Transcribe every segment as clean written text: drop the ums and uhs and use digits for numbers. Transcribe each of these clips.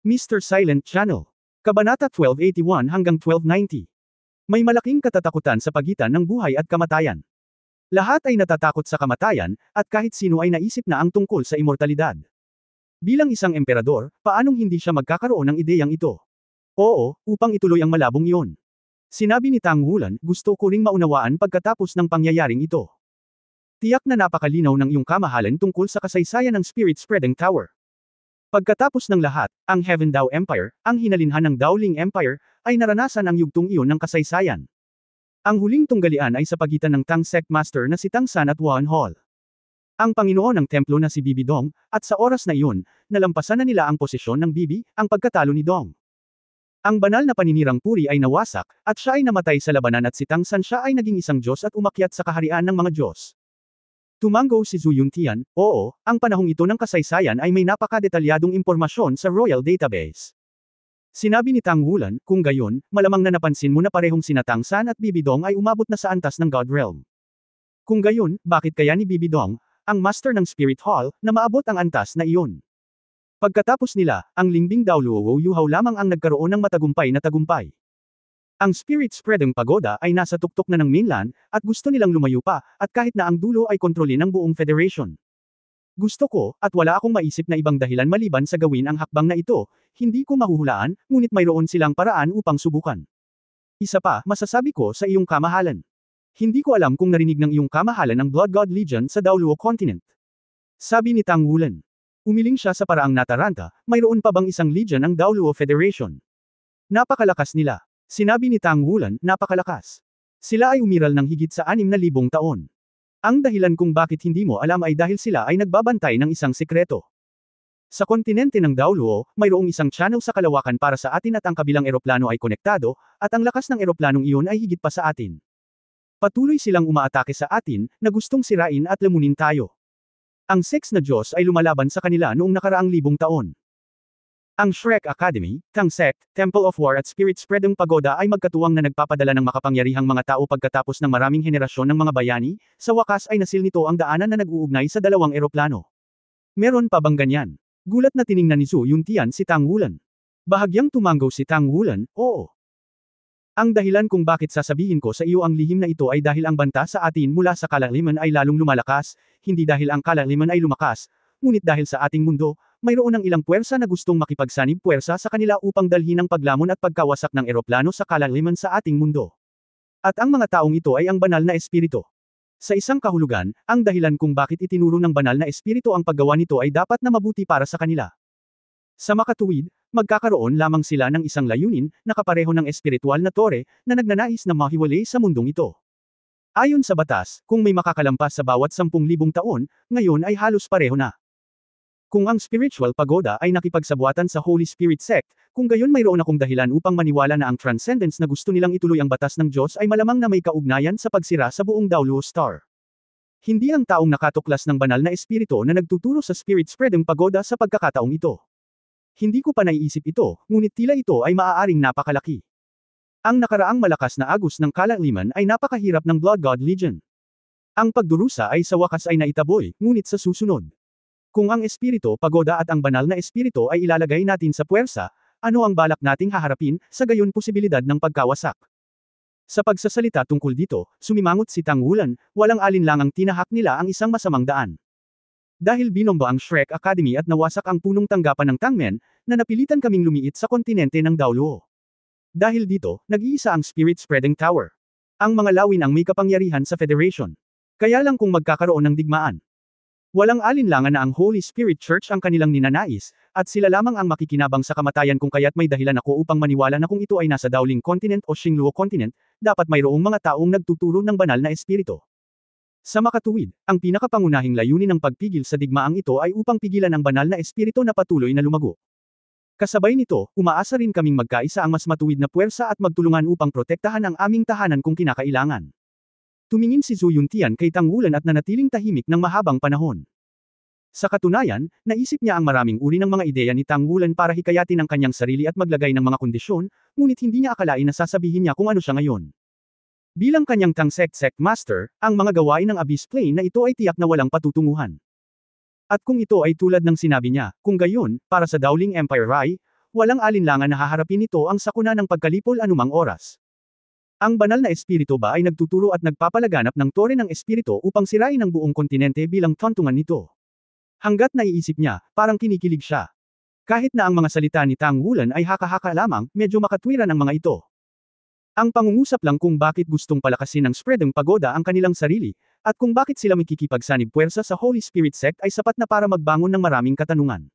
Mr. Silent Channel. Kabanata 1281 hanggang 1290. May malaking katatakutan sa pagitan ng buhay at kamatayan. Lahat ay natatakot sa kamatayan, at kahit sino ay naisip na ang tungkol sa immortalidad. Bilang isang emperador, paanong hindi siya magkakaroon ng ideyang ito? Oo, upang ituloy ang malabong iyon. Sinabi ni Tang Wulan, gusto ko ring maunawaan pagkatapos ng pangyayaring ito. Tiyak na napakalinaw ng iyong kamahalan tungkol sa kasaysayan ng Spirit Spreading Tower. Pagkatapos ng lahat, ang Heaven Dao Empire, ang hinalinhan ng Daoling Empire, ay naranasan ang yugtong iyon ng kasaysayan. Ang huling tunggalian ay sa pagitan ng Tang Sect Master na si Tang San at Wan Hall. Ang Panginoon ng Templo na si Bibi Dong, at sa oras na iyon, nalampasan na nila ang posisyon ng Bibi, ang pagkatalo ni Dong. Ang banal na paninirang puri ay nawasak, at siya ay namatay sa labanan at si Tang San siya ay naging isang Diyos at umakyat sa kaharian ng mga Diyos. Tumanggo si Zhu Yuntian, oo, ang panahong ito ng kasaysayan ay may napakadetalyadong impormasyon sa Royal Database. Sinabi ni Tang Wulan, kung gayon, malamang na napansin mo na parehong sina Tang San at Bibi Dong ay umabot na sa antas ng God Realm. Kung gayon, bakit kaya ni Bibi Dong, ang master ng Spirit Hall, na maabot ang antas na iyon? Pagkatapos nila, ang Lingbing Dao Luo Yuhao lamang ang nagkaroon ng matagumpay na tagumpay. Ang Spirit Spreading Pagoda ay nasa tuktok na ng mainland, at gusto nilang lumayo pa, at kahit na ang dulo ay kontrolin ng buong Federation. Gusto ko, at wala akong maisip na ibang dahilan maliban sa gawin ang hakbang na ito, hindi ko mahuhulaan, ngunit mayroon silang paraan upang subukan. Isa pa, masasabi ko sa iyong kamahalan. Hindi ko alam kung narinig ng iyong kamahalan ang Blood God Legion sa Daoluo Continent. Sabi ni Tang Wulan. Umiling siya sa paraang nataranta, mayroon pa bang isang legion ang Daoluo Federation? Napakalakas nila. Sinabi ni Tang Wulan, napakalakas. Sila ay umiral ng higit sa 6,000 taon. Ang dahilan kung bakit hindi mo alam ay dahil sila ay nagbabantay ng isang sikreto. Sa kontinente ng Daoluo, mayroong isang channel sa kalawakan para sa atin at ang kabilang eroplano ay konektado, at ang lakas ng eroplanong iyon ay higit pa sa atin. Patuloy silang umaatake sa atin, na gustong sirain at lamunin tayo. Ang Six na Diyos ay lumalaban sa kanila noong nakaraang 1,000 taon. Ang Shrek Academy, Tang Sect, Temple of War at Spirit Spreading Pagoda ay magkatuwang na nagpapadala ng makapangyarihang mga tao pagkatapos ng maraming henerasyon ng mga bayani, sa wakas ay nasil nito ang daanan na nag-uugnay sa dalawang eroplano. Meron pa bang ganyan? Gulat na tiningnan ni Zhu Yuntian si Tang Wulan. Bahagyang tumanggo si Tang Wulan, oo. Ang dahilan kung bakit sasabihin ko sa iyo ang lihim na ito ay dahil ang banta sa atin mula sa kalaliman ay lalong lumalakas, hindi dahil ang kalaliman ay lumakas, ngunit dahil sa ating mundo, mayroon ng ilang puwersa na gustong makipagsanib puwersa sa kanila upang dalhin ang paglamon at pagkawasak ng eroplano sa kalaliman sa ating mundo. At ang mga taong ito ay ang banal na espiritu. Sa isang kahulugan, ang dahilan kung bakit itinuro ng banal na espiritu ang paggawa nito ay dapat na mabuti para sa kanila. Sa makatuwid, magkakaroon lamang sila ng isang layunin, na kapareho ng espiritual na tore, na nagnanais na mahiwalay sa mundong ito. Ayon sa batas, kung may makakalampas sa bawat 10,000 taon, ngayon ay halos pareho na. Kung ang spiritual pagoda ay nakipagsabuatan sa Holy Spirit Sect, kung gayon mayroon akong dahilan upang maniwala na ang transcendence na gusto nilang ituloy ang batas ng Diyos ay malamang na may kaugnayan sa pagsira sa buong Daoluo Star. Hindi ang taong nakatuklas ng banal na espiritu na nagtuturo sa Spirit Spreading Pagoda sa pagkakataong ito. Hindi ko pa naiisip ito, ngunit tila ito ay maaaring napakalaki. Ang nakaraang malakas na agos ng kalaliman ay napakahirap ng Blood God Legion. Ang pagdurusa ay sa wakas ay naitaboy, ngunit sa susunod. Kung ang espiritu, pagoda at ang banal na espiritu ay ilalagay natin sa puwersa, ano ang balak nating haharapin, sa gayon posibilidad ng pagkawasak? Sa pagsasalita tungkol dito, sumimangot si Tang Wulan, walang alinlangang tinahak nila ang isang masamang daan. Dahil binomba ang Shrek Academy at nawasak ang punong tanggapan ng Tangmen, na napilitan kaming lumiit sa kontinente ng Daoluo. Dahil dito, nag-iisa ang Spirit Spreading Tower. Ang mga lawin ang may kapangyarihan sa Federation. Kaya lang kung magkakaroon ng digmaan. Walang alinlangan na ang Holy Spirit Church ang kanilang ninanais, at sila lamang ang makikinabang sa kamatayan kung kaya't may dahilan ako upang maniwala na kung ito ay nasa Daoling Continent o Xingluo Continent, dapat mayroong mga taong nagtuturo ng banal na espiritu. Sa makatuwid, ang pinakapangunahing layunin ng pagpigil sa digmaang ito ay upang pigilan ang banal na espiritu na patuloy na lumago. Kasabay nito, umaasa rin kaming magkaisa ang mas matuwid na puwersa at magtulungan upang protektahan ang aming tahanan kung kinakailangan. Tumingin si Zhu Yuntian kay Tang Wulan at nanatiling tahimik ng mahabang panahon. Sa katunayan, naisip niya ang maraming uri ng mga ideya ni Tang Wulan para hikayatin ang kanyang sarili at maglagay ng mga kondisyon, ngunit hindi niya akalain na sasabihin niya kung ano siya ngayon. Bilang kanyang Tang Sect Master, ang mga gawain ng Abyss Plane na ito ay tiyak na walang patutunguhan. At kung ito ay tulad ng sinabi niya, kung gayon, para sa Daoling Empire Rai, walang alinlangan na haharapin nito ang sakuna ng pagkalipol anumang oras. Ang banal na espiritu ba ay nagtuturo at nagpapalaganap ng tore ng espiritu upang sirain ang buong kontinente bilang tuntungan nito. Hanggat naiisip niya, parang kinikilig siya. Kahit na ang mga salita ni Tang Wulan ay haka-haka lamang, medyo makatwiran ang mga ito. Ang pangungusap lang kung bakit gustong palakasin ng Spreading Pagoda ang kanilang sarili, at kung bakit sila makikipagsanib puwersa sa Holy Spirit Sect ay sapat na para magbangon ng maraming katanungan.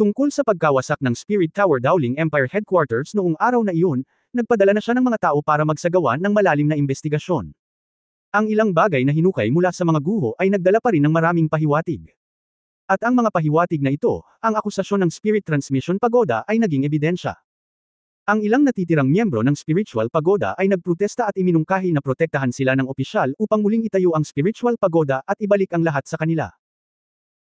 Tungkol sa pagkawasak ng Spirit Tower Dowling Empire Headquarters noong araw na iyon, nagpadala na siya ng mga tao para magsagawa ng malalim na investigasyon. Ang ilang bagay na hinukay mula sa mga guho ay nagdala pa rin ng maraming pahiwatig. At ang mga pahiwatig na ito, ang akusasyon ng Spirit Transmission Pagoda ay naging ebidensya. Ang ilang natitirang miyembro ng Spiritual Pagoda ay nagprotesta at iminungkahi na protektahan sila ng opisyal upang muling itayo ang Spiritual Pagoda at ibalik ang lahat sa kanila.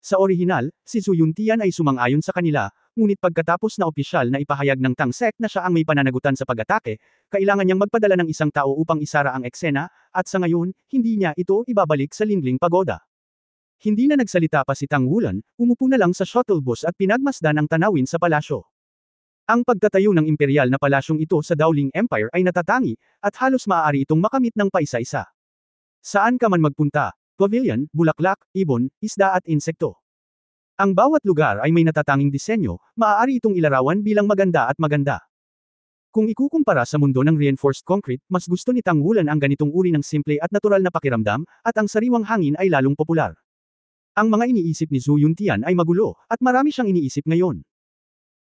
Sa orihinal, si Zhu Yuntian ay sumang-ayon sa kanila, ngunit pagkatapos na opisyal na ipahayag ng Tang Sect na siya ang may pananagutan sa pag-atake, kailangan niyang magpadala ng isang tao upang isara ang eksena, at sa ngayon, hindi niya ito ibabalik sa Lingling Pagoda. Hindi na nagsalita pa si Tang Wulan, umupo na lang sa shuttle bus at pinagmasdan ang tanawin sa palasyo. Ang pagtatayo ng imperial na palasyong ito sa Dowling Empire ay natatangi, at halos maaari itong makamit ng paisa-isa. Saan ka man magpunta, pavilion, bulaklak, ibon, isda at insekto. Ang bawat lugar ay may natatanging disenyo, maaari itong ilarawan bilang maganda at maganda. Kung ikukumpara sa mundo ng reinforced concrete, mas gusto ni Tang Wulan ang ganitong uri ng simple at natural na pakiramdam, at ang sariwang hangin ay lalong popular. Ang mga iniisip ni Zhu Yuntian ay magulo, at marami siyang iniisip ngayon.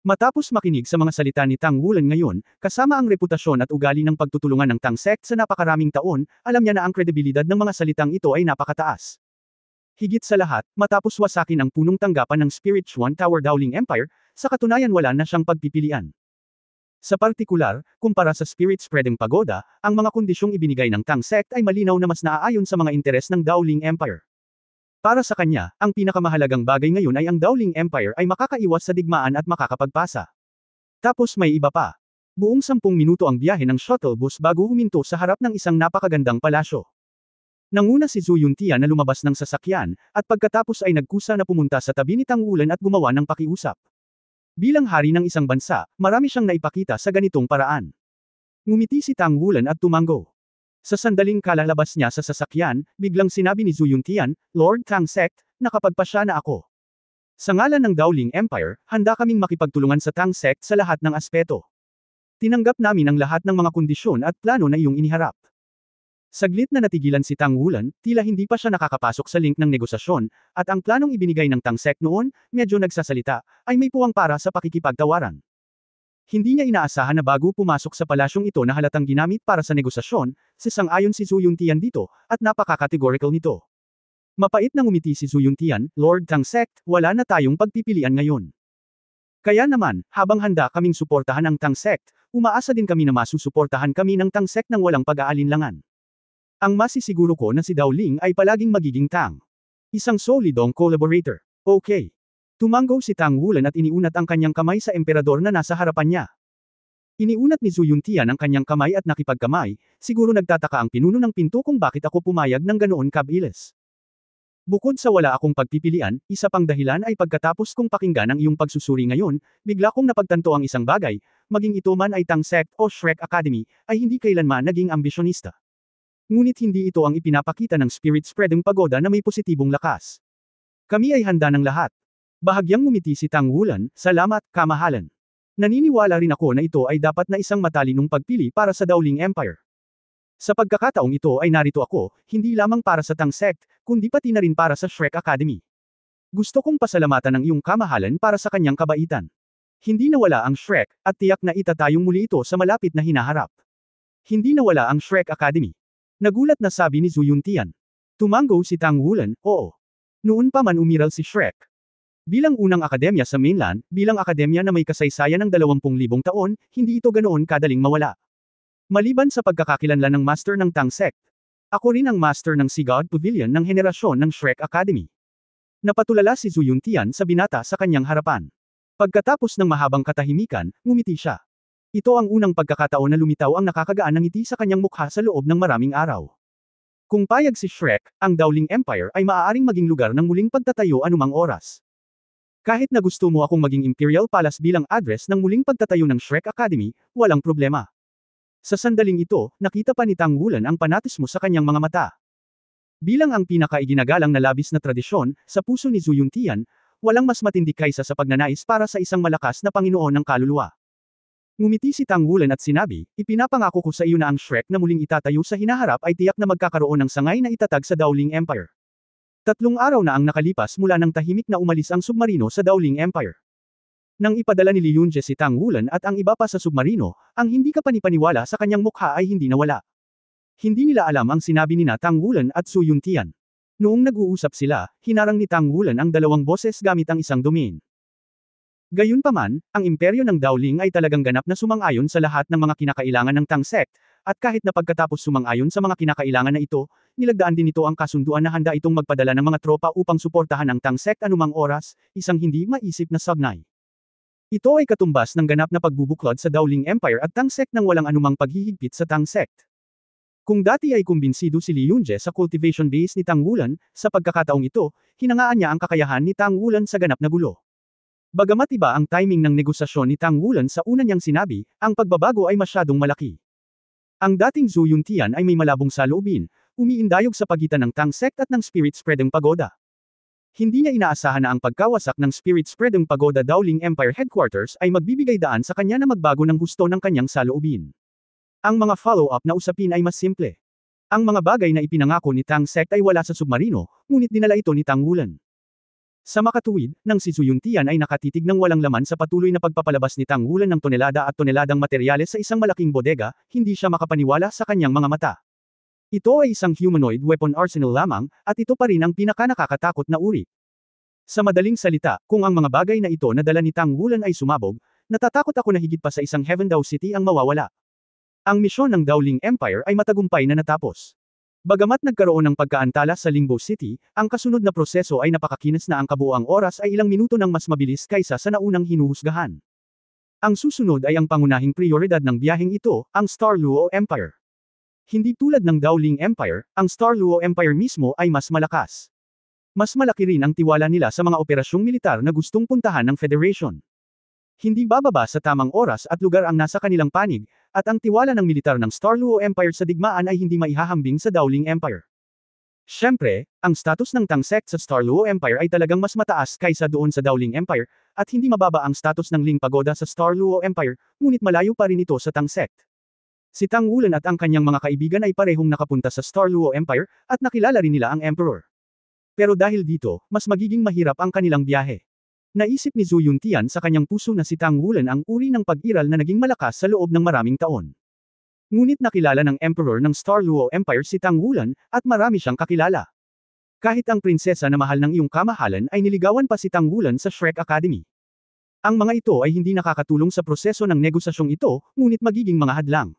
Matapos makinig sa mga salita ni Tang Wulan ngayon, kasama ang reputasyon at ugali ng pagtutulungan ng Tang Sect sa napakaraming taon, alam niya na ang kredibilidad ng mga salitang ito ay napakataas. Higit sa lahat, matapos wasakin ang punong tanggapan ng Spiritual Tower Dowling Empire, sa katunayan wala na siyang pagpipilian. Sa partikular, kumpara sa Spirit Spreading Pagoda, ang mga kondisyong ibinigay ng Tang Sect ay malinaw na mas naaayon sa mga interes ng Dowling Empire. Para sa kanya, ang pinakamahalagang bagay ngayon ay ang Dowling Empire ay makakaiwas sa digmaan at makakapagpasa. Tapos may iba pa. Buong 10 minuto ang biyahe ng shuttle bus bago huminto sa harap ng isang napakagandang palasyo. Nanguna si Zhu Yuntian na lumabas ng sasakyan, at pagkatapos ay nagkusa na pumunta sa tabi ni Tang Wulan at gumawa ng pakiusap. Bilang hari ng isang bansa, marami siyang naipakita sa ganitong paraan. Ngumiti si Tang Wulan at tumango. Sa sandaling kalalabas niya sa sasakyan, biglang sinabi ni Zhu Yuntian, Lord Tang Sect, nakapagpasya na ako. Sa ngalan ng Dowling Empire, handa kaming makipagtulungan sa Tang Sect sa lahat ng aspeto. Tinanggap namin ang lahat ng mga kondisyon at plano na iyong iniharap. Saglit na natigilan si Tang Wulan, tila hindi pa siya nakakapasok sa link ng negosasyon, at ang planong ibinigay ng Tang Sect noon, medyo nagsasalita, ay may puwang para sa pakikipagtawaran. Hindi niya inaasahan na bago pumasok sa palasyong ito na halatang ginamit para sa negosasyon, sisang-ayon si Zhu Yuntian dito, at napaka-categorical nito. Mapait na ngumiti si Zhu Yuntian, Lord Tang Sect, wala na tayong pagpipilian ngayon. Kaya naman, habang handa kaming suportahan ang Tang Sect, umaasa din kami na masusuportahan kami ng Tang Sect ng walang pag-aalinlangan. Ang masisiguro ko na si Dowling ay palaging magiging Tang. Isang solidong collaborator. Okay. Tumango si Tang Wulan at iniunat ang kanyang kamay sa emperador na nasa harapan niya. Iniunat ni Zhu Yuntian ang kanyang kamay at nakipagkamay, siguro nagtataka ang pinuno ng pinto kung bakit ako pumayag ng ganoon kabilis. Bukod sa wala akong pagpipilian, isa pang dahilan ay pagkatapos kong pakinggan ang iyong pagsusuri ngayon, bigla kong napagtanto ang isang bagay, maging ito man ay Tang Sect o Shrek Academy, ay hindi kailanman naging ambisyonista. Ngunit hindi ito ang ipinapakita ng Spirit Spreading Pagoda na may positibong lakas. Kami ay handa ng lahat. Bahagyang ngumiti si Tang Wulan, salamat, kamahalan. Naniniwala rin ako na ito ay dapat na isang matalinong pagpili para sa Dowling Empire. Sa pagkakataong ito ay narito ako, hindi lamang para sa Tang Sect, kundi pati na rin para sa Shrek Academy. Gusto kong pasalamatan ang iyong kamahalan para sa kanyang kabaitan. Hindi nawala ang Shrek, at tiyak na itatayong muli ito sa malapit na hinaharap. Hindi nawala ang Shrek Academy. Nagulat na sabi ni Zhu Yuntian. Tumango si Tang Wulan, oo. Noon pa man umiral si Shrek. Bilang unang akademya sa mainland, bilang akademya na may kasaysayan ng 20,000 taon, hindi ito ganoon kadaling mawala. Maliban sa pagkakakilanlan ng master ng Tang Sect. Ako rin ang master ng Sea God Pavilion ng henerasyon ng Shrek Academy. Napatulala si Zhu Yuntian sa binata sa kanyang harapan. Pagkatapos ng mahabang katahimikan, ngumiti siya. Ito ang unang pagkakataon na lumitaw ang nakakagaan ng ngiti sa kanyang mukha sa loob ng maraming araw. Kung payag si Shrek, ang Dowling Empire ay maaaring maging lugar ng muling pagtatayo anumang oras. Kahit na gusto mo akong maging Imperial Palace bilang address ng muling pagtatayo ng Shrek Academy, walang problema. Sa sandaling ito, nakita pa ni Tang Wulan ang panatismo sa kanyang mga mata. Bilang ang pinaka-iginagalang na labis na tradisyon, sa puso ni Zhu Yuntian, walang mas matindi kaysa sa pagnanais para sa isang malakas na Panginoon ng kaluluwa. Ngumiti si Tang Wulan at sinabi, ipinapangako ko sa iyo na ang Shrek na muling itatayo sa hinaharap ay tiyak na magkakaroon ng sangay na itatag sa Dowling Empire. 3 araw na ang nakalipas mula nang tahimik na umalis ang submarino sa Dowling Empire. Nang ipadala ni Li Yunje si Tang Wulan at ang iba pa sa submarino, ang hindi kapanipaniwala sa kanyang mukha ay hindi nawala. Hindi nila alam ang sinabi ni Tang Wulan at Zhu Yuntian. Noong nag-uusap sila, hinarang ni Tang Wulan ang dalawang boses gamit ang isang domain. Gayunpaman, ang imperyo ng Dowling ay talagang ganap na sumang-ayon sa lahat ng mga kinakailangan ng Tang sect, at kahit na pagkatapos sumang-ayon sa mga kinakailangan na ito, nilagdaan din ito ang kasunduan na handa itong magpadala ng mga tropa upang suportahan ang Tang sect anumang oras, isang hindi maisip na sagnay. Ito ay katumbas ng ganap na pagbubuklod sa Dowling Empire at Tang sect nang walang anumang paghihigpit sa Tang sect. Kung dati ay kumbinsido si Li Yunje sa cultivation base ni Tang Wulan, sa pagkakataong ito, hinangaan niya ang kakayahan ni Tang Wulan sa ganap na gulo. Bagamat iba ang timing ng negosasyon ni Tang Wulan sa una niyang sinabi, ang pagbabago ay masyadong malaki. Ang dating Zhu Yuntian ay may malabong saloobin, umiindayog sa pagitan ng Tang sect at ng Spirit Spreading Pagoda. Hindi niya inaasahan na ang pagkawasak ng Spirit Spreading Pagoda Dowling Empire Headquarters ay magbibigay daan sa kanya na magbago ng husto ng kanyang saloobin. Ang mga follow-up na usapin ay mas simple. Ang mga bagay na ipinangako ni Tang sect ay wala sa submarino, ngunit dinala ito ni Tang Wulan. Sa makatuwid, nang si Zhu Yuntian ay nakatitig ng walang laman sa patuloy na pagpapalabas ni Tang Wulan ng tonelada at toneladang materyales sa isang malaking bodega, hindi siya makapaniwala sa kanyang mga mata. Ito ay isang humanoid weapon arsenal lamang, at ito pa rin ang pinakanakakatakot na uri. Sa madaling salita, kung ang mga bagay na ito na dala ni Tang Wulan ay sumabog, natatakot ako na higit pa sa isang Heaven Dao City ang mawawala. Ang misyon ng Dowling Empire ay matagumpay na natapos. Bagamat nagkaroon ng pagkaantala sa Lingbo City, ang kasunod na proseso ay napakakinis na ang kabuuang oras ay ilang minuto nang mas mabilis kaysa sa naunang hinuhusgahan. Ang susunod ay ang pangunahing prioridad ng biyaheng ito, ang Star Luo Empire. Hindi tulad ng Dowling Empire, ang Star Luo Empire mismo ay mas malakas. Mas malaki rin ang tiwala nila sa mga operasyong militar na gustong puntahan ng Federation. Hindi bababa sa tamang oras at lugar ang nasa kanilang panig, at ang tiwala ng militar ng Star Luo Empire sa digmaan ay hindi maihahambing sa Dowling Empire. Siyempre, ang status ng Tang sect sa Star Luo Empire ay talagang mas mataas kaysa doon sa Dowling Empire, at hindi mababa ang status ng Ling Pagoda sa Star Luo Empire, ngunit malayo pa rin ito sa Tang sect. Si Tang Wulan at ang kanyang mga kaibigan ay parehong nakapunta sa Star Luo Empire, at nakilala rin nila ang Emperor. Pero dahil dito, mas magiging mahirap ang kanilang biyahe. Naisip ni Zhu Yuntian sa kanyang puso na si Tang Wulan ang uri ng pag-iral na naging malakas sa loob ng maraming taon. Ngunit nakilala ng Emperor ng Star Luo Empire si Tang Wulan, at marami siyang kakilala. Kahit ang prinsesa na mahal ng iyong kamahalan ay niligawan pa si Tang Wulan sa Shrek Academy. Ang mga ito ay hindi nakakatulong sa proseso ng negosasyong ito, ngunit magiging mga hadlang.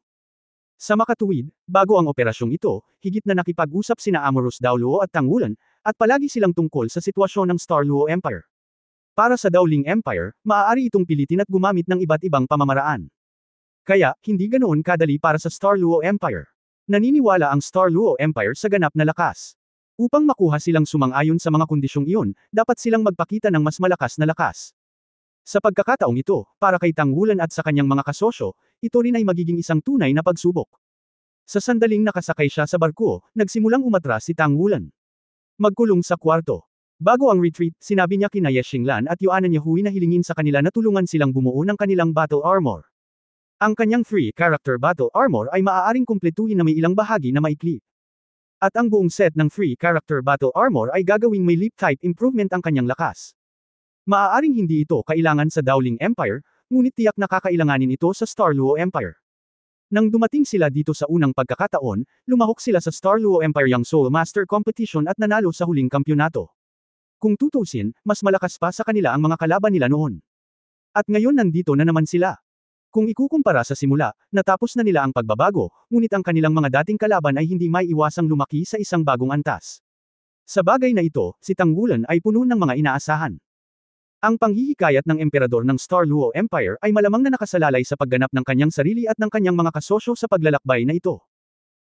Sa makatuwid, bago ang operasyong ito, higit na nakipag-usap sina Amorous Dao Luo at Tang Wulan, at palagi silang tungkol sa sitwasyon ng Star Luo Empire. Para sa Dowling Empire, maaari itong pilitin at gumamit ng iba't ibang pamamaraan. Kaya, hindi ganoon kadali para sa Star Luo Empire. Naniniwala ang Star Luo Empire sa ganap na lakas. Upang makuha silang sumang-ayon sa mga kondisyong iyon, dapat silang magpakita ng mas malakas na lakas. Sa pagkakataong ito, para kay Tang Wulan at sa kanyang mga kasosyo, ito rin ay magiging isang tunay na pagsubok. Sa sandaling nakasakay siya sa barko, nagsimulang umatras si Tang Wulan. Magkulong sa kwarto. Bago ang retreat, sinabi niya kina Ye Xinglan at Yuan Yahui na hilingin sa kanila na tulungan silang bumuo ng kanilang battle armor. Ang kanyang free character battle armor ay maaaring kumpletuhin na may ilang bahagi na maikli. At ang buong set ng free character battle armor ay gagawing may leap type improvement ang kanyang lakas. Maaaring hindi ito kailangan sa Dowling Empire, ngunit tiyak na kakailanganin ito sa Star Luo Empire. Nang dumating sila dito sa unang pagkakataon, lumahok sila sa Star Luo Empire Young Soul Master Competition at nanalo sa huling kampyonato. Kung tutusin, mas malakas pa sa kanila ang mga kalaban nila noon. At ngayon nandito na naman sila. Kung ikukumpara sa simula, natapos na nila ang pagbabago, ngunit ang kanilang mga dating kalaban ay hindi maiiwasang lumaki sa isang bagong antas. Sa bagay na ito, si Tang Wulan ay puno ng mga inaasahan. Ang panghihikayat ng emperador ng Star Luo Empire ay malamang na nakasalalay sa pagganap ng kanyang sarili at ng kanyang mga kasosyo sa paglalakbay na ito.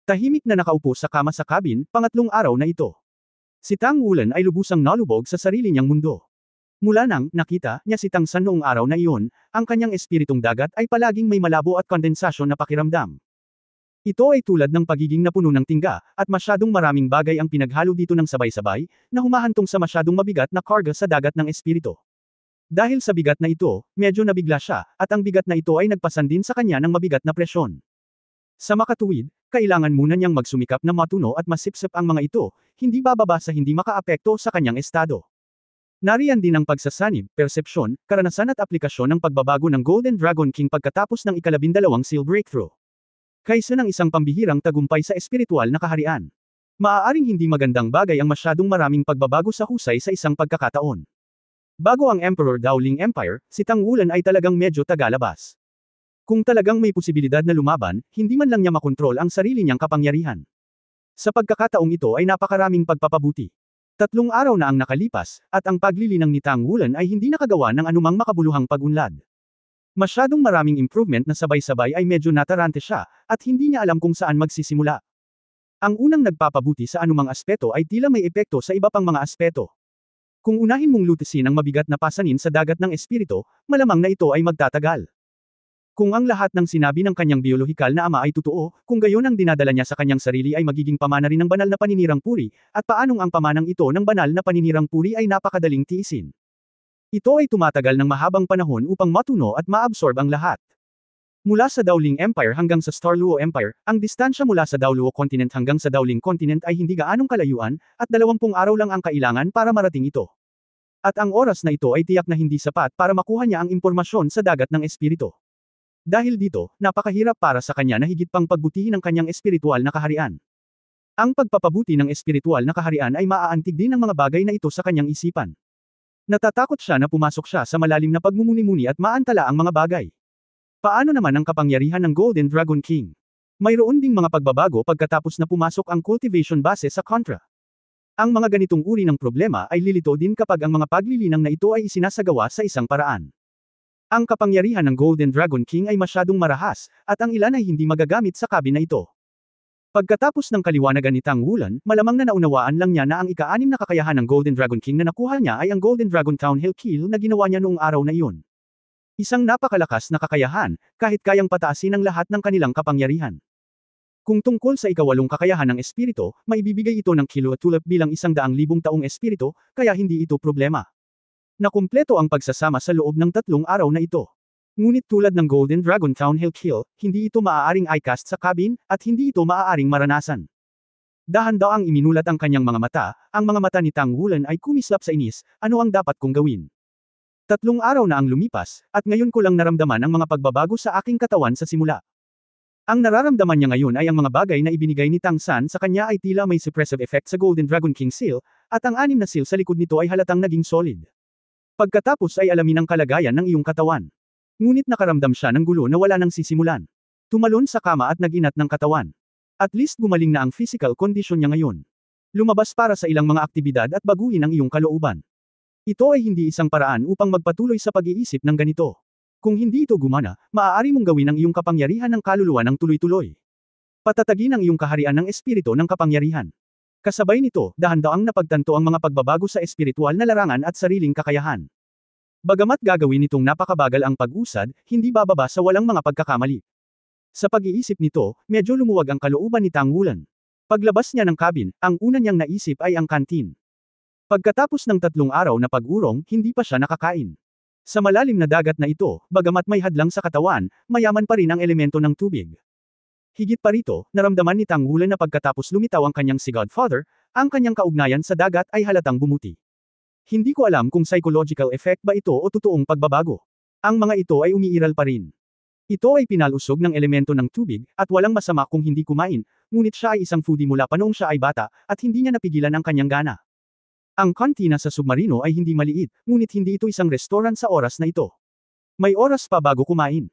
Tahimik na nakaupo sa kama sa cabin, pangatlong araw na ito. Si Tang Wulan ay lubusang nalubog sa sarili niyang mundo. Mula nang nakita niya si Tang San noong araw na iyon, ang kanyang espiritong dagat ay palaging may malabo at kondensasyon na pakiramdam. Ito ay tulad ng pagiging napuno ng tingga, at masyadong maraming bagay ang pinaghalo dito ng sabay-sabay, na humahantong sa masyadong mabigat na karga sa dagat ng espiritu. Dahil sa bigat na ito, medyo nabigla siya, at ang bigat na ito ay nagpasan din sa kanya ng mabigat na presyon. Sa makatuwid, kailangan muna niyang magsumikap na matuno at masipsip ang mga ito, hindi bababa sa hindi makaapekto sa kanyang estado. Nariyan din ang pagsasanib, persepsyon, karanasan at aplikasyon ng pagbabago ng Golden Dragon King pagkatapos ng ikalabindalawang seal breakthrough. Kaysa ng isang pambihirang tagumpay sa espiritual na kaharian. Maaaring hindi magandang bagay ang masyadong maraming pagbabago sa husay sa isang pagkakataon. Bago ang Emperor Daoling Empire, si Tang Wulan ay talagang medyo tagalabas. Kung talagang may posibilidad na lumaban, hindi man lang niya makontrol ang sarili niyang kapangyarihan. Sa pagkakataong ito ay napakaraming pagpapabuti. 3 araw na ang nakalipas, at ang paglilinang ni Tang Wulan ay hindi nakagawa ng anumang makabuluhang pag-unlad. Masyadong maraming improvement na sabay-sabay ay medyo natarante siya, at hindi niya alam kung saan magsisimula. Ang unang nagpapabuti sa anumang aspeto ay tila may epekto sa iba pang mga aspeto. Kung unahin mong lutisin ang mabigat na pasanin sa dagat ng espiritu, malamang na ito ay magtatagal. Kung ang lahat ng sinabi ng kanyang biolohikal na ama ay totoo, kung gayon ang dinadala niya sa kanyang sarili ay magiging pamana rin ng banal na paninirang puri, at paanong ang pamanang ito ng banal na paninirang puri ay napakadaling tiisin. Ito ay tumatagal ng mahabang panahon upang matuno at maabsorb ang lahat. Mula sa Daoling Empire hanggang sa Starluo Empire, ang distansya mula sa Daoluo Continent hanggang sa Daoling Continent ay hindi gaanong kalayuan, at 20 araw lang ang kailangan para marating ito. At ang oras na ito ay tiyak na hindi sapat para makuha niya ang impormasyon sa dagat ng espiritu. Dahil dito, napakahirap para sa kanya na higit pang pagbutihin ang kanyang espiritual na kaharian. Ang pagpapabuti ng espiritual na kaharian ay maaantig din ang mga bagay na ito sa kanyang isipan. Natatakot siya na pumasok siya sa malalim na pagmumuni-muni at maantala ang mga bagay. Paano naman ang kapangyarihan ng Golden Dragon King? Mayroon ding mga pagbabago pagkatapos na pumasok ang cultivation base sa Contra. Ang mga ganitong uri ng problema ay lilito din kapag ang mga paglilinang na ito ay isinasagawa sa isang paraan. Ang kapangyarihan ng Golden Dragon King ay masyadong marahas, at ang ilan ay hindi magagamit sa kabin na ito. Pagkatapos ng kaliwanagan ni Tang Wulan, malamang na naunawaan lang niya na ang ika-6 na kakayahan ng Golden Dragon King na nakuha niya ay ang Golden Dragon Townhill Kill na ginawa niya noong araw na iyon. Isang napakalakas na kakayahan, kahit kayang pataasin ang lahat ng kanilang kapangyarihan. Kung tungkol sa ika-8 kakayahan ng espiritu, maibibigay ito ng Kilo Tulip bilang 100,000 taong espiritu, kaya hindi ito problema. Nakumpleto ang pagsasama sa loob ng 3 araw na ito. Ngunit tulad ng Golden Dragon Townhill Kill, hindi ito maaaring i-cast sa cabin, at hindi ito maaaring maranasan. Dahan-daang iminulat ang kanyang mga mata, ang mga mata ni Tang Wulan ay kumislap sa inis, ano ang dapat kong gawin? 3 araw na ang lumipas, at ngayon ko lang naramdaman ang mga pagbabago sa aking katawan sa simula. Ang nararamdaman niya ngayon ay ang mga bagay na ibinigay ni Tang San sa kanya ay tila may suppressive effect sa Golden Dragon King Seal, at ang 6 na seal sa likod nito ay halatang naging solid. Pagkatapos ay alamin ang kalagayan ng iyong katawan. Ngunit nakaramdam siya ng gulo na wala nang sisimulan. Tumalon sa kama at naginat ng katawan. At least gumaling na ang physical condition niya ngayon. Lumabas para sa ilang mga aktibidad at baguhin ang iyong kalooban. Ito ay hindi isang paraan upang magpatuloy sa pag-iisip ng ganito. Kung hindi ito gumana, maaari mong gawin ang iyong kapangyarihan ng kaluluwa ng tuloy-tuloy. Patatagin ang iyong kaharian ng espiritu ng kapangyarihan. Kasabay nito, dahan-daang napagtanto ang mga pagbabago sa espiritual na larangan at sariling kakayahan. Bagamat gagawin nitong napakabagal ang pag-usad, hindi bababa sa walang mga pagkakamali. Sa pag-iisip nito, medyo lumuwag ang kalooban ni Tang Wulan. Paglabas niya ng cabin, ang una niyang naisip ay ang kantin. Pagkatapos ng 3 araw na pag-urong, hindi pa siya nakakain. Sa malalim na dagat na ito, bagamat may hadlang sa katawan, mayaman pa rin ang elemento ng tubig. Higit pa rito, naramdaman ni Tang Wulan na pagkatapos lumitaw ang kanyang si Godfather, ang kanyang kaugnayan sa dagat ay halatang bumuti. Hindi ko alam kung psychological effect ba ito o totoong pagbabago. Ang mga ito ay umiiral pa rin. Ito ay pinalusog ng elemento ng tubig, at walang masama kung hindi kumain, ngunit siya ay isang foodie mula pa noong siya ay bata, at hindi niya napigilan ang kanyang gana. Ang kantina sa submarino ay hindi maliit, ngunit hindi ito isang restaurant sa oras na ito. May oras pa bago kumain.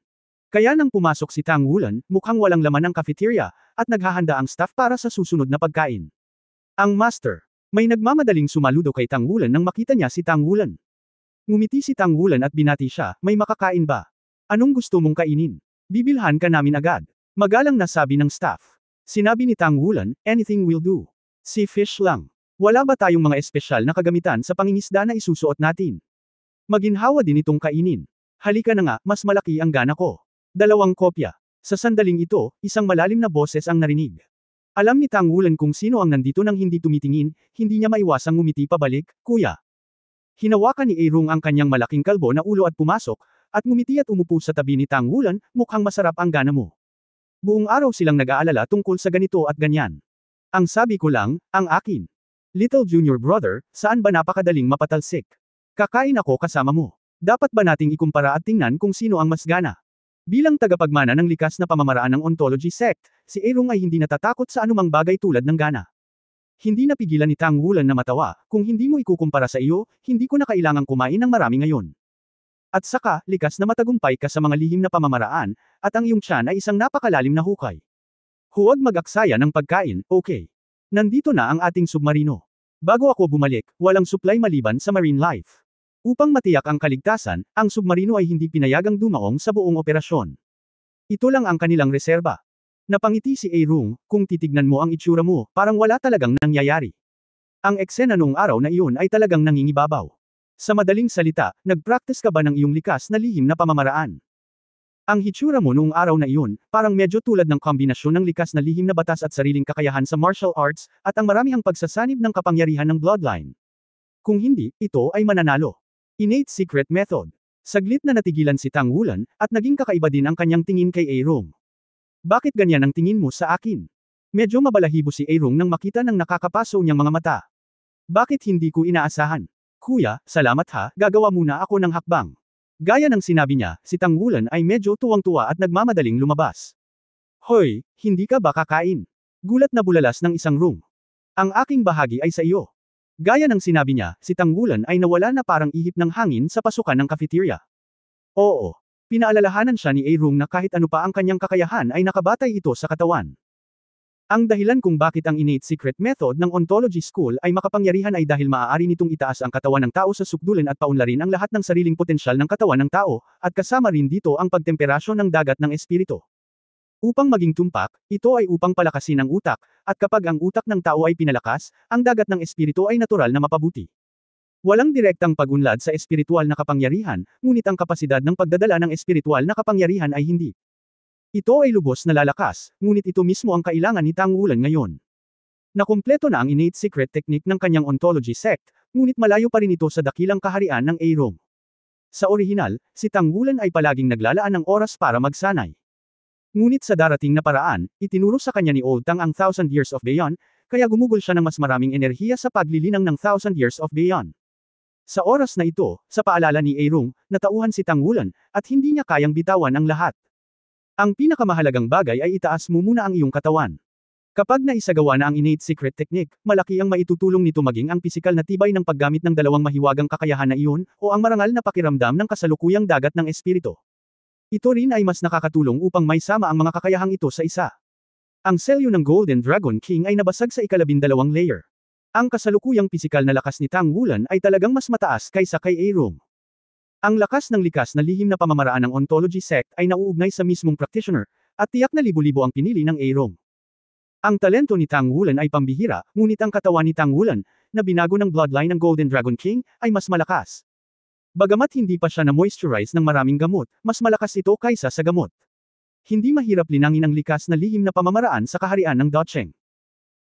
Kaya nang pumasok si Tang Wulan, mukhang walang laman ang cafeteria, at naghahanda ang staff para sa susunod na pagkain. Ang master. May nagmamadaling sumaludo kay Tang Wulan nang makita niya si Tang Wulan. Ngumiti si Tang Wulan at binati siya, may makakain ba? Anong gusto mong kainin? Bibilhan ka namin agad. Magalang na sabi ng staff. Sinabi ni Tang Wulan, anything will do. Sea fish lang. Wala ba tayong mga espesyal na kagamitan sa pangingisda na isusuot natin? Maginhawa din itong kainin. Halika na nga, mas malaki ang gana ko. 2 kopya. Sa sandaling ito, isang malalim na boses ang narinig. Alam ni Tang Wulan kung sino ang nandito nang hindi tumitingin, hindi niya maiwasang ngumiti pabalik, kuya. Hinawakan ni Airong ang kanyang malaking kalbo na ulo at pumasok, at ngumiti at umupo sa tabi ni Tang Wulan, mukhang masarap ang gana mo. Buong araw silang nag-aalala tungkol sa ganito at ganyan. Ang sabi ko lang, ang akin. Little junior brother, saan ba napakadaling mapatalsik? Kakain ako kasama mo. Dapat ba nating ikumpara at tingnan kung sino ang mas gana? Bilang tagapagmana ng likas na pamamaraan ng ontology sect, si Airong ay hindi natatakot sa anumang bagay tulad ng gana. Hindi napigilan ni Tang Wulan na matawa, kung hindi mo ikukumpara sa iyo, hindi ko na kailangang kumain ng marami ngayon. At saka, likas na matagumpay ka sa mga lihim na pamamaraan, at ang iyong tiyan ay isang napakalalim na hukay. Huwag mag-aksaya ng pagkain, okay. Nandito na ang ating submarino. Bago ako bumalik, walang supply maliban sa marine life. Upang matiyak ang kaligtasan, ang submarino ay hindi pinayagang dumaong sa buong operasyon. Ito lang ang kanilang reserba. Napangiti si Airong, kung titignan mo ang itsura mo, parang wala talagang nangyayari. Ang eksena noong araw na iyon ay talagang nangingibabaw. Sa madaling salita, nag-practice ka ba ng iyong likas na lihim na pamamaraan? Ang hitsura mo noong araw na iyon, parang medyo tulad ng kombinasyon ng likas na lihim na batas at sariling kakayahan sa martial arts, at ang maramihang pagsasanib ng kapangyarihan ng bloodline. Kung hindi, ito ay mananalo. Innate secret method. Saglit na natigilan si Tang Wulan, at naging kakaiba din ang kanyang tingin kay Airong. Bakit ganyan ang tingin mo sa akin? Medyo mabalahibo si Airong nang makita ng nakakapaso niyang mga mata. Bakit hindi ko inaasahan? Kuya, salamat ha, gagawa muna ako ng hakbang. Gaya ng sinabi niya, si Tang Wulan ay medyo tuwang-tuwa at nagmamadaling lumabas. Hoy, hindi ka ba kakain? Gulat na bulalas ng isang room. Ang aking bahagi ay sa iyo. Gaya ng sinabi niya, si Tang Wulan ay nawala na parang ihip ng hangin sa pasukan ng cafeteria. Oo. Pinaalalahanan siya ni Airong na kahit ano pa ang kanyang kakayahan ay nakabatay ito sa katawan. Ang dahilan kung bakit ang innate secret method ng ontology school ay makapangyarihan ay dahil maaari nitong itaas ang katawan ng tao sa sukdulan at paunlarin ang lahat ng sariling potensyal ng katawan ng tao, at kasama rin dito ang pagtemperasyon ng dagat ng espiritu. Upang maging tumpak, ito ay upang palakasin ang utak, at kapag ang utak ng tao ay pinalakas, ang dagat ng espiritu ay natural na mapabuti. Walang direktang pag-unlad sa espiritual na kapangyarihan, ngunit ang kapasidad ng pagdadala ng espiritual na kapangyarihan ay hindi. Ito ay lubos na lalakas, ngunit ito mismo ang kailangan ni Tang Wulan ngayon. Nakumpleto na ang innate secret technique ng kanyang ontology sect, ngunit malayo pa rin ito sa dakilang kaharian ng Airong. Sa orihinal, si Tang Wulan ay palaging naglalaan ng oras para magsanay. Ngunit sa darating na paraan, itinuro sa kanya ni Old Tang ang 1,000 Years of Beyond, kaya gumugol siya ng mas maraming enerhiya sa paglilinang ng 1,000 Years of Beyond. Sa oras na ito, sa paalala ni Airong, natauhan si Tang Wulan, at hindi niya kayang bitawan ang lahat. Ang pinakamahalagang bagay ay itaas mo muna ang iyong katawan. Kapag naisagawa na ang innate secret technique, malaki ang maitutulong nito maging ang pisikal na tibay ng paggamit ng dalawang mahiwagang kakayahan na iyon, o ang marangal na pakiramdam ng kasalukuyang dagat ng espiritu. Ito rin ay mas nakakatulong upang maisama ang mga kakayahang ito sa isa. Ang selyo ng Golden Dragon King ay nabasag sa 12 layer. Ang kasalukuyang pisikal na lakas ni Tang Wulan ay talagang mas mataas kaysa kay Airong. Ang lakas ng likas na lihim na pamamaraan ng ontology sect ay nauugnay sa mismong practitioner, at tiyak na libo-libo ang pinili ng Airong. Ang talento ni Tang Wulan ay pambihira, ngunit ang katawan ni Tang Wulan, na binago ng bloodline ng Golden Dragon King, ay mas malakas. Bagamat hindi pa siya na-moisturize ng maraming gamot, mas malakas ito kaysa sa gamot. Hindi mahirap linangin ang likas na lihim na pamamaraan sa kaharian ng Docheng.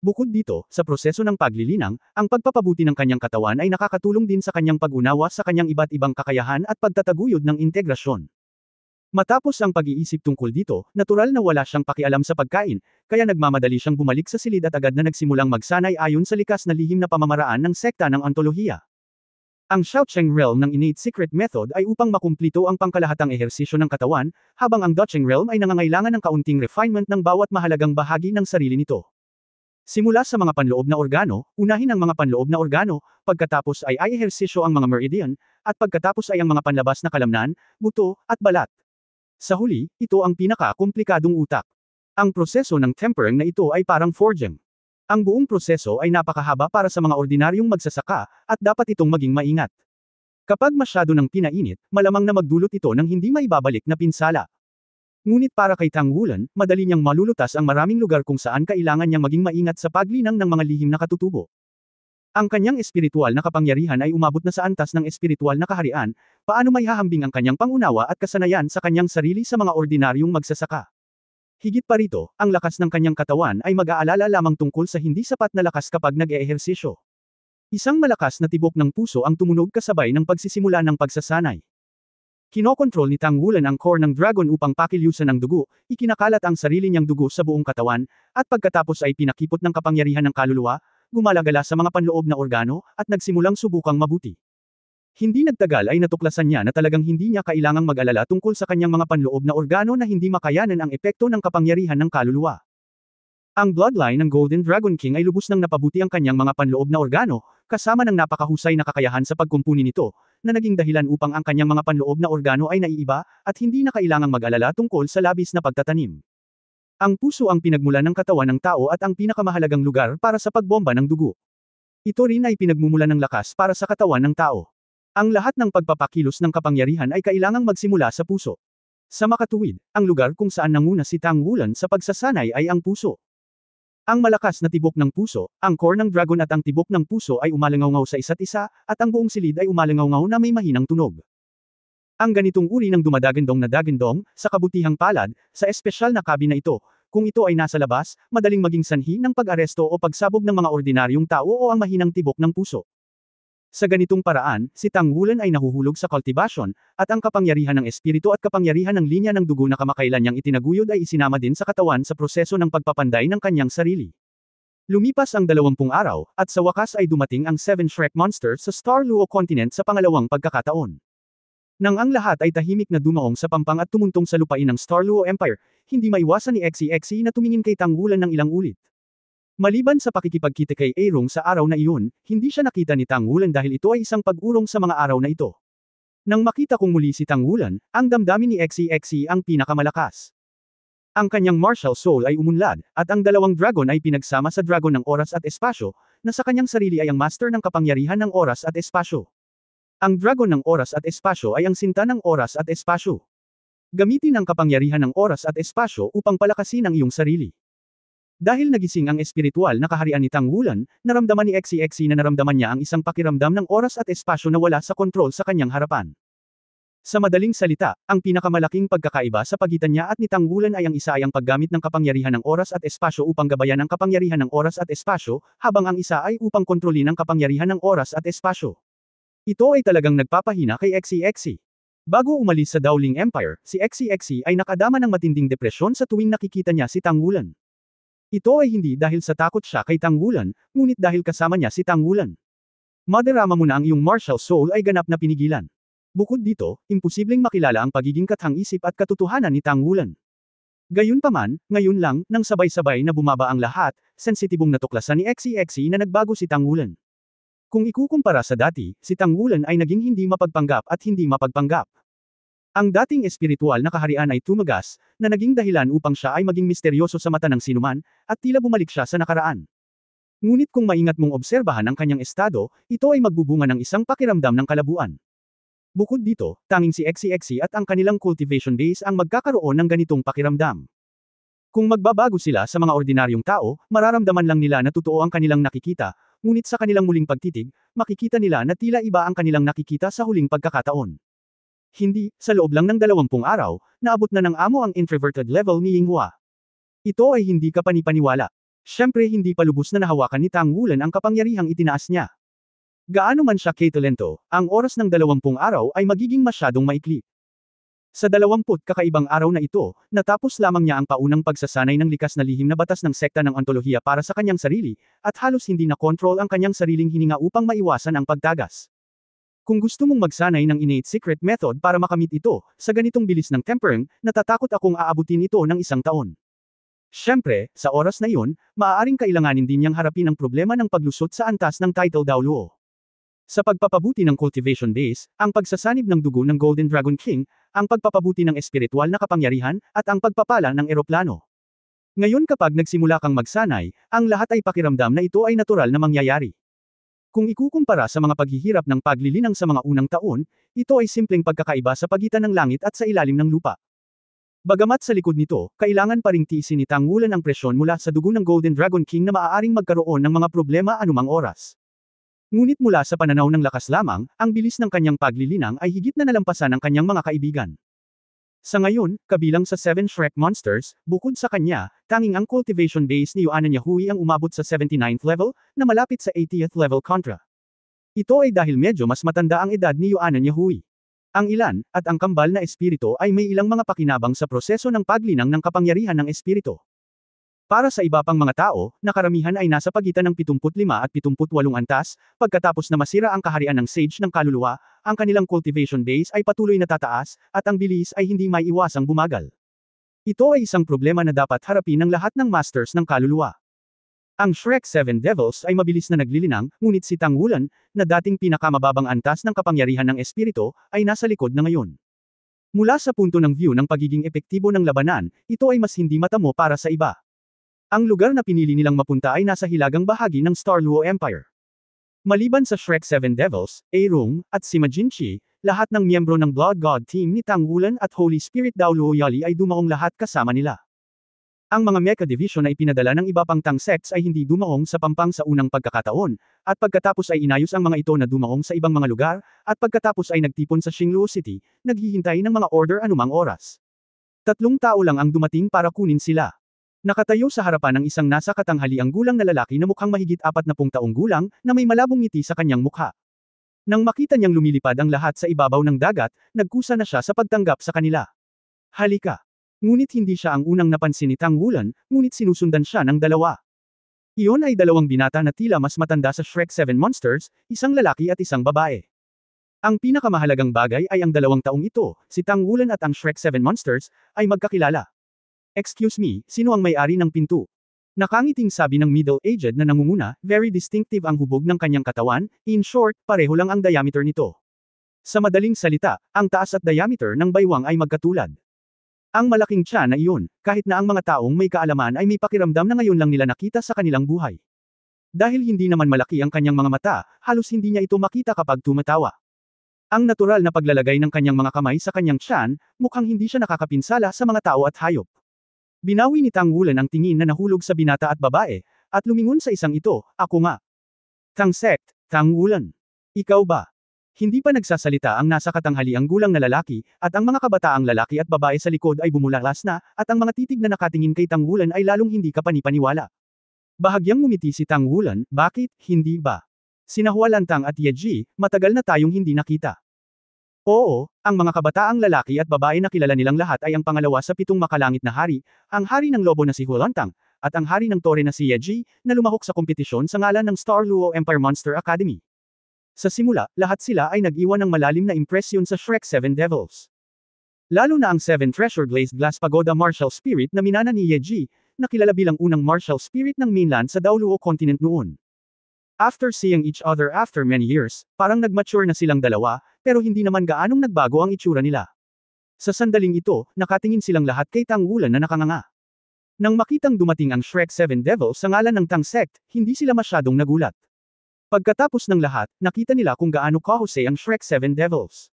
Bukod dito, sa proseso ng paglilinang, ang pagpapabuti ng kanyang katawan ay nakakatulong din sa kanyang pag-unawa sa kanyang iba't ibang kakayahan at pagtataguyod ng integrasyon. Matapos ang pag-iisip tungkol dito, natural na wala siyang pakialam sa pagkain, kaya nagmamadali siyang bumalik sa silid at agad na nagsimulang magsanay ayon sa likas na lihim na pamamaraan ng sekta ng ontolohiya. Ang Shaocheng Realm ng Innate Secret Method ay upang makumplito ang pangkalahatang ehersisyo ng katawan, habang ang Docheng Realm ay nangangailangan ng kaunting refinement ng bawat mahalagang bahagi ng sarili nito. Simula sa mga panloob na organo, unahin ang mga panloob na organo, pagkatapos ay ehersisyo ang mga meridian, at pagkatapos ay ang mga panlabas na kalamnan, buto, at balat. Sa huli, ito ang pinaka-komplikadong utak. Ang proseso ng tempering na ito ay parang forging. Ang buong proseso ay napakahaba para sa mga ordinaryong magsasaka, at dapat itong maging maingat. Kapag masyado ng pinainit, malamang na magdulot ito ng hindi maibabalik na pinsala. Ngunit para kay Tang Wulan, madali niyang malulutas ang maraming lugar kung saan kailangan niyang maging maingat sa paglinang ng mga lihim na katutubo. Ang kanyang espiritual na kapangyarihan ay umabot na sa antas ng espiritual na kaharian, paano maihahambing ang kanyang pangunawa at kasanayan sa kanyang sarili sa mga ordinaryong magsasaka. Higit pa rito, ang lakas ng kanyang katawan ay mag-aalala lamang tungkol sa hindi sapat na lakas kapag nag-eehersisyo. Isang malakas na tibok ng puso ang tumunog kasabay ng pagsisimula ng pagsasanay. Kinokontrol ni Tang Wulan ang core ng dragon upang pakilyusan ng dugo, ikinakalat ang sarili niyang dugo sa buong katawan, at pagkatapos ay pinakipot ng kapangyarihan ng kaluluwa, gumalagala sa mga panloob na organo, at nagsimulang subukang mabuti. Hindi nagtagal ay natuklasan niya na talagang hindi niya kailangang mag-alala tungkol sa kanyang mga panloob na organo na hindi makayanan ang epekto ng kapangyarihan ng kaluluwa. Ang bloodline ng Golden Dragon King ay lubos nang napabuti ang kanyang mga panloob na organo, kasama ng napakahusay na kakayahan sa pagkumpuni nito, na naging dahilan upang ang kanyang mga panloob na organo ay naiiba, at hindi na kailangang mag-alala tungkol sa labis na pagtatanim. Ang puso ang pinagmulan ng katawan ng tao at ang pinakamahalagang lugar para sa pagbomba ng dugo. Ito rin ay pinagmumulan ng lakas para sa katawan ng tao. Ang lahat ng pagpapakilos ng kapangyarihan ay kailangang magsimula sa puso. Sa makatuwid, ang lugar kung saan nanguna si Tang Wulan sa pagsasanay ay ang puso. Ang malakas na tibok ng puso, ang core ng dragon at ang tibok ng puso ay umalangaw sa isa't isa, at ang buong silid ay umalangaw na may mahinang tunog. Ang ganitong uri ng dumadagandong na dagandong, sa kabutihang palad, sa espesyal na kabina ito, kung ito ay nasa labas, madaling maging sanhi ng pag-aresto o pagsabog ng mga ordinaryong tao o ang mahinang tibok ng puso. Sa ganitong paraan, si Tang Wulan ay nahuhulog sa kultivasyon, at ang kapangyarihan ng espiritu at kapangyarihan ng linya ng dugo na kamakailan niyang itinaguyod ay isinama din sa katawan sa proseso ng pagpapanday ng kanyang sarili. Lumipas ang 20 araw, at sa wakas ay dumating ang 7 Shrek Monster sa Star Luo Continent sa pangalawang pagkakataon. Nang ang lahat ay tahimik na dumaong sa pampang at tumuntong sa lupain ng Star Luo Empire, hindi maiwasan ni Xi na tumingin kay Tang Wulan ng ilang ulit. Maliban sa pakikipagkita kay Aerong sa araw na iyon, hindi siya nakita ni Tang Wulan dahil ito ay isang pag-urong sa mga araw na ito. Nang makita kong muli si Tang Wulan, ang damdamin ni Xi ang pinakamalakas. Ang kanyang martial soul ay umunlad, at ang dalawang dragon ay pinagsama sa dragon ng oras at espasyo, na sa kanyang sarili ay ang master ng kapangyarihan ng oras at espasyo. Ang dragon ng oras at espasyo ay ang sinta ng oras at espasyo. Gamitin ang kapangyarihan ng oras at espasyo upang palakasin ang iyong sarili. Dahil nagising ang espiritual na kaharian ni Tang Wulan, naramdaman ni Xi na naramdaman niya ang isang pakiramdam ng oras at espasyo na wala sa kontrol sa kanyang harapan. Sa madaling salita, ang pinakamalaking pagkakaiba sa pagitan niya at ni Tang Wulan ay ang isa ay ang paggamit ng kapangyarihan ng oras at espasyo upang gabayan ang kapangyarihan ng oras at espasyo, habang ang isa ay upang kontrolin ang kapangyarihan ng oras at espasyo. Ito ay talagang nagpapahina kay Xi. Bago umalis sa Dowling Empire, si Xi ay nakadama ng matinding depresyon sa tuwing nakikita niya si Tang Wulan. Ito ay hindi dahil sa takot siya kay Tang Wulan, ngunit dahil kasama niya si Tang Wulan. Madarama mo na ang iyong martial soul ay ganap na pinigilan. Bukod dito, imposibleng makilala ang pagiging kathang-isip at katotohanan ni Tang Wulan. Gayunpaman, ngayon lang, nang sabay-sabay na bumaba ang lahat, sensitibong natuklasan ni Xi na nagbago si Tang Wulan. Kung ikukumpara sa dati, si Tang Wulan ay naging hindi mapagpanggap at hindi mapagpanggap. Ang dating espiritual na kaharian ay tumagas, na naging dahilan upang siya ay maging misteryoso sa mata ng sinuman, at tila bumalik siya sa nakaraan. Ngunit kung maingat mong obserbahan ang kanyang estado, ito ay magbubunga ng isang pakiramdam ng kalabuan. Bukod dito, tanging si Xi at ang kanilang cultivation base ang magkakaroon ng ganitong pakiramdam. Kung magbabago sila sa mga ordinaryong tao, mararamdaman lang nila na totoo ang kanilang nakikita, ngunit sa kanilang muling pagtitig, makikita nila na tila iba ang kanilang nakikita sa huling pagkakataon. Hindi, sa loob lang ng 20 araw, naabot na ng amo ang introverted level ni Yinghua. Ito ay hindi ka panipaniwala. Siyempre hindi pa lubos na nahawakan ni Tang Wulan ang kapangyarihang itinaas niya. Gaano man siya katalento, ang oras ng 20 araw ay magiging masyadong maikli. Sa 20 kakaibang araw na ito, natapos lamang niya ang paunang pagsasanay ng likas na lihim na batas ng sekta ng ontolohiya para sa kanyang sarili, at halos hindi na kontrol ang kanyang sariling hininga upang maiwasan ang pagtagas. Kung gusto mong magsanay ng innate secret method para makamit ito, sa ganitong bilis ng tempering, natatakot akong aabutin ito ng 1 taon. Siyempre, sa oras na iyon, maaaring kailanganin din niyang harapin ang problema ng paglusot sa antas ng title Dao Luo. Sa pagpapabuti ng cultivation base, ang pagsasanib ng dugo ng Golden Dragon King, ang pagpapabuti ng espiritual na kapangyarihan, at ang pagpapala ng eroplano. Ngayon kapag nagsimula kang magsanay, ang lahat ay pakiramdam na ito ay natural na mangyayari. Kung ikukumpara sa mga paghihirap ng paglilinang sa mga unang taon, ito ay simpleng pagkakaiba sa pagitan ng langit at sa ilalim ng lupa. Bagamat sa likod nito, kailangan pa ring tiisin ni Tang Wulan ang presyon mula sa dugo ng Golden Dragon King na maaaring magkaroon ng mga problema anumang oras. Ngunit mula sa pananaw ng lakas lamang, ang bilis ng kanyang paglilinang ay higit na nalampasan ng kanyang mga kaibigan. Sa ngayon, kabilang sa 7 Shrek Monsters, bukod sa kanya, tanging ang cultivation base ni Yuana Yahui ang umabot sa 79th level, na malapit sa 80th level contra. Ito ay dahil medyo mas matanda ang edad ni Yuana Yahui. Ang ilan, at ang kambal na espiritu ay may ilang mga pakinabang sa proseso ng paglinang ng kapangyarihan ng espiritu. Para sa iba pang mga tao, na karamihan ay nasa pagitan ng 75 at 78 antas, pagkatapos na masira ang kaharian ng Sage ng kaluluwa, ang kanilang cultivation base ay patuloy na tataas, at ang bilis ay hindi maiiwasang bumagal. Ito ay isang problema na dapat harapin ng lahat ng Masters ng kaluluwa. Ang Shrek 7 Devils ay mabilis na naglilinang, ngunit si Tang Wulan, na dating pinakamababang antas ng kapangyarihan ng espiritu, ay nasa likod na ngayon. Mula sa punto ng view ng pagiging epektibo ng labanan, ito ay mas hindi matamo para sa iba. Ang lugar na pinili nilang mapunta ay nasa hilagang bahagi ng Star Luo Empire. Maliban sa Shrek 7 Devils, Aerong, at si Majinchi, lahat ng miyembro ng Blood God team ni Tang Wulan at Holy Spirit Dao Luo Yali ay dumaong lahat kasama nila. Ang mga Mecha Division na ipinadala ng iba pang Tang sects ay hindi dumaong sa pampang sa unang pagkakataon, at pagkatapos ay inayos ang mga ito na dumaong sa ibang mga lugar, at pagkatapos ay nagtipon sa Xingluo City, naghihintay ng mga order anumang oras. 3 tao lang ang dumating para kunin sila. Nakatayo sa harapan ng isang nasa katanghaliang gulang na lalaki na mukhang mahigit 40 taong gulang, na may malabong ngiti sa kanyang mukha. Nang makita niyang lumilipad ang lahat sa ibabaw ng dagat, nagkusa na siya sa pagtanggap sa kanila. Halika. Ngunit hindi siya ang unang napansin ni Tang Wulan, ngunit sinusundan siya ng dalawa. Iyon ay dalawang binata na tila mas matanda sa Shrek 7 Monsters, isang lalaki at isang babae. Ang pinakamahalagang bagay ay ang 2 taong ito, si Tang Wulan at ang Shrek 7 Monsters, ay magkakilala. Excuse me, sino ang may-ari ng pinto? Nakangiting sabi ng middle-aged na nangunguna, very distinctive ang hubog ng kanyang katawan, in short, pareho lang ang diameter nito. Sa madaling salita, ang taas at diameter ng baywang ay magkatulad. Ang malaking tiyan na iyon, kahit na ang mga taong may kaalaman ay may pakiramdam na ngayon lang nila nakita sa kanilang buhay. Dahil hindi naman malaki ang kanyang mga mata, halos hindi niya ito makita kapag tumatawa. Ang natural na paglalagay ng kanyang mga kamay sa kanyang tiyan, mukhang hindi siya nakakapinsala sa mga tao at hayop. Binawi ni Tang Wulan ang tingin na nahulog sa binata at babae, at lumingon sa isang ito, ako nga. Tang Sect, Tang Wulan. Ikaw ba? Hindi pa nagsasalita ang nasa katanghaliang gulang na lalaki, at ang mga kabataang lalaki at babae sa likod ay bumulalas na, at ang mga titig na nakatingin kay Tang Wulan ay lalong hindi kapanipaniwala. Bahagyang ngumiti si Tang Wulan, bakit, hindi ba? Sina Hualantang at Yeji, matagal na tayong hindi nakita. Oo, ang mga kabataang lalaki at babae na kilala nilang lahat ay ang pangalawa sa 7 makalangit na hari, ang hari ng lobo na si Hualantang, at ang hari ng tore na si Yeji, na lumahok sa kompetisyon sa ngalan ng Star Luo Empire Monster Academy. Sa simula, lahat sila ay nag-iwan ng malalim na impresyon sa Shrek 7 Devils. Lalo na ang 7 Treasure Glazed Glass Pagoda Martial Spirit na minana ni Yeji, na kilala bilang unang martial spirit ng mainland sa Dao Luo continent noon. After seeing each other after many years, parang nag-mature na silang dalawa, pero hindi naman gaanong nagbago ang itsura nila. Sa sandaling ito, nakatingin silang lahat kay Tang Wulan na nakanganga. Nang makitang dumating ang Shrek 7 Devils sa ngalan ng Tang Sect, hindi sila masyadong nagulat. Pagkatapos ng lahat, nakita nila kung gaano kahusay ang Shrek 7 Devils.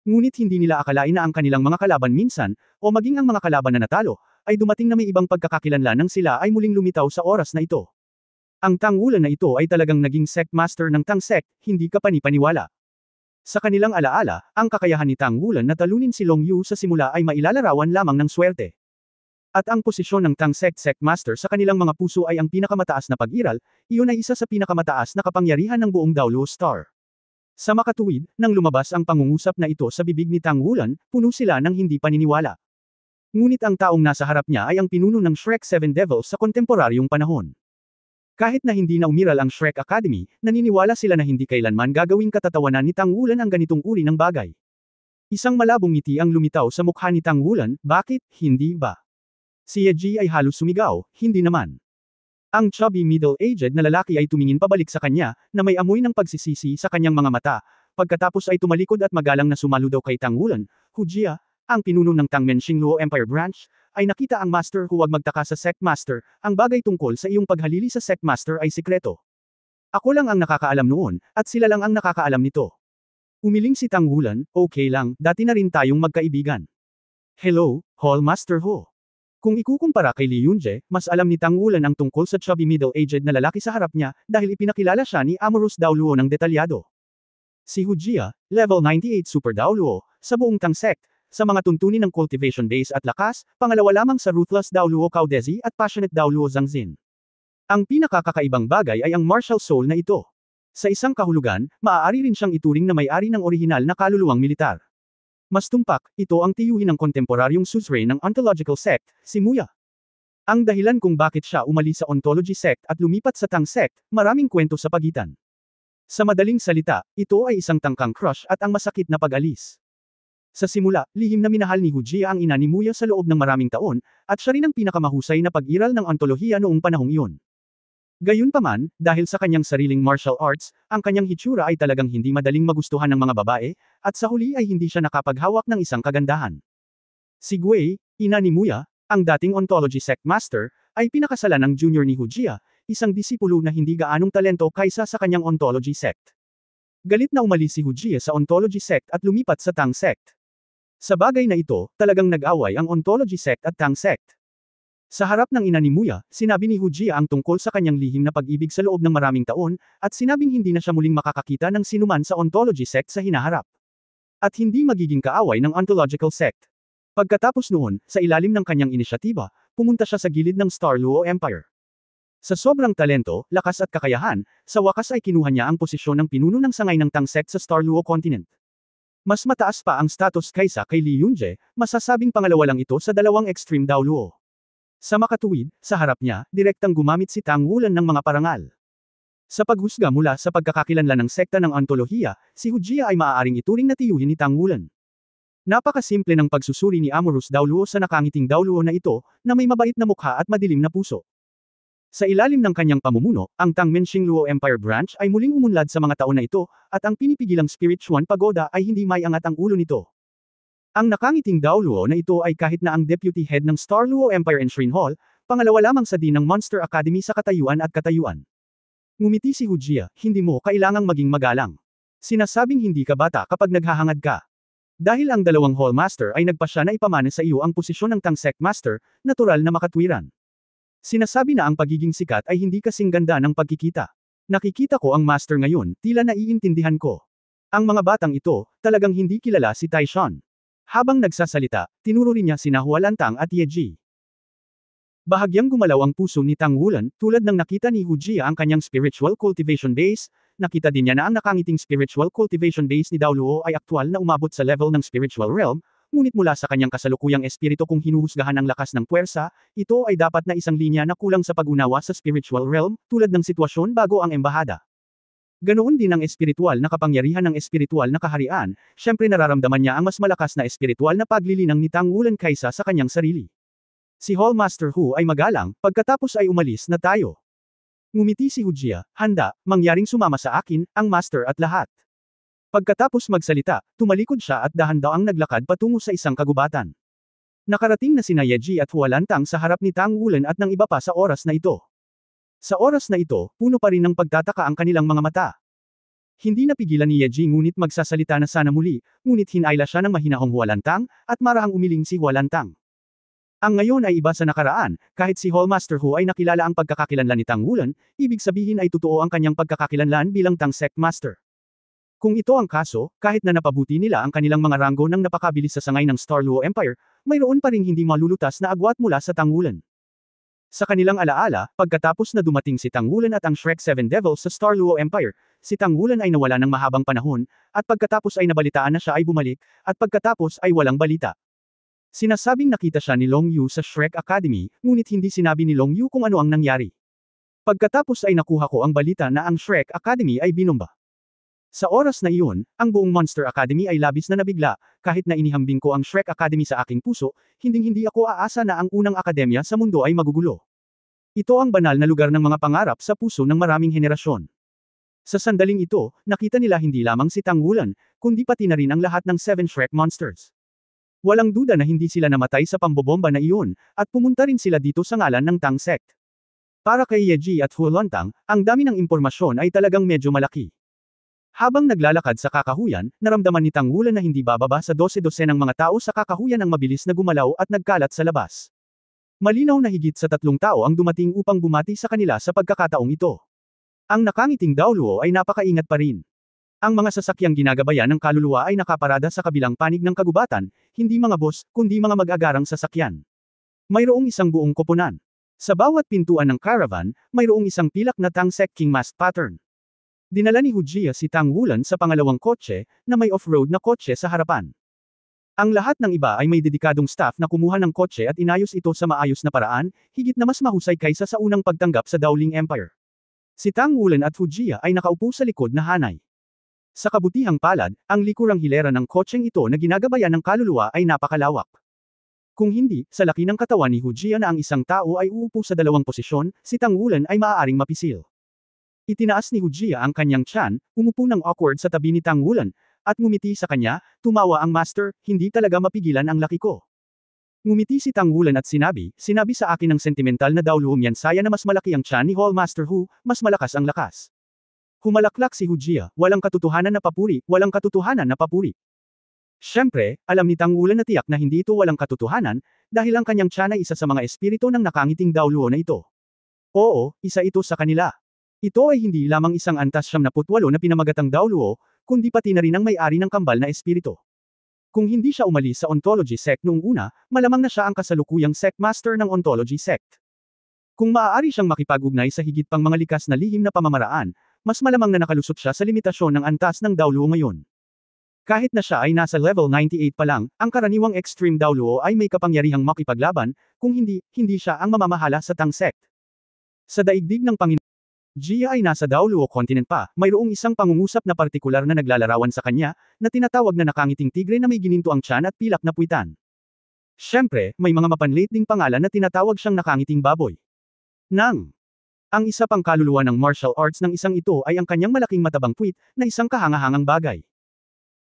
Ngunit hindi nila akalain na ang kanilang mga kalaban minsan, o maging ang mga kalaban na natalo, ay dumating na may ibang pagkakakilanlan nang sila ay muling lumitaw sa oras na ito. Ang Tang Wulan na ito ay talagang naging sect master ng Tang Sect, hindi kapanipaniwala. Sa kanilang alaala, ang kakayahan ni Tang Wulan na talunin si Long Yu sa simula ay mailalarawan lamang ng swerte. At ang posisyon ng Tang Sect Sect Master sa kanilang mga puso ay ang pinakamataas na pag-iral, iyon ay isa sa pinakamataas na kapangyarihan ng buong Dao Luo Star. Sa makatuwid, nang lumabas ang pangungusap na ito sa bibig ni Tang Wulan, puno sila ng hindi paniniwala. Ngunit ang taong nasa harap niya ay ang pinuno ng Shrek 7 Devils sa kontemporaryong panahon. Kahit na hindi na umiral ang Shrek Academy, naniniwala sila na hindi kailanman gagawing katatawanan ni Tang Wulan ang ganitong uri ng bagay. Isang malabong ngiti ang lumitaw sa mukha ni Tang Wulan, bakit, hindi ba? Si Yeji ay halos sumigaw, hindi naman. Ang chubby middle-aged na lalaki ay tumingin pabalik sa kanya, na may amoy ng pagsisisi sa kanyang mga mata, pagkatapos ay tumalikod at magalang na sumaludaw kay Tang Wulan, Hujia, ang pinuno ng Tangmen Xingluo Empire Branch, ay nakita ang Master huwag magtaka sa Sect Master, ang bagay tungkol sa iyong paghalili sa Sect Master ay sikreto. Ako lang ang nakakaalam noon, at sila lang ang nakakaalam nito. Umiling si Tang Wulan, okay lang, dati na rin tayong magkaibigan. Hello, Hall Master Ho. Kung ikukumpara kay Li Yunje, mas alam ni Tang Wulan ang tungkol sa chubby middle-aged na lalaki sa harap niya, dahil ipinakilala siya ni Amorous Daoluo ng detalyado. Si Hu Jia, level 98 Super Daoluo, sa buong Tang sect, sa mga tuntunin ng cultivation base at lakas, pangalawa lamang sa Ruthless Daoluo Caudezi at Passionate Daoluo Zhangzin. Ang pinakakakaibang bagay ay ang martial soul na ito. Sa isang kahulugan, maaari rin siyang ituring na may-ari ng orihinal na kaluluwang militar. Mas tumpak, ito ang tiyuhin ng kontemporaryong suzerain ng ontological sect, si Muya. Ang dahilan kung bakit siya umalis sa ontology sect at lumipat sa Tang sect, maraming kwento sa pagitan. Sa madaling salita, ito ay isang tangkang crush at ang masakit na pag-alis. Sa simula, lihim na minahal ni Hu Jia ang ina ni Muya sa loob ng maraming taon, at siya rin ang pinakamahusay na pag-iral ng ontolohiya noong panahong iyon. Gayunpaman, dahil sa kanyang sariling martial arts, ang kanyang hitsura ay talagang hindi madaling magustuhan ng mga babae, at sa huli ay hindi siya nakapaghawak ng isang kagandahan. Si Gui, ina ni Muya, ang dating ontology sect master, ay pinakasalan ng junior ni Hu Jia, isang disipulo na hindi gaanong talento kaysa sa kanyang ontology sect. Galit na umalis si Hu Jia sa ontology sect at lumipat sa Tang sect. Sa bagay na ito, talagang nag-away ang ontology sect at Tang sect. Sa harap ng ina ni Muya, sinabi ni Hu Jia ang tungkol sa kanyang lihim na pag-ibig sa loob ng maraming taon, at sinabing hindi na siya muling makakakita ng sinuman sa ontology sect sa hinaharap. At hindi magiging kaaway ng ontological sect. Pagkatapos noon, sa ilalim ng kanyang inisyatiba, pumunta siya sa gilid ng Star Luo Empire. Sa sobrang talento, lakas at kakayahan, sa wakas ay kinuha niya ang posisyon ng pinuno ng sangay ng Tang sect sa Star Luo continent. Mas mataas pa ang status kaysa kay Li Yunje, masasabing pangalawa lang ito sa dalawang extreme Dao Luo. Sa makatuwid, sa harap niya, direktang gumamit si Tang Wulan ng mga parangal. Sa paghusga mula sa pagkakakilanlan ng sekta ng ontolohiya, si Hu Jia ay maaaring ituring na tiyuhin ni Tang Wulan. Napakasimple ng pagsusuri ni Amorous Daoluo sa nakangiting Daoluo na ito, na may mabait na mukha at madilim na puso. Sa ilalim ng kanyang pamumuno, ang Tang Menxing Luo Empire Branch ay muling umunlad sa mga taon na ito, at ang pinipigilang Spirituan Pagoda ay hindi may angat ang ulo nito. Ang nakangiting Daoluo na ito ay kahit na ang deputy head ng Star Luo Empire and Shrine Hall, pangalawa lamang sa dean ng Monster Academy sa katayuan at katayuan. Ngumiti si Hu Jia, hindi mo kailangang maging magalang. Sinasabing hindi ka bata kapag naghahangad ka. Dahil ang dalawang Hall Master ay nagpasya na ipamana sa iyo ang posisyon ng Tang Sect Master, natural na makatwiran. Sinasabi na ang pagiging sikat ay hindi kasing ganda ng pagkikita. Nakikita ko ang Master ngayon, tila naiintindihan ko. Ang mga batang ito, talagang hindi kilala si Taishan. Habang nagsasalita, tinuro rin niya sina Hualantang at Ye Ji. Bahagyang gumalaw ang puso ni Tang Wulan, tulad ng nakita ni Hu Jia ang kanyang spiritual cultivation base, nakita din niya na ang nakangiting spiritual cultivation base ni Daoluo ay aktwal na umabot sa level ng spiritual realm, ngunit mula sa kanyang kasalukuyang espiritu kung hinuhusgahan ang lakas ng puwersa, ito ay dapat na isang linya na kulang sa pag-unawa sa spiritual realm, tulad ng sitwasyon bago ang embahada. Ganoon din ang espiritual na kapangyarihan ng espiritual na kaharian, syempre nararamdaman niya ang mas malakas na espiritual na paglilinang ni Tang Wulan kaysa sa kanyang sarili. Si Hall Master Hu ay magalang, pagkatapos ay umalis na tayo. Ngumiti si Hu Jia, handa, mangyaring sumama sa akin, ang Master at lahat. Pagkatapos magsalita, tumalikod siya at dahan-daang naglakad patungo sa isang kagubatan. Nakarating na sina Ye Ji at Hualantang sa harap ni Tang Wulan at ng iba pa sa oras na ito. Sa oras na ito, puno pa rin ng pagtataka ang kanilang mga mata. Hindi napigilan ni Ye Ji ngunit magsasalita na sana muli, ngunit hinayla siya ng mahinahong Hualantang, at marahang umiling si Hualantang. Ang ngayon ay iba sa nakaraan, kahit si Hallmaster Hu ay nakilala ang pagkakakilanlan ni Tang Wulan, ibig sabihin ay totoo ang kanyang pagkakakilanlan bilang Tang Sect Master. Kung ito ang kaso, kahit na napabuti nila ang kanilang mga ranggo ng napakabilis sa sangay ng Star Luo Empire, mayroon pa ring hindi malulutas na agwat mula sa Tang Wulan. Sa kanilang alaala, pagkatapos na dumating si Tang Wulan at ang Shrek Seven Devils sa Star Luo Empire, si Tang Wulan ay nawala ng mahabang panahon, at pagkatapos ay nabalitaan na siya ay bumalik, at pagkatapos ay walang balita. Sinasabing nakita siya ni Long Yu sa Shrek Academy, ngunit hindi sinabi ni Long Yu kung ano ang nangyari. Pagkatapos ay nakuha ko ang balita na ang Shrek Academy ay binomba. Sa oras na iyon, ang buong Monster Academy ay labis na nabigla, kahit na inihambing ko ang Shrek Academy sa aking puso, hinding-hindi ako aasa na ang unang akademya sa mundo ay magugulo. Ito ang banal na lugar ng mga pangarap sa puso ng maraming henerasyon. Sa sandaling ito, nakita nila hindi lamang si Tang Wulan, kundi pati na rin ang lahat ng 7 Shrek Monsters. Walang duda na hindi sila namatay sa pambobomba na iyon, at pumunta rin sila dito sa ngalan ng Tang Sect. Para kay Ye Ji at Huolantang, ang dami ng impormasyon ay talagang medyo malaki. Habang naglalakad sa kakahuyan, naramdaman ni Tang Wulan na hindi bababa sa 12 ng mga tao sa kakahuyan ang mabilis na gumalaw at nagkalat sa labas. Malinaw na higit sa 3 tao ang dumating upang bumati sa kanila sa pagkakataong ito. Ang nakangiting Daoluo ay napakaingat pa rin. Ang mga sasakyang ginagabayan ng kaluluwa ay nakaparada sa kabilang panig ng kagubatan, hindi mga boss, kundi mga mag-agarang sasakyan. Mayroong isang buong koponan. Sa bawat pintuan ng caravan, mayroong isang pilak na Tangsek King mast pattern. Dinala ni Hujia si Tang Wulan sa pangalawang kotse, na may off-road na kotse sa harapan. Ang lahat ng iba ay may dedikadong staff na kumuha ng kotse at inayos ito sa maayos na paraan, higit na mas mahusay kaysa sa unang pagtanggap sa Dowling Empire. Si Tang Wulan at Hujia ay nakaupo sa likod na hanay. Sa kabutihang palad, ang likurang hilera ng kotseng ito na ginagabayan ng kaluluwa ay napakalawak. Kung hindi, sa laki ng katawan ni Hujia na ang isang tao ay uupo sa dalawang posisyon, si Tang Wulan ay maaaring mapisil. Itinaas ni Hujia ang kanyang tiyan, umupo ng awkward sa tabi ni Tang Wulan, at ngumiti sa kanya, tumawa ang master, hindi talaga mapigilan ang laki ko. Ngumiti si Tang Wulan at sinabi sa akin ng sentimental na Daoluo Miansaya na mas malaki ang tiyan ni Hall Master Hu, mas malakas ang lakas. Humalaklak si Hujia, walang katotohanan na papuri, walang katotohanan na papuri. Siyempre, alam ni Tang Wulan na tiyak na hindi ito walang katotohanan, dahil ang kanyang tiyan ay isa sa mga espiritu ng nakangiting Daoluo na ito. Oo, isa ito sa kanila. Ito ay hindi lamang isang antas 78 na pinamagatang Daoluo, kundi pati na rin ang may-ari ng kambal na espiritu. Kung hindi siya umalis sa Ontology Sect noong una, malamang na siya ang kasalukuyang Sect Master ng Ontology Sect. Kung maaari siyang makipag-ugnay sa higit pang mga likas na lihim na pamamaraan, mas malamang na nakalusot siya sa limitasyon ng antas ng Daoluo ngayon. Kahit na siya ay nasa level 98 pa lang, ang karaniwang Extreme Daoluo ay may kapangyarihang makipaglaban, kung hindi siya ang mamamahala sa Tang Sect. Sa daigdig ng Panginoon, Jia ay nasa Daoluo continent pa, mayroong isang pangungusap na partikular na naglalarawan sa kanya, na tinatawag na nakangiting tigre na may gininto ang tiyan at pilak na puwitan. Siyempre, may mga mapanlit ding pangalan na tinatawag siyang nakangiting baboy. Ang isa pang kaluluwa ng martial arts ng isang ito ay ang kanyang malaking matabang puwit, na isang kahangahangang bagay.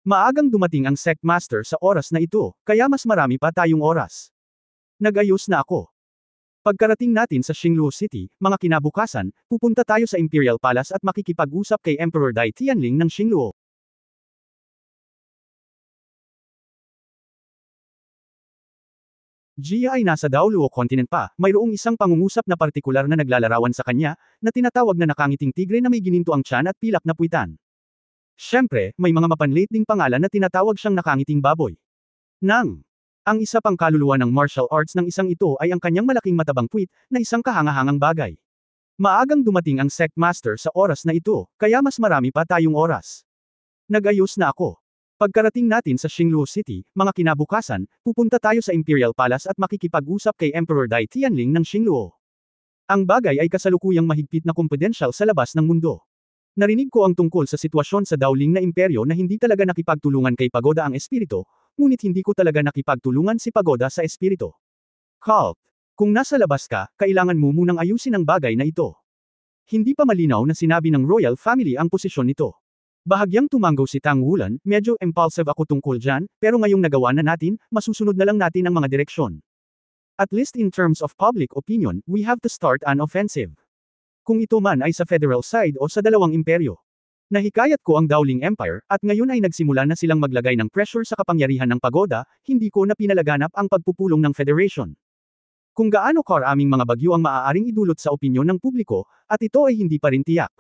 Maagang dumating ang Sect Master sa oras na ito, kaya mas marami pa tayong oras. Nag-ayos na ako. Pagkarating natin sa Xingluo City, mga kinabukasan, pupunta tayo sa Imperial Palace at makikipag-usap kay Emperor Dai Tianling ng Xingluo. Jia ay nasa Daoluo continent pa, mayroong isang pangungusap na partikular na naglalarawan sa kanya, na tinatawag na nakangiting tigre na may gininto ang tiyan at pilak na puwitan. Siyempre, may mga mapanlit ding pangalan na tinatawag siyang nakangiting baboy. Ang isa pang kaluluwa ng martial arts ng isang ito ay ang kanyang malaking matabang puwit, na isang kahangahangang bagay. Maagang dumating ang Sect Master sa oras na ito, kaya mas marami pa tayong oras. Nag-ayos na ako. Pagkarating natin sa Xingluo City, mga kinabukasan, pupunta tayo sa Imperial Palace at makikipag-usap kay Emperor Dai Tianling ng Xingluo. Ang bagay ay kasalukuyang mahigpit na kumpidensyal sa labas ng mundo. Narinig ko ang tungkol sa sitwasyon sa Dowling na imperyo na hindi talaga nakipagtulungan kay Pagoda ang espiritu, ngunit hindi ko talaga nakipagtulungan si Pagoda sa espiritu. Cult. Kung nasa labas ka, kailangan mo munang ayusin ang bagay na ito. Hindi pa malinaw na sinabi ng royal family ang posisyon nito. Bahagyang tumanggaw si Tang Wulan, medyo impulsive ako tungkol dyan, pero ngayong nagawa na natin, masusunod na lang natin ang mga direksyon. At least in terms of public opinion, we have to start an offensive. Kung ito man ay sa federal side o sa dalawang imperyo. Nahikayat ko ang Dowling Empire, at ngayon ay nagsimula na silang maglagay ng pressure sa kapangyarihan ng Pagoda, hindi ko na pinalaganap ang pagpupulong ng Federation. Kung gaano karaming mga bagyo ang maaaring idulot sa opinyon ng publiko, at ito ay hindi pa rin tiyak.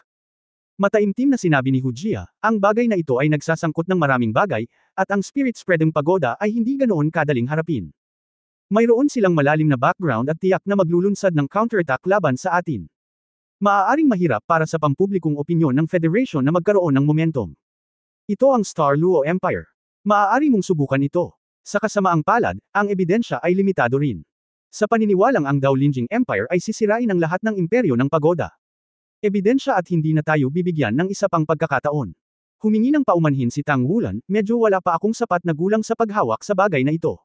Mataimtim na sinabi ni Hujia, ang bagay na ito ay nagsasangkot ng maraming bagay, at ang spirit spreading Pagoda ay hindi ganoon kadaling harapin. Mayroon silang malalim na background at tiyak na maglulunsad ng counterattack laban sa atin. Maaaring mahirap para sa pampublikong opinyon ng Federation na magkaroon ng momentum. Ito ang Star Luo Empire. Maaari mong subukan ito. Sa kasamaang palad, ang ebidensya ay limitado rin. Sa paniniwalang ang Daolingjing Empire ay sisirain ang lahat ng imperyo ng Pagoda. Ebidensya at hindi na tayo bibigyan ng isa pang pagkakataon. Humingi ng paumanhin si Tang Wulan, medyo wala pa akong sapat na gulang sa paghawak sa bagay na ito.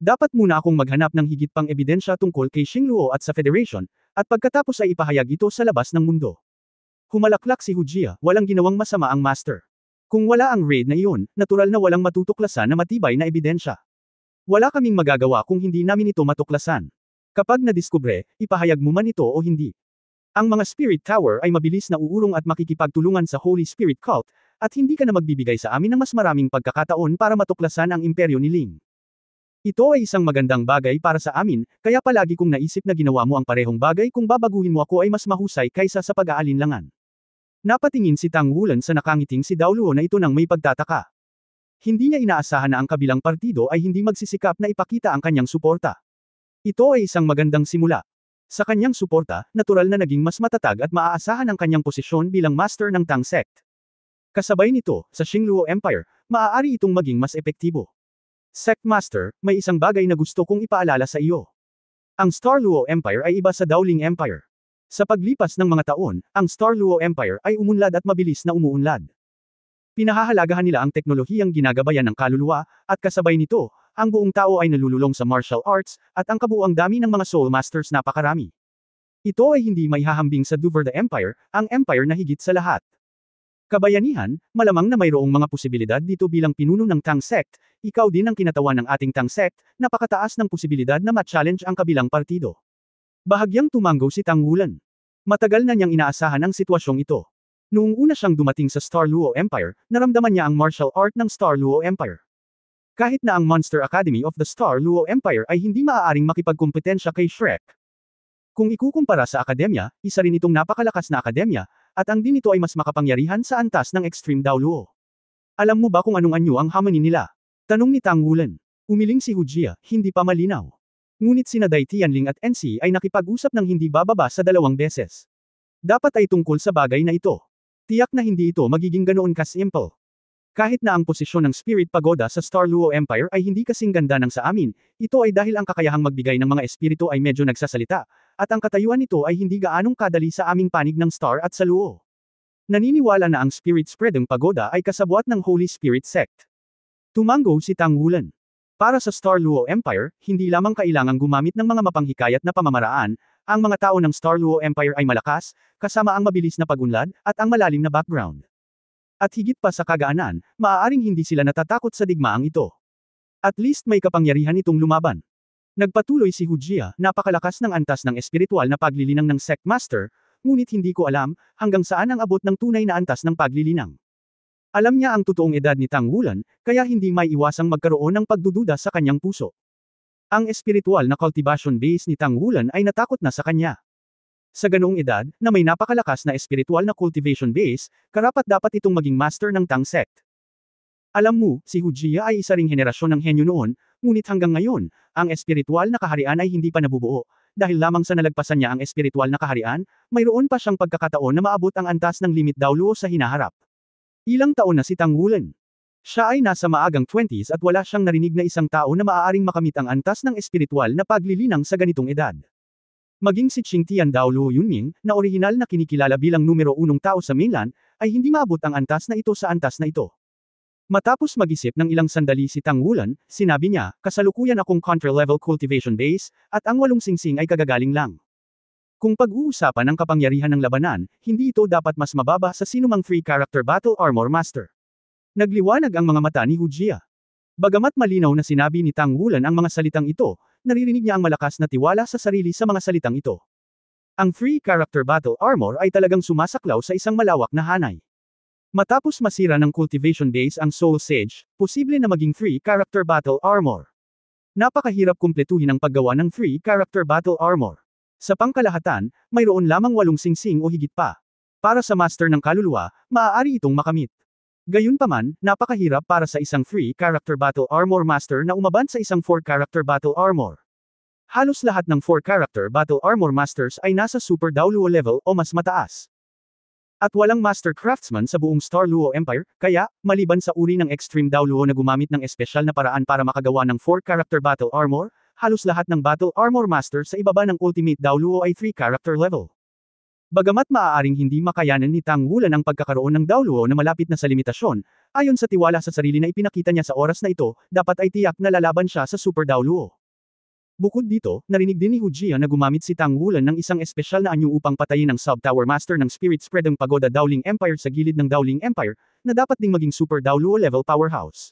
Dapat muna akong maghanap ng higit pang ebidensya tungkol kay Xingluo at sa Federation, at pagkatapos ay ipahayag ito sa labas ng mundo. Humalaklak si Hujia, walang ginawang masama ang master. Kung wala ang raid na iyon, natural na walang matutuklasan na matibay na ebidensya. Wala kaming magagawa kung hindi namin ito matuklasan. Kapag nadiskubre, ipahayag mo man ito o hindi. Ang mga Spirit Tower ay mabilis na uurong at makikipagtulungan sa Holy Spirit Cult, at hindi ka na magbibigay sa amin ng mas maraming pagkakataon para matuklasan ang imperyo ni Ling. Ito ay isang magandang bagay para sa amin, kaya palagi kong naisip na ginawa mo ang parehong bagay kung babaguhin mo ako ay mas mahusay kaysa sa pag-aalinlangan. Napatingin si Tang Wulan sa nakangiting si Dao Luo na ito nang may pagtataka. Hindi niya inaasahan na ang kabilang partido ay hindi magsisikap na ipakita ang kanyang suporta. Ito ay isang magandang simula. Sa kanyang suporta, natural na naging mas matatag at maaasahan ang kanyang posisyon bilang master ng Tang Sect. Kasabay nito, sa Xingluo Empire, maaari itong maging mas epektibo. Sect Master, may isang bagay na gusto kong ipaalala sa iyo. Ang Star Luo Empire ay iba sa Daoling Empire. Sa paglipas ng mga taon, ang Star Luo Empire ay umunlad at mabilis na umuunlad. Pinahahalagahan nila ang teknolohiyang ginagabayan ng kaluluwa, at kasabay nito, ang buong tao ay nalululong sa martial arts, at ang kabuuang dami ng mga Soul Masters napakarami. Ito ay hindi maihahambing sa Dover the Empire, ang empire na higit sa lahat. Kabayanihan, malamang na mayroong mga posibilidad dito bilang pinuno ng Tang Sect, ikaw din ang kinatawan ng ating Tang Sect, napakataas ng posibilidad na ma-challenge ang kabilang partido. Bahagyang tumanggo si Tang Wulan. Matagal na niyang inaasahan ang sitwasyong ito. Noong una siyang dumating sa Star Luo Empire, naramdaman niya ang martial art ng Star Luo Empire. Kahit na ang Monster Academy of the Star Luo Empire ay hindi maaaring makipagkumpetensya kay Shrek. Kung ikukumpara sa akademya, isa rin itong napakalakas na akademya, at ang din ito ay mas makapangyarihan sa antas ng Extreme Dao Luo. Alam mo ba kung anong anyo ang harmony nila? Tanong ni Tang Wulan. Umiling si Hu Jia, hindi pa malinaw. Ngunit sina Dai Tianling at NC ay nakipag-usap ng hindi bababa sa 2 beses. Dapat ay tungkol sa bagay na ito. Tiyak na hindi ito magiging ganoon ka-simple. Kahit na ang posisyon ng Spirit Pagoda sa Star Luo Empire ay hindi kasing ganda ng sa amin, ito ay dahil ang kakayahang magbigay ng mga espiritu ay medyo nagsasalita, at ang katayuan nito ay hindi gaanong kadali sa aming panig ng Star at sa Luo. Naniniwala na ang Spirit Spreading Pagoda ay kasabwat ng Holy Spirit Sect. Tumanggo si Tang Wulan. Para sa Star Luo Empire, hindi lamang kailangang gumamit ng mga mapanghikayat na pamamaraan, ang mga tao ng Star Luo Empire ay malakas, kasama ang mabilis na pag-unlad, at ang malalim na background. At higit pa sa kagaanan, maaaring hindi sila natatakot sa digmaang ito. At least may kapangyarihan itong lumaban. Nagpatuloy si Hu Jia, napakalakas ng antas ng espiritual na paglilinang ng Sect Master, ngunit hindi ko alam, hanggang saan ang abot ng tunay na antas ng paglilinang. Alam niya ang totoong edad ni Tang Wulan, kaya hindi may iwasang magkaroon ng pagdududa sa kanyang puso. Ang espiritual na cultivation base ni Tang Wulan ay natakot na sa kanya. Sa ganoong edad, na may napakalakas na espiritual na cultivation base, karapat-dapat itong maging master ng Tang Sect. Alam mo, si Hu Jia ay isa ring henerasyon ng henyo noon, ngunit hanggang ngayon, ang espiritual na kaharian ay hindi pa nabubuo, dahil lamang sa nalagpasan niya ang espiritual na kaharian, mayroon pa siyang pagkakataon na maabot ang antas ng limit Dao Luo sa hinaharap. Ilang taon na si Tang Wulan. Siya ay nasa maagang 20s at wala siyang narinig na isang tao na maaaring makamit ang antas ng espiritual na paglilinang sa ganitong edad. Maging si Qingtian Dao Luo Yunming, na orihinal na kinikilala bilang numero 1 tao sa mainland, ay hindi maabot ang antas na ito sa antas na ito. Matapos mag-isip ng ilang sandali si Tang Wulan, sinabi niya, kasalukuyan akong counter-level cultivation base, at ang 8 singsing ay kagagaling lang. Kung pag-uusapan ang kapangyarihan ng labanan, hindi ito dapat mas mababa sa sinumang free character battle armor master. Nagliwanag ang mga mata ni Hu Jia. Bagamat malinaw na sinabi ni Tang Wulan ang mga salitang ito, naririnig niya ang malakas na tiwala sa sarili sa mga salitang ito. Ang free character battle armor ay talagang sumasaklaw sa isang malawak na hanay. Matapos masira ng cultivation base ang Soul Sage, posible na maging free character battle armor. Napakahirap kumpletuhin ang paggawa ng free character battle armor. Sa pangkalahatan, mayroon lamang 8 singsing o higit pa. Para sa master ng kaluluwa, maaari itong makamit. Gayunpaman, napakahirap para sa isang free character battle armor master na umaban sa isang 4 character battle armor. Halos lahat ng 4 character battle armor masters ay nasa Super Dao Luo level o mas mataas. At walang master craftsman sa buong Star Luo Empire, kaya, maliban sa uri ng Extreme Dao Luo na gumamit ng espesyal na paraan para makagawa ng 4 character battle armor, halos lahat ng battle armor master sa ibaba ng Ultimate Dao Luo ay 3 character level. Bagamat maaaring hindi makayanan ni Tang Wulan ang pagkakaroon ng Dao Luo na malapit na sa limitasyon, ayon sa tiwala sa sarili na ipinakita niya sa oras na ito, dapat ay tiyak na lalaban siya sa Super Dao Luo. Bukod dito, narinig din ni Hu Jia na gumamit si Tang Wulan ng isang espesyal na anyo upang patayin ang Sub-Tower Master ng Spirit Spreading Pagoda Daoling Empire sa gilid ng Daoling Empire, na dapat ding maging Super Dao Luo level powerhouse.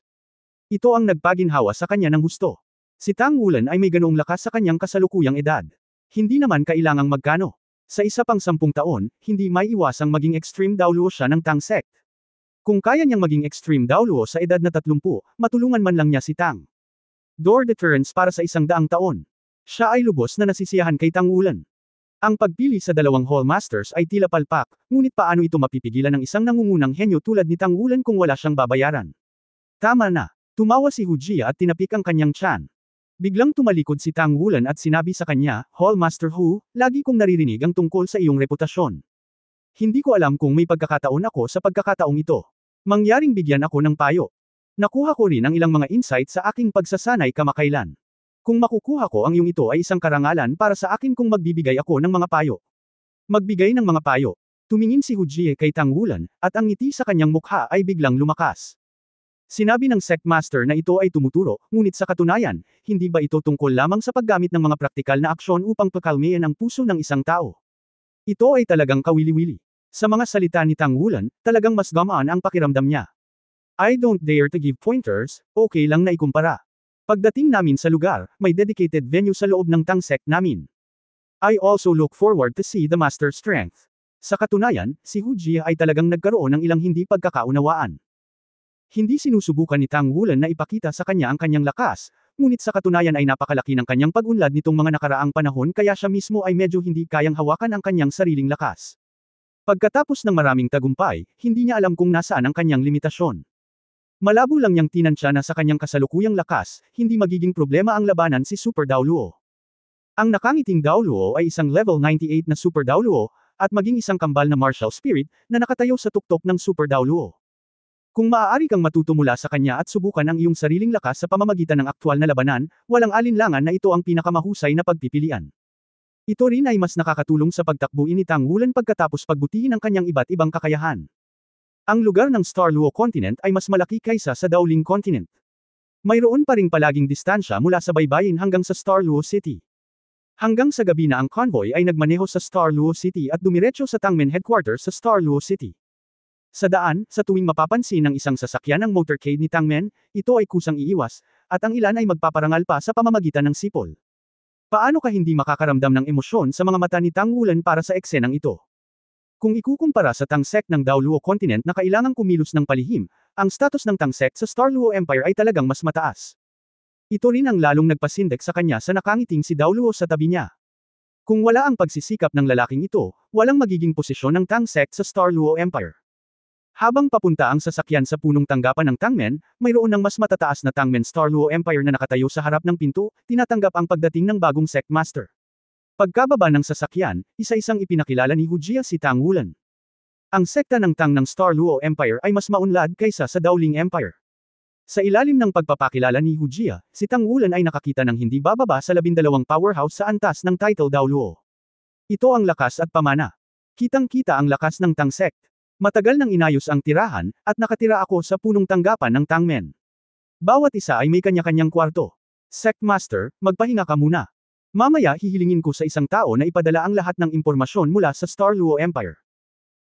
Ito ang nagpaginhawa sa kanya ng husto. Si Tang Wulan ay may ganoong lakas sa kanyang kasalukuyang edad. Hindi naman kailangang magkano. Sa isa pang 10 taon, hindi may iwasang maging Extreme Dao Luo siya ng Tang Sect. Kung kaya niyang maging Extreme Dao Luo sa edad na 30, matulungan man lang niya si Tang. Door deterrence para sa 100 taon. Siya ay lubos na nasisiyahan kay Tang Wulan. Ang pagpili sa dalawang Hallmasters ay tila palpak, ngunit paano ito mapipigilan ng isang nangungunang henyo tulad ni Tang Wulan kung wala siyang babayaran? Tama na. Tumawa si Hu Jia at tinapik ang kanyang tiyan. Biglang tumalikod si Tang Wulan at sinabi sa kanya, Hallmaster Hu, lagi kong naririnig ang tungkol sa iyong reputasyon. Hindi ko alam kung may pagkakataon ako sa pagkakataong ito. Mangyaring bigyan ako ng payo. Nakuha ko rin ang ilang mga insight sa aking pagsasanay kamakailan. Kung makukuha ko ang iyong ito ay isang karangalan para sa akin kung magbibigay ako ng mga payo. Magbigay ng mga payo. Tumingin si Hu Jie kay Tang Wulan, at ang ngiti sa kanyang mukha ay biglang lumakas. Sinabi ng Sectmaster na ito ay tumuturo, ngunit sa katunayan, hindi ba ito tungkol lamang sa paggamit ng mga praktikal na aksyon upang pakalmayan ang puso ng isang tao? Ito ay talagang kawili-wili. Sa mga salita ni Tang Wulan, talagang mas gamaan ang pakiramdam niya. I don't dare to give pointers, okay lang na ikumpara. Pagdating namin sa lugar, may dedicated venue sa loob ng Tang sect namin. I also look forward to see the master's strength. Sa katunayan, si Hu Jia ay talagang nagkaroon ng ilang hindi pagkakaunawaan. Hindi sinusubukan ni Tang Wulan na ipakita sa kanya ang kanyang lakas, ngunit sa katunayan ay napakalaki ng kanyang pag-unlad nitong mga nakaraang panahon kaya siya mismo ay medyo hindi kayang hawakan ang kanyang sariling lakas. Pagkatapos ng maraming tagumpay, hindi niya alam kung nasaan ang kanyang limitasyon. Malabo lang niyang tinansya na sa kanyang kasalukuyang lakas, hindi magiging problema ang labanan si Super Dao Luo. Ang nakangiting Dao Luo ay isang level 98 na Super Dao Luo, at maging isang kambal na martial spirit, na nakatayo sa tuktok ng Super Dao Luo. Kung maaari kang matuto mula sa kanya at subukan ang iyong sariling lakas sa pamamagitan ng aktwal na labanan, walang alinlangan na ito ang pinakamahusay na pagpipilian. Ito rin ay mas nakakatulong sa pagtakbuin ni Tang Wulan pagkatapos pagbutihin ang kanyang iba't ibang kakayahan. Ang lugar ng Star Luo Continent ay mas malaki kaysa sa Daoling Continent. Mayroon pa ring palaging distansya mula sa baybayin hanggang sa Star Luo City. Hanggang sa gabi na ang convoy ay nagmaneho sa Star Luo City at dumiretso sa Tangmen Headquarters sa Star Luo City. Sa daan, sa tuwing mapapansin ng isang sasakyan ng motorcade ni Tangmen, ito ay kusang iiwas, at ang ilan ay magpaparangal pa sa pamamagitan ng sipol. Paano ka hindi makakaramdam ng emosyon sa mga mata ni Tang Wulan para sa eksenang ito? Kung ikukumpara sa Tang sect ng Dao Luo Continent na kailangang kumilos ng palihim, ang status ng Tang sect sa Star Luo Empire ay talagang mas mataas. Ito rin ang lalong nagpasindek sa kanya sa nakangiting si Dao Luo sa tabi niya. Kung wala ang pagsisikap ng lalaking ito, walang magiging posisyon ng Tang sect sa Star Luo Empire. Habang papunta ang sasakyan sa punong tanggapan ng Tangmen, mayroon ng mas matataas na Tangmen Star Luo Empire na nakatayo sa harap ng pinto, tinatanggap ang pagdating ng bagong sect master. Pagkababa ng sasakyan, isa-isang ipinakilala ni Hu Jia si Tang Wulan. Ang sekta ng Tang ng Star Luo Empire ay mas maunlad kaysa sa Daoling Empire. Sa ilalim ng pagpapakilala ni Hu Jia, si Tang Wulan ay nakakita ng hindi bababa sa 12 powerhouse sa antas ng title Dao Luo. Ito ang lakas at pamana. Kitang-kita ang lakas ng Tang sect. Matagal nang inayos ang tirahan, at nakatira ako sa punong tanggapan ng Tangmen. Bawat isa ay may kanya-kanyang kwarto. Sect Master, magpahinga ka muna. Mamaya hihilingin ko sa isang tao na ipadala ang lahat ng impormasyon mula sa Star Luo Empire.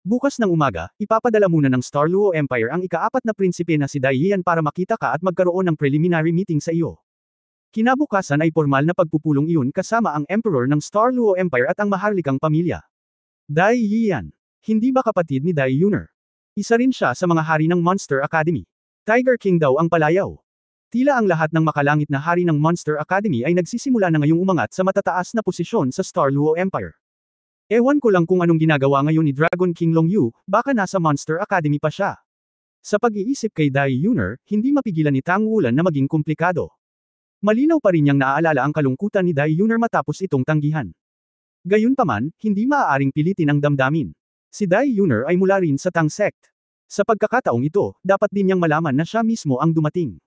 Bukas ng umaga, ipapadala muna ng Star Luo Empire ang ika-4 na prinsipe na si Dai Yian para makita ka at magkaroon ng preliminary meeting sa iyo. Kinabukasan ay formal na pagpupulong iyon kasama ang Emperor ng Star Luo Empire at ang maharlikang pamilya. Dai Yian. Hindi ba kapatid ni Dai Yuner? Isa rin siya sa mga hari ng Monster Academy. Tiger King daw ang palayaw. Tila ang lahat ng makalangit na hari ng Monster Academy ay nagsisimula na ngayong umangat sa matataas na posisyon sa Star Luo Empire. Ewan ko lang kung anong ginagawa ngayon ni Dragon King Long Yu, baka nasa Monster Academy pa siya. Sa pag-iisip kay Dai Yuner, hindi mapigilan ni Tang Wulan na maging komplikado. Malinaw pa rin niyang naaalala ang kalungkutan ni Dai Yuner matapos itong tanggihan. Gayunpaman, hindi maaaring pilitin ang damdamin. Si Dai Yuner ay mula rin sa Tang sect. Sa pagkakataong ito, dapat din niyang malaman na siya mismo ang dumating.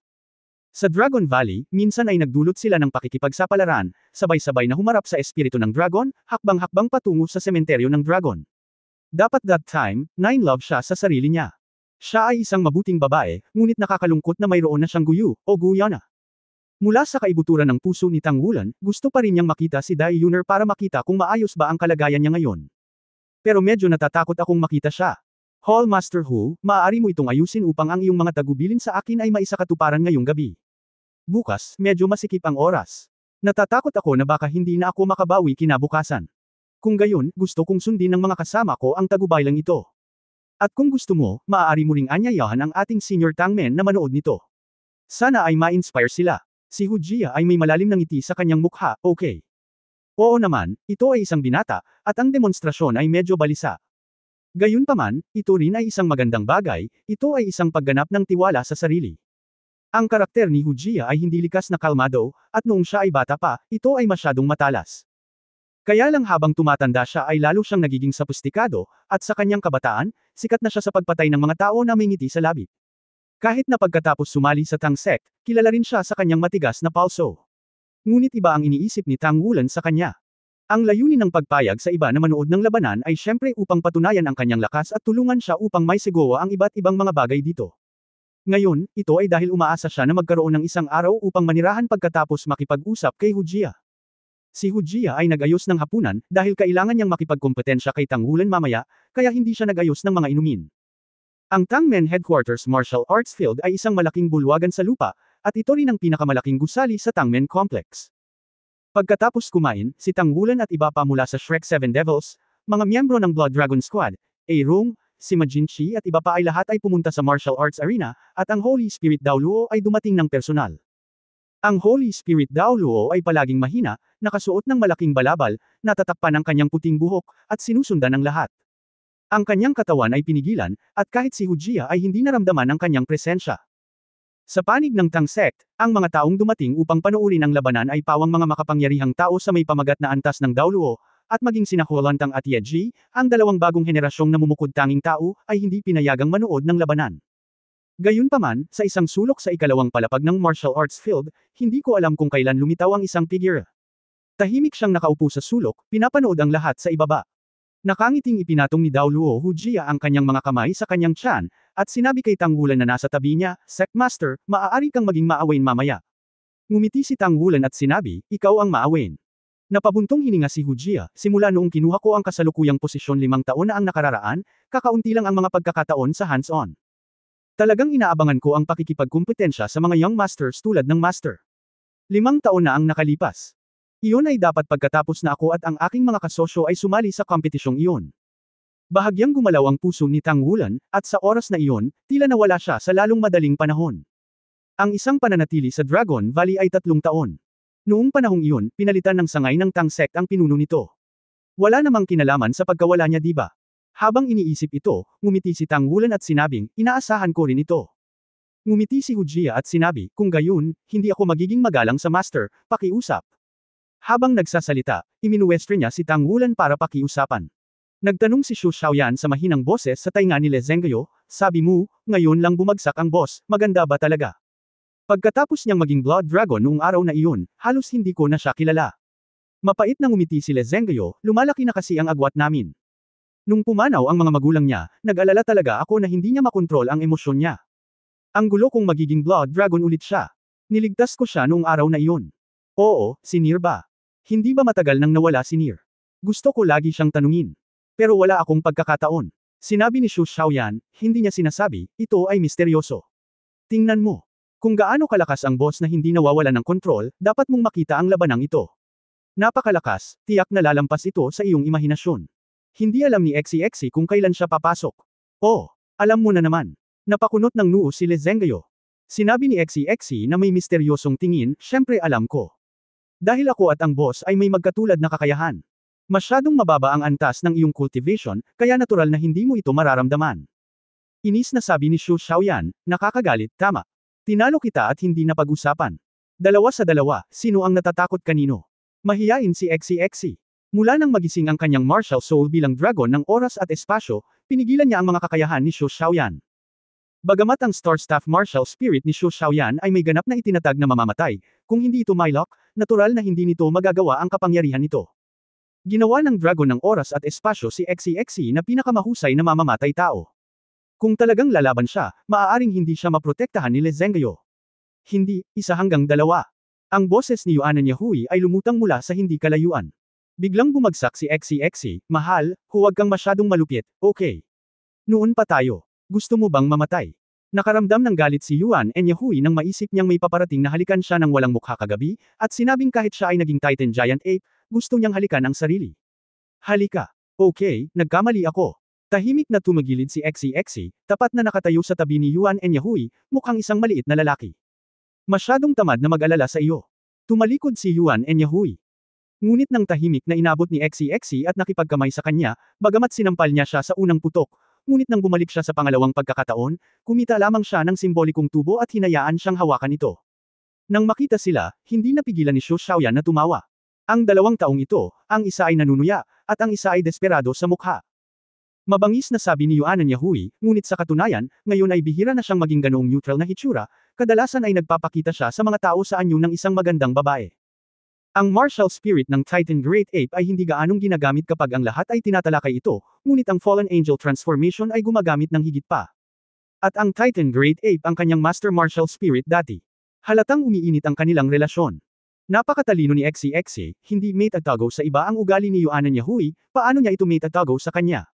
Sa Dragon Valley, minsan ay nagdulot sila ng pakikipagsapalaran, sabay-sabay na humarap sa espiritu ng dragon, hakbang-hakbang patungo sa sementeryo ng dragon. Dapat that time, 9 love siya sa sarili niya. Siya ay isang mabuting babae, ngunit nakakalungkot na mayroon na siyang guyu, o guyana. Mula sa kaibuturan ng puso ni Tang Wulan, gusto pa rin niyang makita si Dai Yuner para makita kung maayos ba ang kalagayan niya ngayon. Pero medyo natatakot akong makita siya. Hallmaster Hu, maaari mo itong ayusin upang ang iyong mga tagubilin sa akin ay maisakatuparan ngayong gabi. Bukas, medyo masikip ang oras. Natatakot ako na baka hindi na ako makabawi kinabukasan. Kung gayon, gusto kong sundin ng mga kasama ko ang tagubaylang ito. At kung gusto mo, maaari mo ring anyayahan ang ating senior Tangmen na manood nito. Sana ay ma-inspire sila. Si Hu Jia ay may malalim na ngiti sa kanyang mukha, okay. Oo naman, ito ay isang binata, at ang demonstrasyon ay medyo balisa. Gayunpaman, ito rin ay isang magandang bagay, ito ay isang pagganap ng tiwala sa sarili. Ang karakter ni Hu Jia ay hindi likas na kalmado, at noong siya ay bata pa, ito ay masyadong matalas. Kaya lang habang tumatanda siya ay lalo siyang nagiging sophisticado, at sa kanyang kabataan, sikat na siya sa pagpatay ng mga tao na may ngiti sa labi. Kahit na pagkatapos sumali sa Tang sect, kilala rin siya sa kanyang matigas na palso. Ngunit iba ang iniisip ni Tang Wulan sa kanya. Ang layunin ng pagpayag sa iba na manood ng labanan ay syempre upang patunayan ang kanyang lakas at tulungan siya upang maisiguro ang iba't ibang mga bagay dito. Ngayon, ito ay dahil umaasa siya na magkaroon ng isang araw upang manirahan pagkatapos makipag-usap kay Hu Jia. Si Hu Jia ay nag-ayos ng hapunan dahil kailangan niyang makipagkompetensya kay Tang Wulan mamaya, kaya hindi siya nag-ayos ng mga inumin. Ang Tangmen Headquarters Martial Arts Field ay isang malaking bulwagan sa lupa, at ito rin ang pinakamalaking gusali sa Tangmen Complex. Pagkatapos kumain, si Tang Wulan at iba pa mula sa Shrek 7 Devils, mga miyembro ng Blood Dragon Squad, Rong, si Majin Chi at iba pa ay lahat ay pumunta sa martial arts arena, at ang Holy Spirit Dao Luo ay dumating ng personal. Ang Holy Spirit Dao Luo ay palaging mahina, nakasuot ng malaking balabal, natatakpan ng kanyang puting buhok, at sinusundan ng lahat. Ang kanyang katawan ay pinigilan, at kahit si Hu Jia ay hindi naramdaman ang kanyang presensya. Sa panig ng Tang sect, ang mga taong dumating upang panoorin ang labanan ay pawang mga makapangyarihang tao sa may pamagat na antas ng Dao Luo, at maging sina Huolantang at Ye Ji, ang dalawang bagong henerasyong namumukod tanging tao, ay hindi pinayagang manood ng labanan. Gayunpaman, sa isang sulok sa ikalawang palapag ng martial arts field, hindi ko alam kung kailan lumitaw ang isang figure. Tahimik siyang nakaupo sa sulok, pinapanood ang lahat sa ibaba. Nakangiting ipinatong ni Dao Luo Hu Jia ang kanyang mga kamay sa kanyang tiyan, at sinabi kay Tang Wulan na nasa tabi niya, Sect Master, maaari kang maging maawain mamaya. Ngumiti si Tang Wulan at sinabi, ikaw ang maawain. Napabuntong hininga si Hu Jia, simula noong kinuha ko ang kasalukuyang posisyon 5 taon na ang nakararaan, kakaunti lang ang mga pagkakataon sa hands-on. Talagang inaabangan ko ang pakikipagkumpetensya sa mga young masters tulad ng master. 5 taon na ang nakalipas. Iyon ay dapat pagkatapos na ako at ang aking mga kasosyo ay sumali sa kompetisyong iyon. Bahagyang gumalaw ang puso ni Tang Wulan, at sa oras na iyon, tila nawala siya sa lalong madaling panahon. Ang isang pananatili sa Dragon Valley ay 3 taon. Noong panahong iyon, pinalitan ng sangay ng Tang sect ang pinuno nito. Wala namang kinalaman sa pagkawala niya diba? Habang iniisip ito, ngumiti si Tang Wulan at sinabing, inaasahan ko rin ito. Ngumiti si Hu Jia at sinabi, kung gayon, hindi ako magiging magalang sa master, pakiusap. Habang nagsasalita, iminuwestro niya si Tang Wulan para pakiusapan. Nagtanong si Xu Xiaoyan sa mahinang boses sa tainga ni Le Zhengguo, sabi mo, ngayon lang bumagsak ang boss, maganda ba talaga? Pagkatapos niyang maging Blood Dragon noong araw na iyon, halos hindi ko na siya kilala. Mapait na ngumiti si Le Zhengguo, lumalaki na kasi ang agwat namin. Nung pumanaw ang mga magulang niya, nag-alala talaga ako na hindi niya makontrol ang emosyon niya. Ang gulo kong magiging Blood Dragon ulit siya. Niligtas ko siya noong araw na iyon. Oo, si Nier ba? Hindi ba matagal nang nawala si Nier? Gusto ko lagi siyang tanungin. Pero wala akong pagkakataon. Sinabi ni Xu Xiaoyan, hindi niya sinasabi, ito ay misteryoso. Tingnan mo. Kung gaano kalakas ang boss na hindi nawawala ng kontrol, dapat mong makita ang labanang ito. Napakalakas, tiyak na lalampas ito sa iyong imahinasyon. Hindi alam ni Xexi kung kailan siya papasok. Oh, alam mo na naman. Napakunot ng noo si Le Zhengguo. Sinabi ni Xexi na may misteryosong tingin, syempre alam ko. Dahil ako at ang boss ay may magkatulad na kakayahan. Masyadong mababa ang antas ng iyong cultivation, kaya natural na hindi mo ito mararamdaman. Inis na sabi ni Xu Xiaoyan, nakakagalit, tama. Tinalo kita at hindi napag-usapan. 2 sa 2, sino ang natatakot kanino? Mahiyain si Xexi. Mula nang magising ang kanyang martial soul bilang dragon ng oras at espasyo, pinigilan niya ang mga kakayahan ni Xu Xiaoyan. Bagamat ang Star Staff Martial Spirit ni Xu Xiaoyan ay may ganap na itinatag na mamamatay, kung hindi ito Mylock, natural na hindi nito magagawa ang kapangyarihan nito. Ginawa ng dragon ng oras at espasyo si Xexi na pinakamahusay na mamamatay tao. Kung talagang lalaban siya, maaaring hindi siya maprotektahan ni Le Zhengguo. Hindi, 1-2. Ang boses ni Yuan Yahui ay lumutang mula sa hindi kalayuan. Biglang bumagsak si Xexi, mahal, huwag kang masyadong malupit, okay. Noon pa tayo. Gusto mo bang mamatay? Nakaramdam ng galit si Yuan Yahui nang maisip niyang may paparating na halikan siya ng walang mukha kagabi, at sinabing kahit siya ay naging Titan Giant Ape, gusto niyang halikan ang sarili. Halika. Okay, nagkamali ako. Tahimik na tumagilid si Xexi, tapat na nakatayo sa tabi ni Yuan Yahui, mukhang isang maliit na lalaki. Masyadong tamad na mag-alala sa iyo. Tumalikod si Yuan Enyahui. Ngunit nang tahimik na inabot ni Xie at nakipagkamay sa kanya, bagamat sinampal niya siya sa unang putok, ngunit nang bumalik siya sa pangalawang pagkakataon, kumita lamang siya ng simbolikong tubo at hinayaan siyang hawakan ito. Nang makita sila, hindi napigilan ni Xu Xiaoyan na tumawa. Ang dalawang taong ito, ang isa ay nanunuya, at ang isa ay desperado sa mukha. Mabangis na sabi ni Yuan Enyahui, ngunit sa katunayan, ngayon ay bihira na siyang maging ganoong neutral na hitsura, kadalasan ay nagpapakita siya sa mga tao sa anyo ng isang magandang babae. Ang martial spirit ng Titan Great Ape ay hindi gaanong ginagamit kapag ang lahat ay tinatalakay ito, ngunit ang Fallen Angel transformation ay gumagamit ng higit pa. At ang Titan Great Ape ang kanyang master martial spirit dati. Halatang umiinit ang kanilang relasyon. Napakatalino ni Xie, hindi mate-atago sa iba ang ugali ni Yuan Enyahui, paano niya ito mate-atago sa kanya?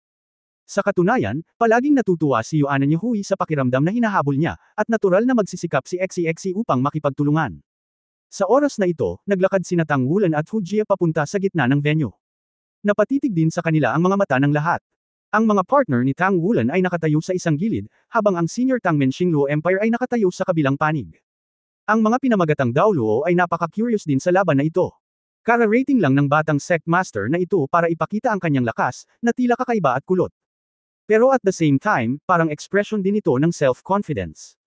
Sa katunayan, palaging natutuwa si Yuan Enyahui sa pakiramdam na hinahabol niya, at natural na magsisikap si Xie upang makipagtulungan. Sa oras na ito, naglakad sina Tang Wulan at Hu Jie papunta sa gitna ng venue. Napatitig din sa kanila ang mga mata ng lahat. Ang mga partner ni Tang Wulan ay nakatayo sa isang gilid, habang ang senior Tangmen Xingluo Empire ay nakatayo sa kabilang panig. Ang mga pinamagatang Daoluo ay napaka-curious din sa laban na ito. Kara-rating lang ng batang sect master na ito para ipakita ang kanyang lakas, na tila kakaiba at kulot. Pero at the same time, parang expression din ito ng self-confidence.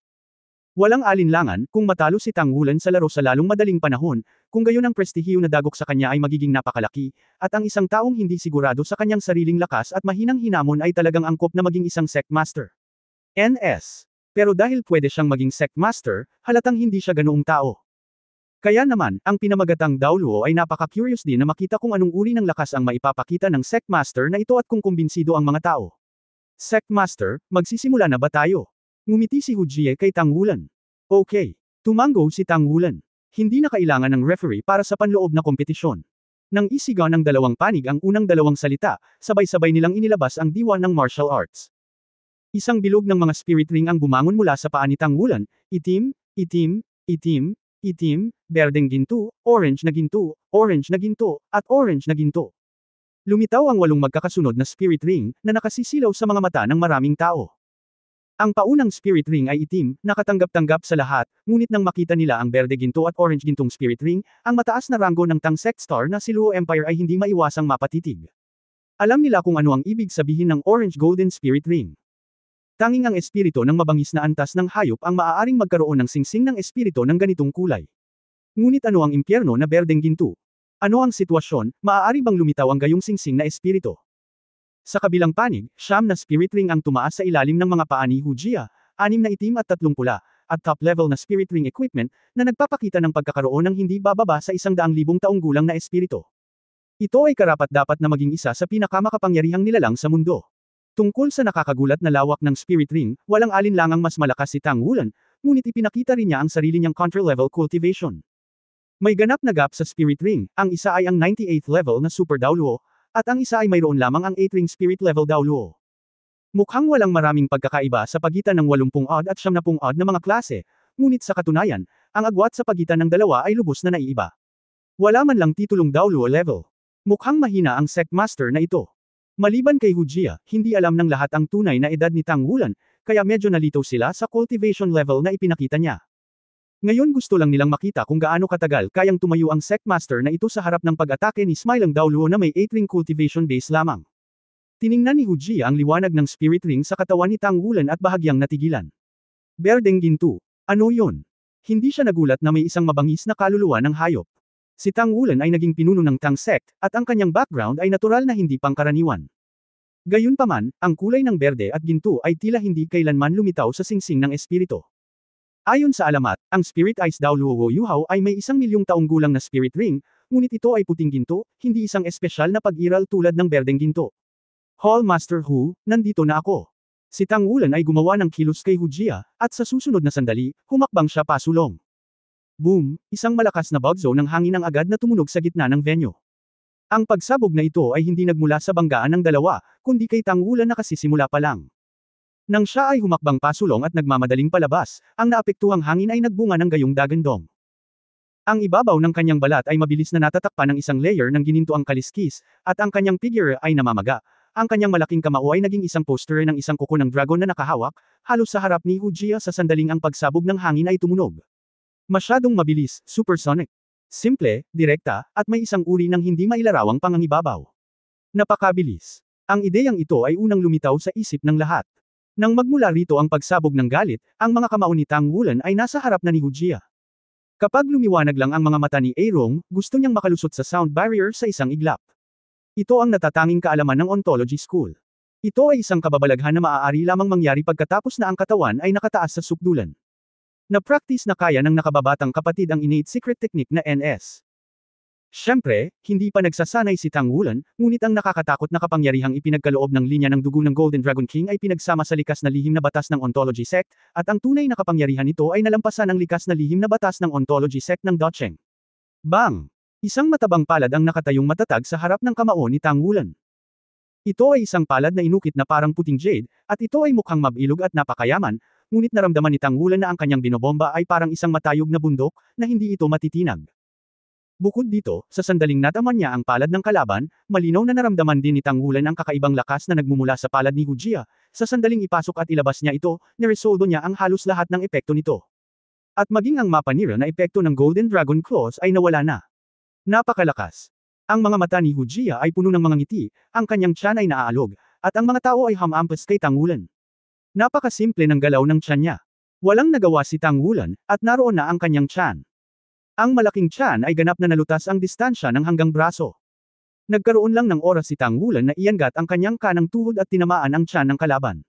Walang alinlangan kung matalo si Tang Wulan sa laro sa lalong madaling panahon, kung gayon ang prestihiyo na dagok sa kanya ay magiging napakalaki, at ang isang taong hindi sigurado sa kanyang sariling lakas at mahinang hinamon ay talagang angkop na maging isang sect master. NS. Pero dahil pwede siyang maging sect master, halatang hindi siya ganoong tao. Kaya naman, ang pinamagatang Daoluo ay napaka-curious din na makita kung anong uri ng lakas ang maipapakita ng sect master na ito at kung kumbinsido ang mga tao. Sect master, magsisimula na ba tayo? Ngumiti si Hu Jie kay Tang Wulan. Okay. Tumango si Tang Wulan. Hindi na kailangan ng referee para sa panloob na kompetisyon. Nang isigaw ng dalawang panig ang unang dalawang salita, sabay-sabay nilang inilabas ang diwa ng martial arts. Isang bilog ng mga spirit ring ang bumangon mula sa paa ni Tang Wulan, itim, itim, itim, itim, berdeng ginto, orange na ginto, orange na ginto, at orange na ginto. Lumitaw ang 8 magkakasunod na spirit ring, na nakasisilaw sa mga mata ng maraming tao. Ang paunang spirit ring ay itim, nakatanggap-tanggap sa lahat, ngunit nang makita nila ang berde ginto at orange gintong spirit ring, ang mataas na ranggo ng Tang Sect Star na si Luo Empire ay hindi maiwasang mapatitig. Alam nila kung ano ang ibig sabihin ng orange golden spirit ring. Tanging ang espiritu ng mabangis na antas ng hayop ang maaaring magkaroon ng singsing ng espiritu ng ganitong kulay. Ngunit ano ang impyerno na berdeng ginto? Ano ang sitwasyon, maaari bang lumitaw ang gayong singsing na espiritu? Sa kabilang panig, 9 na spirit ring ang tumaas sa ilalim ng mga paa ni Hu Jie, 6 na itim at 3 pula, at top-level na spirit ring equipment, na nagpapakita ng pagkakaroon ng hindi bababa sa 100,000 taong gulang na espiritu. Ito ay karapat-dapat na maging isa sa pinakamakapangyarihang nilalang sa mundo. Tungkol sa nakakagulat na lawak ng spirit ring, walang alinlangang mas malakas si Tang Wulan, ngunit ipinakita rin niya ang sarili niyang counter-level cultivation. May ganap na gap sa spirit ring, ang isa ay ang 98th level na super Daoluo, at ang isa ay mayroon lamang ang 8 ring spirit level Daoluo. Mukhang walang maraming pagkakaiba sa pagitan ng 80-odd at 70-odd na mga klase, ngunit sa katunayan, ang agwat sa pagitan ng dalawa ay lubos na naiiba. Wala man lang titulong Daoluo level. Mukhang mahina ang sect master na ito. Maliban kay Hu Jie, hindi alam ng lahat ang tunay na edad ni Tang Wulan, kaya medyo nalito sila sa cultivation level na ipinakita niya. Ngayon gusto lang nilang makita kung gaano katagal kayang tumayo ang sect master na ito sa harap ng pag-atake ni Smilang Daoluo na may 8 ring cultivation base lamang. Tiningnan ni Hu Jie ang liwanag ng spirit ring sa katawan ni Tang Wulan at bahagyang natigilan. Berdeng ginto. Ano yon? Hindi siya nagulat na may isang mabangis na kaluluwa ng hayop. Si Tang Wulan ay naging pinuno ng Tang Sect, at ang kanyang background ay natural na hindi pangkaraniwan. Gayunpaman, ang kulay ng berde at ginto ay tila hindi kailanman lumitaw sa singsing ng espiritu. Ayon sa alamat, ang Spirit Ice Daoluo Wo Yuhao ay may 1,000,000 taong gulang na spirit ring, ngunit ito ay puting ginto, hindi isang espesyal na pag-iral tulad ng berdeng ginto. Hall Master Hu, nandito na ako. Si Tang Wulan ay gumawa ng kilos kay Hu Jie, at sa susunod na sandali, humakbang siya pasulong. Boom! Isang malakas na bagzo ng hangin ang agad na tumunog sa gitna ng venue. Ang pagsabog na ito ay hindi nagmula sa banggaan ng dalawa, kundi kay Tang Wulan na kasisimula pa lang. Nang siya ay humakbang pasulong at nagmamadaling palabas, ang naapektuhang hangin ay nagbunga ng gayong dagandong. Ang ibabaw ng kanyang balat ay mabilis na natatakpan ng isang layer ng ginintoang kaliskis, at ang kanyang figure ay namamaga. Ang kanyang malaking kamao ay naging isang poster ng isang kuko ng dragon na nakahawak, halos sa harap ni Hu Jie sa sandaling ang pagsabog ng hangin ay tumunog. Masyadong mabilis, supersonic. Simple, direkta, at may isang uri ng hindi mailarawang pangangibabaw. Napakabilis. Ang ideyang ito ay unang lumitaw sa isip ng lahat. Nang magmula rito ang pagsabog ng galit, ang mga kamao ni Tang Wulan ay nasa harap na ni Hujia. Kapag lumiwanag lang ang mga mata ni Airong, gusto niyang makalusot sa sound barrier sa isang iglap. Ito ang natatanging kaalaman ng Ontology School. Ito ay isang kababalaghan na maaari lamang mangyari pagkatapos na ang katawan ay nakataas sa sukdulan. Na-practice na kaya ng nakababatang kapatid ang innate secret technique na NS. Siyempre, hindi pa nagsasanay si Tang Wulan, ngunit ang nakakatakot na kapangyarihang ipinagkaloob ng linya ng dugo ng Golden Dragon King ay pinagsama sa likas na lihim na batas ng Ontology Sect, at ang tunay na kapangyarihan nito ay nalampasan ang likas na lihim na batas ng Ontology Sect ng Docheng. Bang! Isang matabang palad ang nakatayong matatag sa harap ng kamao ni Tang Wulan. Ito ay isang palad na inukit na parang puting jade, at ito ay mukhang mabilog at napakayaman, ngunit naramdaman ni Tang Wulan na ang kanyang binobomba ay parang isang matayog na bundok, na hindi ito matitinag. Bukod dito, sa sandaling nataman niya ang palad ng kalaban, malinaw na naramdaman din ni Tang Wulan ang kakaibang lakas na nagmumula sa palad ni Hujia. Sa sandaling ipasok at ilabas niya ito, niresoldo niya ang halos lahat ng epekto nito. At maging ang mapanira na epekto ng Golden Dragon Claws ay nawala na. Napakalakas. Ang mga mata ni Hujia ay puno ng mga ngiti, ang kanyang tiyan ay naaalog, at ang mga tao ay hamampas kay Tang Wulan. Napakasimple ng galaw ng tiyan niya. Walang nagawa si Tang Wulan, at naroon na ang kanyang tiyan. Ang malaking tiyan ay ganap na nalutas ang distansya ng hanggang braso. Nagkaroon lang ng oras si Tang Wulan na iangat ang kanyang kanang tuhod at tinamaan ang tiyan ng kalaban.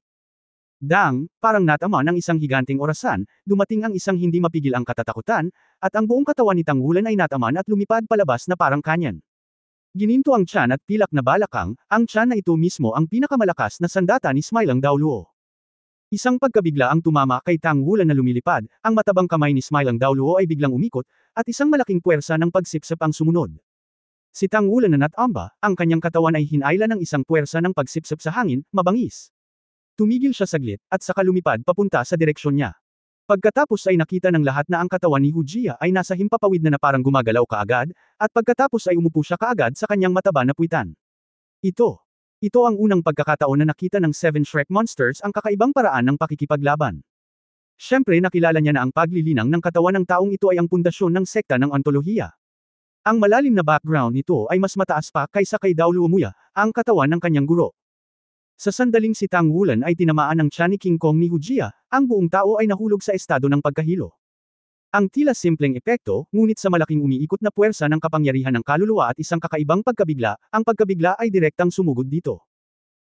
Dang, parang natama ng isang higanting orasan, dumating ang isang hindi mapigil ang katatakutan, at ang buong katawan ni Tang Wulan ay nataman at lumipad palabas na parang kanyan. Gininto ang tiyan at pilak na balakang, ang tiyan na ito mismo ang pinakamalakas na sandata ni Smilang Daoluo. Isang pagkabigla ang tumama kay Tang Wulan na lumilipad, ang matabang kamay ni Smilang Daoluo ay biglang umikot, at isang malaking puwersa ng pagsipsip ang sumunod. Si Tang Wulan na natamba, ang kanyang katawan ay hinayla ng isang puwersa ng pagsipsip sa hangin, mabangis. Tumigil siya saglit, at saka lumipad papunta sa direksyon niya. Pagkatapos ay nakita ng lahat na ang katawan ni Hujia ay nasa himpapawid na parang gumagalaw kaagad, at pagkatapos ay umupo siya kaagad sa kanyang mataba na puwitan. Ito ang unang pagkakataon na nakita ng Seven Shrek Monsters ang kakaibang paraan ng pakikipaglaban. Siyempre nakilala niya na ang paglilinang ng katawan ng taong ito ay ang pundasyon ng sekta ng ontolohiya. Ang malalim na background nito ay mas mataas pa kaysa kay Daoluo Muya, ang katawan ng kanyang guro. Sa sandaling si Tang Wulan ay tinamaan ng tiyan ni King Kong ni Hujia, ang buong tao ay nahulog sa estado ng pagkahilo. Ang tila simpleng epekto, ngunit sa malaking umiikot na puwersa ng kapangyarihan ng kaluluwa at isang kakaibang pagkabigla, ang pagkabigla ay direktang sumugod dito.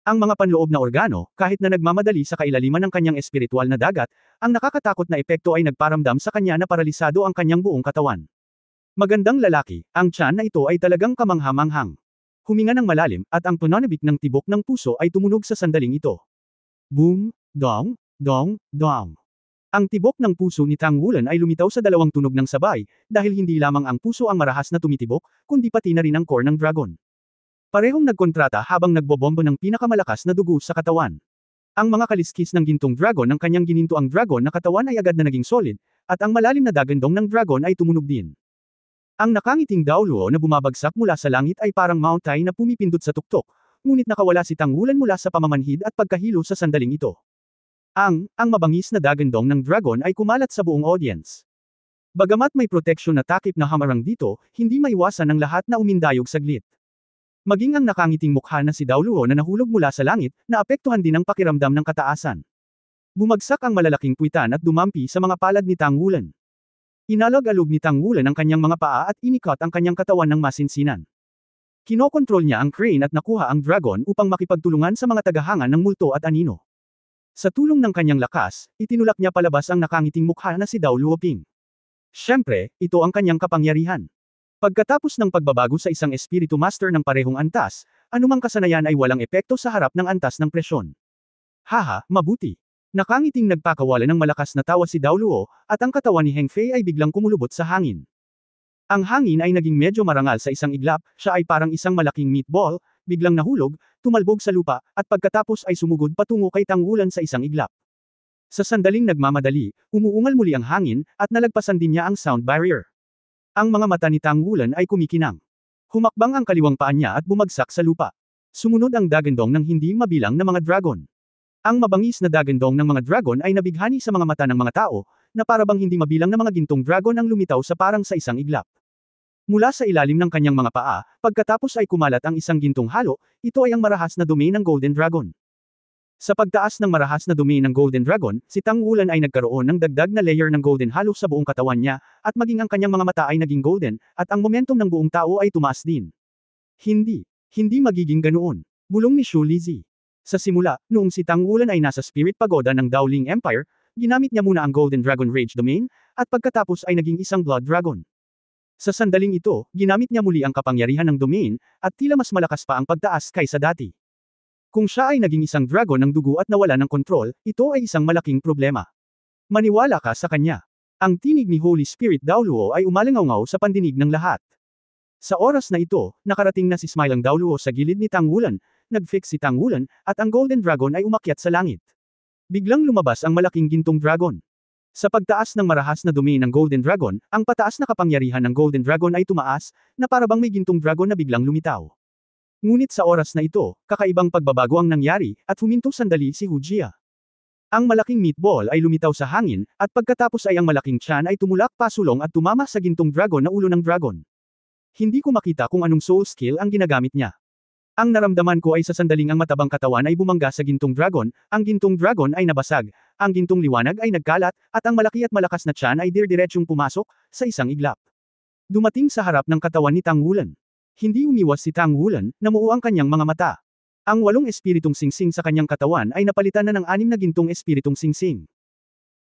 Ang mga panloob na organo, kahit na nagmamadali sa kailaliman ng kanyang espiritual na dagat, ang nakakatakot na epekto ay nagparamdam sa kanya na paralisado ang kanyang buong katawan. Magandang lalaki, ang tiyan na ito ay talagang kamangha-manghang. Huminga ng malalim, at ang pananabik ng tibok ng puso ay tumunog sa sandaling ito. Boom, dong, dong, dong. Ang tibok ng puso ni Tang Wulan ay lumitaw sa dalawang tunog ng sabay, dahil hindi lamang ang puso ang marahas na tumitibok, kundi pati na rin ang core ng dragon. Parehong nagkontrata habang nagbobomba ng pinakamalakas na dugo sa katawan. Ang mga kaliskis ng gintong dragon ng kanyang gininto ang dragon na katawan ay agad na naging solid, at ang malalim na dagandong ng dragon ay tumunog din. Ang nakangiting Daoluo na bumabagsak mula sa langit ay parang Mount Tai na pumipindot sa tuktok, ngunit nakawala si Tang Wulan mula sa pamamanhid at pagkahilo sa sandaling ito. Ang mabangis na dagandong ng dragon ay kumalat sa buong audience. Bagamat may proteksyon na takip na hamarang dito, hindi maiwasan ng lahat na umindayog saglit. Maging ang nakangiting mukha na si Daoluo na nahulog mula sa langit, naapektuhan din ang pakiramdam ng kataasan. Bumagsak ang malalaking puwitan at dumampi sa mga palad ni Tang Wulan. Inalog-alog ni Tang Wulan ang kanyang mga paa at inikot ang kanyang katawan ng masinsinan. Kinokontrol niya ang crane at nakuha ang dragon upang makipagtulungan sa mga tagahanga ng multo at anino. Sa tulong ng kanyang lakas, itinulak niya palabas ang nakangiting mukha na si Daoluo Ping. Siyempre, ito ang kanyang kapangyarihan. Pagkatapos ng pagbabago sa isang espiritu master ng parehong antas, anumang kasanayan ay walang epekto sa harap ng antas ng presyon. Haha, mabuti. Nakangiting nagpakawala ng malakas na tawa si Daoluo, at ang katawan ni Heng Fei ay biglang kumulubot sa hangin. Ang hangin ay naging medyo marangal sa isang iglap, siya ay parang isang malaking meatball, biglang nahulog, tumalbog sa lupa, at pagkatapos ay sumugod patungo kay Tang Wulan sa isang iglap. Sa sandaling nagmamadali, umuungal muli ang hangin, at nalagpasan din niya ang sound barrier. Ang mga mata ni Tang Wulan ay kumikinang. Humakbang ang kaliwang paa niya at bumagsak sa lupa. Sumunod ang dagandong ng hindi mabilang na mga dragon. Ang mabangis na dagandong ng mga dragon ay nabighani sa mga mata ng mga tao, na parabang hindi mabilang na mga gintong dragon ang lumitaw sa parang sa isang iglap. Mula sa ilalim ng kanyang mga paa, pagkatapos ay kumalat ang isang gintong halo, ito ay ang marahas na dumi ng Golden Dragon. Sa pagtaas ng marahas na dumi ng Golden Dragon, si Tang Wulan ay nagkaroon ng dagdag na layer ng golden halo sa buong katawan niya, at maging ang kanyang mga mata ay naging golden, at ang momentum ng buong tao ay tumaas din. Hindi magiging ganoon. Bulong ni Shu Lizhi. Sa simula, noong si Tang Wulan ay nasa Spirit Pagoda ng Daoling Empire, ginamit niya muna ang Golden Dragon Rage Domain, at pagkatapos ay naging isang Blood Dragon. Sa sandaling ito, ginamit niya muli ang kapangyarihan ng domain, at tila mas malakas pa ang pagtaas kaysa dati. Kung siya ay naging isang dragon ng dugo at nawala ng kontrol, ito ay isang malaking problema. Maniwala ka sa kanya. Ang tinig ni Holy Spirit Daoluo ay umalingaw sa pandinig ng lahat. Sa oras na ito, nakarating na si Smilang Daoluo sa gilid ni Tang Wulan, nag-fix si Tang Wulan, at ang Golden Dragon ay umakyat sa langit. Biglang lumabas ang malaking gintong dragon. Sa pagtaas ng marahas na dumi ng Golden Dragon, ang pataas na kapangyarihan ng Golden Dragon ay tumaas, na parabang may gintong dragon na biglang lumitaw. Ngunit sa oras na ito, kakaibang pagbabago ang nangyari, at huminto sandali si Hu Jia. Ang malaking meatball ay lumitaw sa hangin, at pagkatapos ay ang malaking tiyan ay tumulak pasulong at tumama sa gintong dragon na ulo ng dragon. Hindi ko makita kung anong soul skill ang ginagamit niya. Ang naramdaman ko ay sa sandaling ang matabang katawan ay bumangga sa gintong dragon, ang gintong dragon ay nabasag, ang gintong liwanag ay nagkalat, at ang malaki at malakas na tiyan ay dirdiretsong pumasok sa isang iglap. Dumating sa harap ng katawan ni Tang Wulan. Hindi umiwas si Tang Wulan, namuo ang kanyang mga mata. Ang 8 espiritong singsing sa kanyang katawan ay napalitan na ng 6 na gintong espiritong singsing.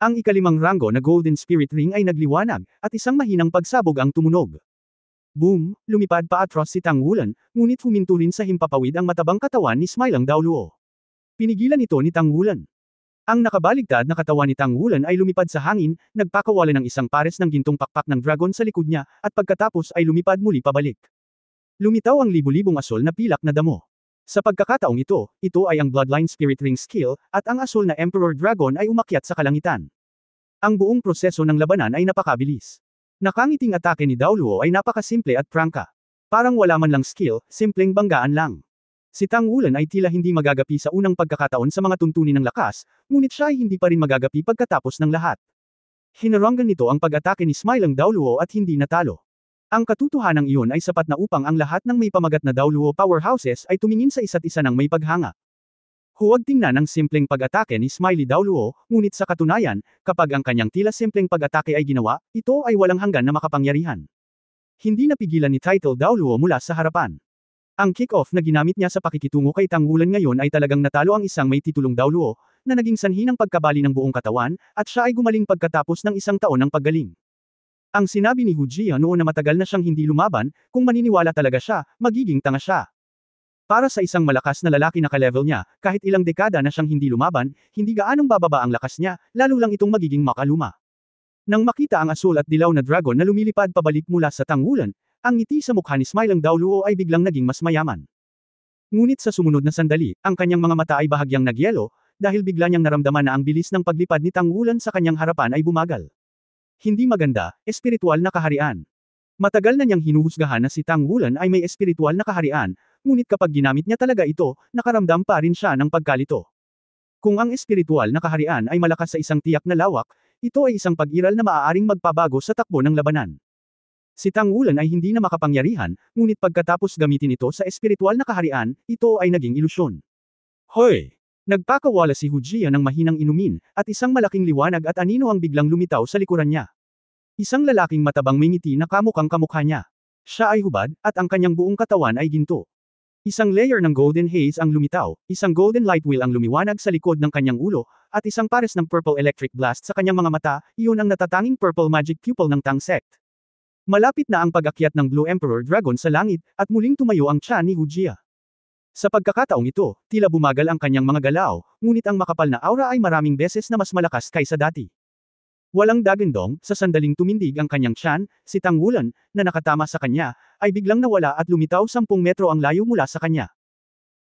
Ang ikalimang ranggo na Golden Spirit Ring ay nagliwanag, at isang mahinang pagsabog ang tumunog. Boom! Lumipad pa atros si Tang Wulan, ngunit huminto rin sa himpapawid ang matabang katawan ni Smilang Daoluo. Pinigilan ito ni Tang Wulan. Ang nakabaligtad na katawan ni Tang Wulan ay lumipad sa hangin, nagpakawala ng isang pares ng gintong pakpak ng dragon sa likod niya, at pagkatapos ay lumipad muli pabalik. Lumitaw ang libu-libong asol na pilak na damo. Sa pagkakataong ito ay ang Bloodline Spirit Ring skill, at ang asol na Emperor Dragon ay umakyat sa kalangitan. Ang buong proseso ng labanan ay napakabilis. Nakangiting atake ni Daoluo ay napakasimple at prangka. Parang wala man lang skill, simpleng banggaan lang. Si Tang Wulan ay tila hindi magagapi sa unang pagkakataon sa mga tuntunin ng lakas, ngunit siya ay hindi pa rin magagapi pagkatapos ng lahat. Hinaranggan nito ang pag-atake ni Smilang Daoluo at hindi natalo. Ang katotohanang iyon ay sapat na upang ang lahat ng may pamagat na Daoluo powerhouses ay tumingin sa isa't isa ng may paghanga. Huwag tingnan ang simpleng pag-atake ni Smiley Daoluo, ngunit sa katunayan, kapag ang kanyang tila simpleng pag-atake ay ginawa, ito ay walang hanggan na makapangyarihan. Hindi napigilan ni Title Daoluo mula sa harapan. Ang kick-off na ginamit niya sa pakikitungo kay Tang Wulan ngayon ay talagang natalo ang isang may titulong Daoluo, na naging sanhi ng pagkabali ng buong katawan, at siya ay gumaling pagkatapos ng isang taon ng paggaling. Ang sinabi ni Hu Jia noon na matagal na siyang hindi lumaban, kung maniniwala talaga siya, magiging tanga siya. Para sa isang malakas na lalaki na ka-level niya, kahit ilang dekada na siyang hindi lumaban, hindi gaanong bababa ang lakas niya, lalo lang itong magiging makaluma. Nang makita ang asul at dilaw na dragon na lumilipad pabalik mula sa Tang Wulan, ang ngiti sa mukha ni Smilang Daoluo ay biglang naging mas mayaman. Ngunit sa sumunod na sandali, ang kanyang mga mata ay bahagyang nagyelo, dahil bigla niyang naramdaman na ang bilis ng paglipad ni Tang Wulan sa kanyang harapan ay bumagal. Hindi maganda, espiritual na kaharian. Matagal na niyang hinuhusgahan na si Tang Wulan ay may espiritual na kaharian, ngunit kapag ginamit niya talaga ito, nakaramdam pa rin siya ng pagkalito. Kung ang espiritual na kaharian ay malakas sa isang tiyak na lawak, ito ay isang pag-iral na maaaring magpabago sa takbo ng labanan. Si Tang Wulan ay hindi na makapangyarihan, ngunit pagkatapos gamitin ito sa espiritual na kaharian, ito ay naging ilusyon. Hoy! Nagpakawala si Hu Jia ng mahinang inumin, at isang malaking liwanag at anino ang biglang lumitaw sa likuran niya. Isang lalaking matabang may ngiti na kamukhang kamukha niya. Siya ay hubad, at ang kanyang buong katawan ay ginto. Isang layer ng golden haze ang lumitaw, isang golden light wheel ang lumiwanag sa likod ng kanyang ulo, at isang pares ng purple electric blast sa kanyang mga mata, iyon ang natatanging purple magic pupil ng Tang sect. Malapit na ang pag-akyat ng Blue Emperor Dragon sa langit, at muling tumayo ang tiyan ni Hu Jia. Sa pagkakataong ito, tila bumagal ang kanyang mga galaw, ngunit ang makapal na aura ay maraming beses na mas malakas kaysa dati. Walang dagandong, sa sandaling tumindig ang kanyang tiyan, si Tang Wulan, na nakatama sa kanya, ay biglang nawala at lumitaw 10 metro ang layo mula sa kanya.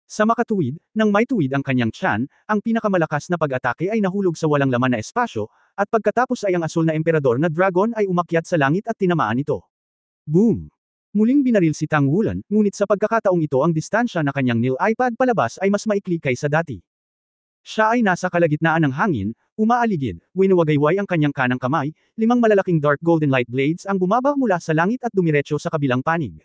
Sa makatuwid, nang may tuwid ang kanyang tiyan, ang pinakamalakas na pag-atake ay nahulog sa walang laman na espasyo, at pagkatapos ay ang asul na emperador na dragon ay umakyat sa langit at tinamaan ito. Boom! Muling binaril si Tang Wulan, ngunit sa pagkakataong ito ang distansya na kanyang nil-iPad palabas ay mas maikli kaysa dati. Siya ay nasa kalagitnaan ng hangin, Umaaligid, winuwagayway ang kanyang kanang kamay, 5 malalaking dark golden light blades ang bumaba mula sa langit at dumiretso sa kabilang panig.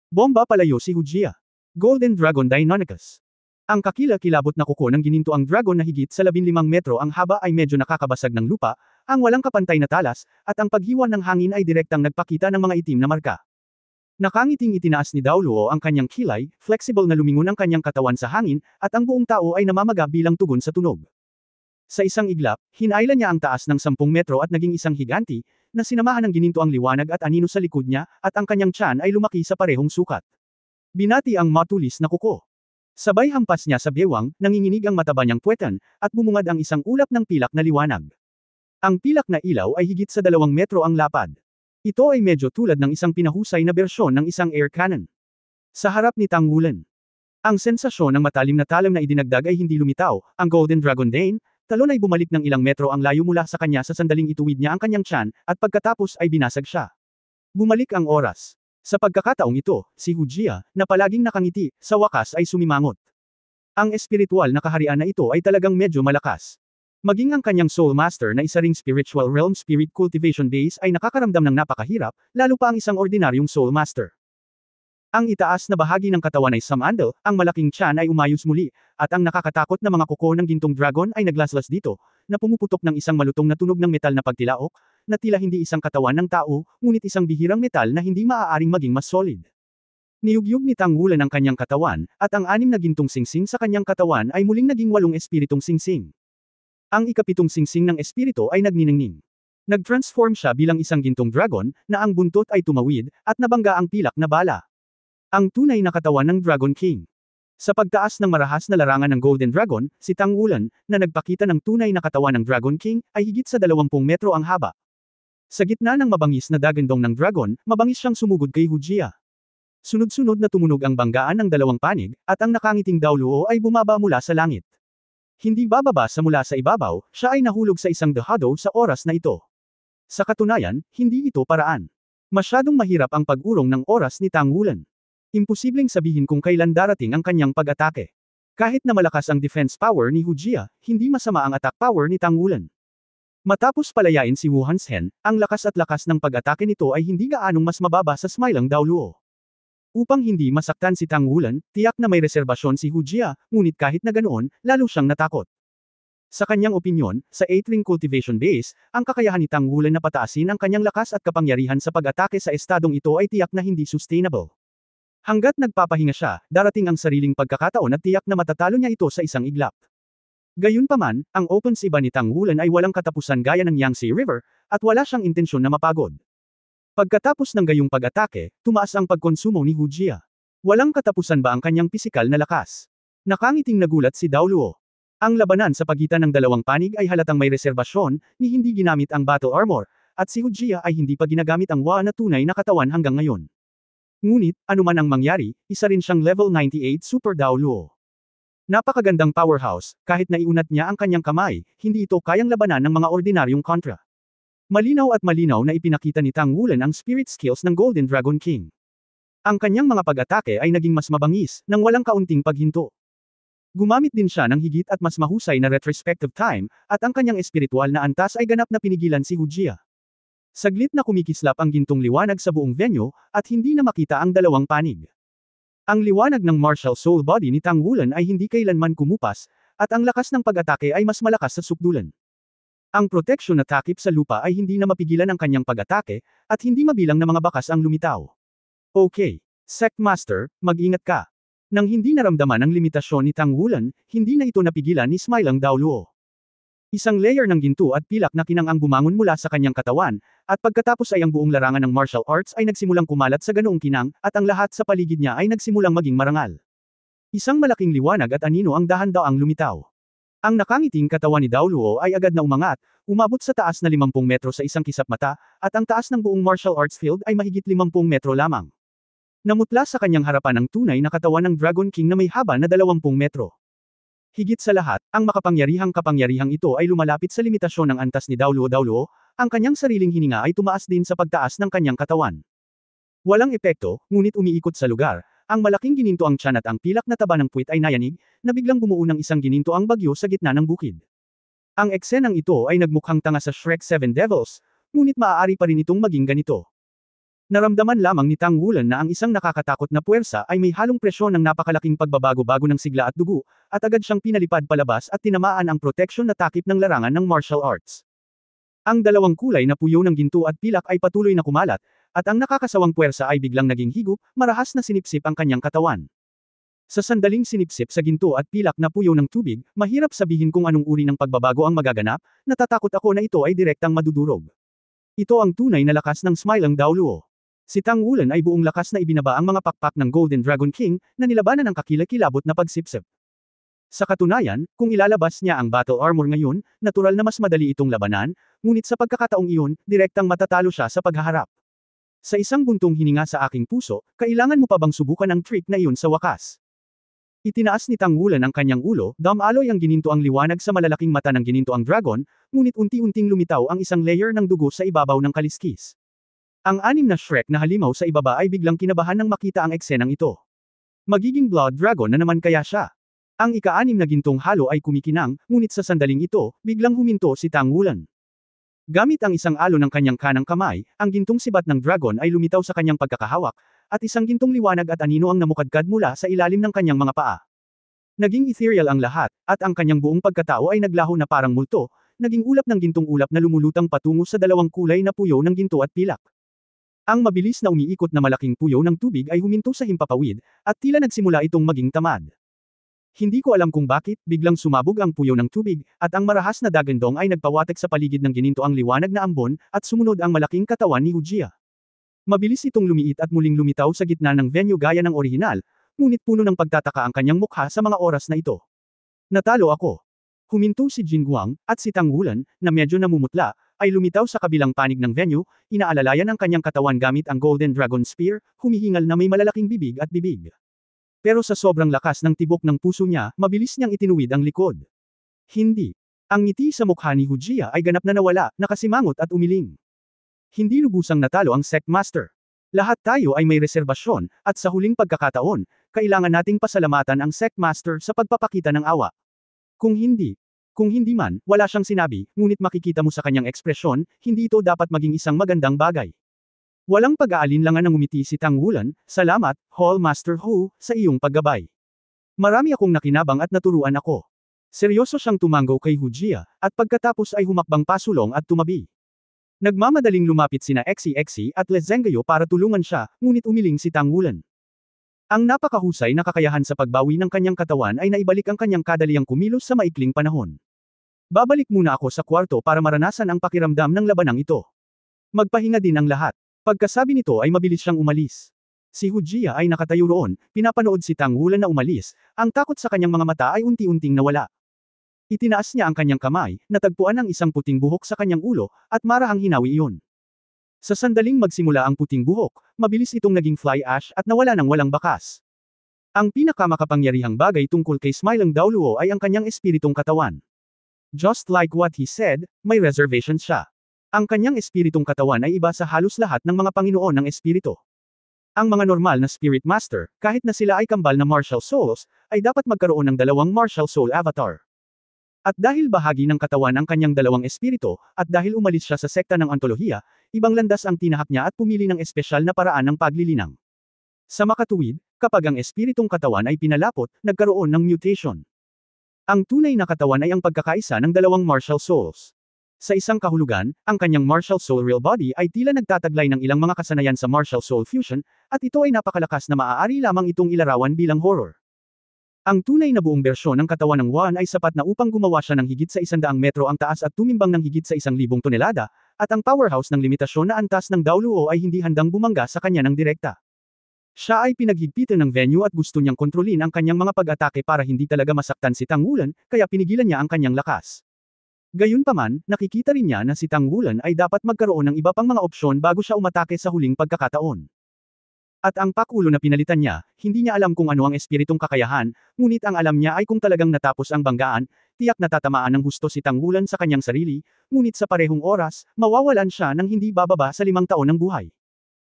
Bomba palayo si Hujia. Golden Dragon Deinonychus. Ang kakilakilabot na kuko ng gininto ang dragon na higit sa 15 metro ang haba ay medyo nakakabasag ng lupa, ang walang kapantay na talas, at ang paghiwan ng hangin ay direktang nagpakita ng mga itim na marka. Nakangiting itinaas ni Dao Luo ang kanyang kilay, flexible na lumingon ang kanyang katawan sa hangin, at ang buong tao ay namamaga bilang tugon sa tunog. Sa isang iglap, hinailan niya ang taas ng 10 metro at naging isang higanti, na sinamahan ng gininto ang liwanag at anino sa likod niya, at ang kanyang tiyan ay lumaki sa parehong sukat. Binati ang matulis na kuko. Sabay hampas niya sa bewang, nanginginig ang mataba niyang puwetan, at bumungad ang isang ulap ng pilak na liwanag. Ang pilak na ilaw ay higit sa 2 metro ang lapad. Ito ay medyo tulad ng isang pinahusay na bersyon ng isang air cannon. Sa harap ni Tang Wulan. Ang sensasyon ng matalim na talam na idinagdag ay hindi lumitaw, ang Golden Dragon Dane, talon ay bumalik ng ilang metro ang layo mula sa kanya sa sandaling ituwid niya ang kanyang tiyan, at pagkatapos ay binasag siya. Bumalik ang oras. Sa pagkakataong ito, si Hujia, na palaging nakangiti, sa wakas ay sumimangot. Ang espiritual na kaharian na ito ay talagang medyo malakas. Maging ang kanyang Soul Master na isa ring Spiritual Realm Spirit Cultivation Base ay nakakaramdam ng napakahirap, lalo pa ang isang ordinaryong Soul Master. Ang itaas na bahagi ng katawan ay samandal, ang malaking tiyan ay umayos muli, at ang nakakatakot na mga kuko ng gintong dragon ay naglaslas dito, na pumuputok ng isang malutong na tunog ng metal na pagtilaok, na tila hindi isang katawan ng tao, ngunit isang bihirang metal na hindi maaaring maging mas solid. Niyugyug ni Tang Wulan ang kanyang katawan, at ang 6 na gintong singsing sa kanyang katawan ay muling naging 8 espiritong singsing. Ang ikapitong singsing ng espiritu ay nagniningning. Nag-transform siya bilang isang gintong dragon, na ang buntot ay tumawid, at nabangga ang pilak na bala. Ang tunay na katawan ng Dragon King. Sa pagtaas ng marahas na larangan ng Golden Dragon, si Tang Wulan, na nagpakita ng tunay na katawan ng Dragon King, ay higit sa 20 metro ang haba. Sa gitna ng mabangis na dagandong ng dragon, mabangis siyang sumugod kay Hujia. Sunod-sunod na tumunog ang banggaan ng 2 panig, at ang nakangiting Dao Luo ay bumaba mula sa langit. Hindi bababa sa mula sa ibabaw, siya ay nahulog sa isang dahado sa oras na ito. Sa katunayan, hindi ito paraan. Masyadong mahirap ang pag-urong ng oras ni Tang Wulan. Imposibleng sabihin kung kailan darating ang kanyang pag-atake. Kahit na malakas ang defense power ni Hujia, hindi masama ang attack power ni Tang Wulan. Matapos palayain si Wu Hanshen, ang lakas at lakas ng pag-atake nito ay hindi gaanong mas mababa sa smilang Dao Luo. Upang hindi masaktan si Tang Wulan, tiyak na may reserbasyon si Hujia, ngunit kahit na ganoon, lalo siyang natakot. Sa kanyang opinyon, sa 8-ring cultivation base, ang kakayahan ni Tang Wulan na pataasin ang kanyang lakas at kapangyarihan sa pag-atake sa estadong ito ay tiyak na hindi sustainable. Hanggat nagpapahinga siya, darating ang sariling pagkakataon at tiyak na matatalo niya ito sa isang iglap. Gayunpaman, ang offensiba ni Tang Wulan ay walang katapusan gaya ng Yangtze River, at wala siyang intensyon na mapagod. Pagkatapos ng gayong pag-atake, tumaas ang pagkonsumo ni Hujia. Walang katapusan ba ang kanyang pisikal na lakas? Nakangiting nagulat si Dao Luo. Ang labanan sa pagitan ng 2 panig ay halatang may reserbasyon, ni hindi ginamit ang battle armor, at si Hujia ay hindi pa ginagamit ang Wa na tunay na katawan hanggang ngayon. Ngunit, anuman ang mangyari, isa rin siyang level 98 Super Dao Luo. Napakagandang powerhouse, kahit na iunat niya ang kanyang kamay, hindi ito kayang labanan ng mga ordinaryong kontra. Malinaw at malinaw na ipinakita ni Tang Wulan ang spirit skills ng Golden Dragon King. Ang kanyang mga pag-atake ay naging mas mabangis, nang walang kaunting paghinto. Gumamit din siya ng higit at mas mahusay na retrospective time, at ang kanyang espiritual na antas ay ganap na pinigilan si Hujia. Saglit na kumikislap ang gintong liwanag sa buong venue, at hindi na makita ang 2 panig. Ang liwanag ng martial soul body ni Tang Wulan ay hindi kailanman kumupas, at ang lakas ng pag-atake ay mas malakas sa sukdulan. Ang proteksyon na takip sa lupa ay hindi na mapigilan ang kanyang pag-atake, at hindi mabilang na mga bakas ang lumitaw. Okay. Sect Master, mag-ingat ka. Nang hindi naramdaman ang limitasyon ni Tang Wulan, hindi na ito napigilan ni Smilang Dao Luo. Isang layer ng ginto at pilak na kinang-ang bumangon mula sa kanyang katawan, at pagkatapos ay ang buong larangan ng martial arts ay nagsimulang kumalat sa ganoong kinang, at ang lahat sa paligid niya ay nagsimulang maging marangal. Isang malaking liwanag at anino ang dahan-daang lumitaw. Ang nakangiting katawan ni Dao Luo ay agad na umangat, umabot sa taas na 50 metro sa isang kisap mata, at ang taas ng buong martial arts field ay mahigit 50 metro lamang. Namutla sa kanyang harapan ang tunay na katawan ng Dragon King na may haba na 20 metro. Higit sa lahat, ang makapangyarihang kapangyarihang ito ay lumalapit sa limitasyon ng antas ni Dao Luo, ang kanyang sariling hininga ay tumaas din sa pagtaas ng kanyang katawan. Walang epekto, ngunit umiikot sa lugar, ang malaking gininto ang tiyan at ang pilak na taba ng puwit ay nayanig, na biglang bumuo ng isang gininto ang bagyo sa gitna ng bukid. Ang eksenang ito ay nagmukhang tanga sa Shrek 7 Devils, ngunit maaari pa rin itong maging ganito. Naramdaman lamang ni Tang Wulan na ang isang nakakatakot na puwersa ay may halong presyon ng napakalaking pagbabago-bago ng sigla at dugo, at agad siyang pinalipad palabas at tinamaan ang protection na takip ng larangan ng martial arts. Ang dalawang kulay na puyo ng ginto at pilak ay patuloy na kumalat, at ang nakakasawang puwersa ay biglang naging higop, marahas na sinipsip ang kanyang katawan. Sa sandaling sinipsip sa ginto at pilak na puyo ng tubig, mahirap sabihin kung anong uri ng pagbabago ang magaganap, natatakot ako na ito ay direktang madudurog. Ito ang tunay na lakas ng Smilang Daoluo. Si Tang Wulan ay buong lakas na ibinaba ang mga pakpak ng Golden Dragon King, na nilabanan ng kakilakilabot na pagsipsip. Sa katunayan, kung ilalabas niya ang battle armor ngayon, natural na mas madali itong labanan, ngunit sa pagkakataong iyon, direktang matatalo siya sa paghaharap. Sa isang buntong hininga sa aking puso, kailangan mo pa bang subukan ang trick na iyon sa wakas? Itinaas ni Tang Wulan ang kanyang ulo, damaloy ang gininto ang liwanag sa malalaking mata ng gininto ang dragon, ngunit unti-unting lumitaw ang isang layer ng dugo sa ibabaw ng kaliskis. Ang anim na Shrek na halimaw sa ibaba ay biglang kinabahan nang makita ang eksenang ito. Magiging Blood Dragon na naman kaya siya? Ang ika-anim na gintong halo ay kumikinang, ngunit sa sandaling ito, biglang huminto si Tang Wulan. Gamit ang isang alo ng kanyang kanang kamay, ang gintong sibat ng dragon ay lumitaw sa kanyang pagkakahawak, at isang gintong liwanag at anino ang namukadkad mula sa ilalim ng kanyang mga paa. Naging ethereal ang lahat, at ang kanyang buong pagkatao ay naglaho na parang multo, naging ulap ng gintong ulap na lumulutang patungo sa dalawang kulay na puyo ng ginto at pilak. Ang mabilis na umiikot na malaking puyo ng tubig ay huminto sa himpapawid, at tila nagsimula itong maging tamad. Hindi ko alam kung bakit, biglang sumabog ang puyo ng tubig, at ang marahas na dagandong ay nagpawatek sa paligid ng gininto ang liwanag na ambon, at sumunod ang malaking katawan ni Hujia. Mabilis itong lumiit at muling lumitaw sa gitna ng venue gaya ng orihinal, ngunit puno ng pagtataka ang kanyang mukha sa mga oras na ito. Natalo ako. Huminto si Jin Guang, at si Tang Wulan, na medyo namumutla, ay lumitaw sa kabilang panig ng venue, inaalalayan ang kanyang katawan gamit ang Golden Dragon Spear, humihingal na may malalaking bibig at bibig. Pero sa sobrang lakas ng tibok ng puso niya, mabilis niyang itinuwid ang likod. Hindi. Ang ngiti sa mukha ni Hujia ay ganap na nawala, nakasimangot at umiling. Hindi lubusang natalo ang Sect Master. Lahat tayo ay may reserbasyon, at sa huling pagkakataon, kailangan nating pasalamatan ang Sect Master sa pagpapakita ng awa. Kung hindi man, wala siyang sinabi, ngunit makikita mo sa kanyang ekspresyon, hindi ito dapat maging isang magandang bagay. Walang pag-aalinlangan ng umiti si Tang Wulan, salamat, Hall Master Hu, sa iyong paggabay. Marami akong nakinabang at naturuan ako. Seryoso siyang tumango kay Hujia, at pagkatapos ay humakbang pasulong at tumabi. Nagmamadaling lumapit sina Exi at Lezengyo para tulungan siya, ngunit umiling si Tang Wulan. Ang napakahusay na kakayahan sa pagbawi ng kanyang katawan ay naibalik ang kanyang kadaliang kumilos sa maikling panahon. Babalik muna ako sa kwarto para maranasan ang pakiramdam ng labanang ito. Magpahinga din ang lahat. Pagkasabi nito ay mabilis siyang umalis. Si Hujia ay nakatayo roon, pinapanood si Tang Wulan na umalis, ang takot sa kanyang mga mata ay unti-unting nawala. Itinaas niya ang kanyang kamay, natagpuan ang isang puting buhok sa kanyang ulo, at marahang hinawi iyon. Sa sandaling magsimula ang puting buhok, mabilis itong naging fly ash at nawala ng walang bakas. Ang pinakamakapangyarihang bagay tungkol kay Smilang Daoluo ay ang kanyang espiritong katawan. Just like what he said, may reservations siya. Ang kanyang espiritong katawan ay iba sa halos lahat ng mga Panginoon ng espirito. Ang mga normal na Spirit Master, kahit na sila ay kambal na martial souls, ay dapat magkaroon ng dalawang martial soul avatar. At dahil bahagi ng katawan ang kanyang dalawang espirito, at dahil umalis siya sa sekta ng ontolohiya, ibang landas ang tinahak niya at pumili ng espesyal na paraan ng paglilinang. Sa makatuwid, kapag ang espiritong katawan ay pinalapot, nagkaroon ng mutation. Ang tunay na katawan ay ang pagkakaisa ng dalawang martial souls. Sa isang kahulugan, ang kanyang martial soul real body ay tila nagtataglay ng ilang mga kasanayan sa martial soul fusion, at ito ay napakalakas na maaari lamang itong ilarawan bilang horror. Ang tunay na buong bersyon ng katawan ng Wan ay sapat na upang gumawa siya ng higit sa 100 metro ang taas at tumimbang ng higit sa 1,000 tonelada, at ang powerhouse ng limitasyon na antas ng Daoluo ay hindi handang bumangga sa kanya ng direkta. Siya ay pinaghigpitan ng venue at gusto niyang kontrolin ang kanyang mga pag-atake para hindi talaga masaktan si Tang Wulan, kaya pinigilan niya ang kanyang lakas. Gayunpaman, nakikita rin niya na si Tang Wulan ay dapat magkaroon ng iba pang mga opsyon bago siya umatake sa huling pagkakataon. At ang pakulo na pinalitan niya, hindi niya alam kung ano ang espiritong kakayahan, ngunit ang alam niya ay kung talagang natapos ang banggaan, tiyak na tatamaan ng husto si Tang Wulan sa kanyang sarili, ngunit sa parehong oras, mawawalan siya ng hindi bababa sa 5 taon ng buhay.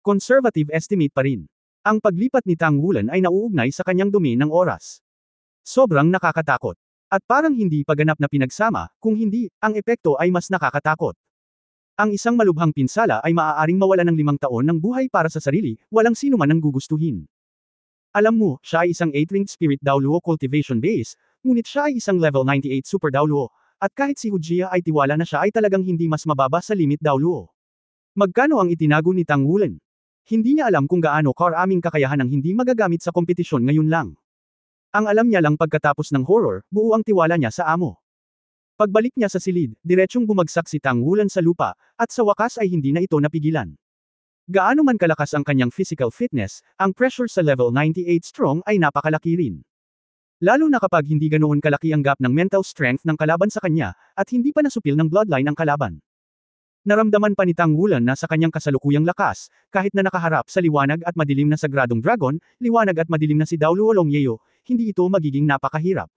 Conservative estimate pa rin. Ang paglipat ni Tang Wulan ay nauugnay sa kanyang domain ng oras. Sobrang nakakatakot. At parang hindi pa ganap na pinagsama, kung hindi, ang epekto ay mas nakakatakot. Ang isang malubhang pinsala ay maaaring mawala ng 5 taon ng buhay para sa sarili, walang sino man ang gugustuhin. Alam mo, siya ay isang 8-ringed spirit Daoluo cultivation base, ngunit siya ay isang level 98 super Daoluo, at kahit si Hujia ay tiwala na siya ay talagang hindi mas mababa sa limit Daoluo. Magkano ang itinago ni Tang Wulan? Hindi niya alam kung gaano karaming kakayahan ang hindi magagamit sa kompetisyon ngayon lang. Ang alam niya lang pagkatapos ng horror, buo ang tiwala niya sa amo. Pagbalik niya sa silid, diretsyong bumagsak si Tang Wulan sa lupa, at sa wakas ay hindi na ito napigilan. Gaano man kalakas ang kanyang physical fitness, ang pressure sa level 98 strong ay napakalaki rin. Lalo na kapag hindi ganoon kalaki ang gap ng mental strength ng kalaban sa kanya, at hindi pa nasupil ng bloodline ang kalaban. Naramdaman pa ni Tang Wulan na sa kanyang kasalukuyang lakas, kahit na nakaharap sa liwanag at madilim na sagradong dragon, liwanag at madilim na si Daoluo Longyeo, hindi ito magiging napakahirap.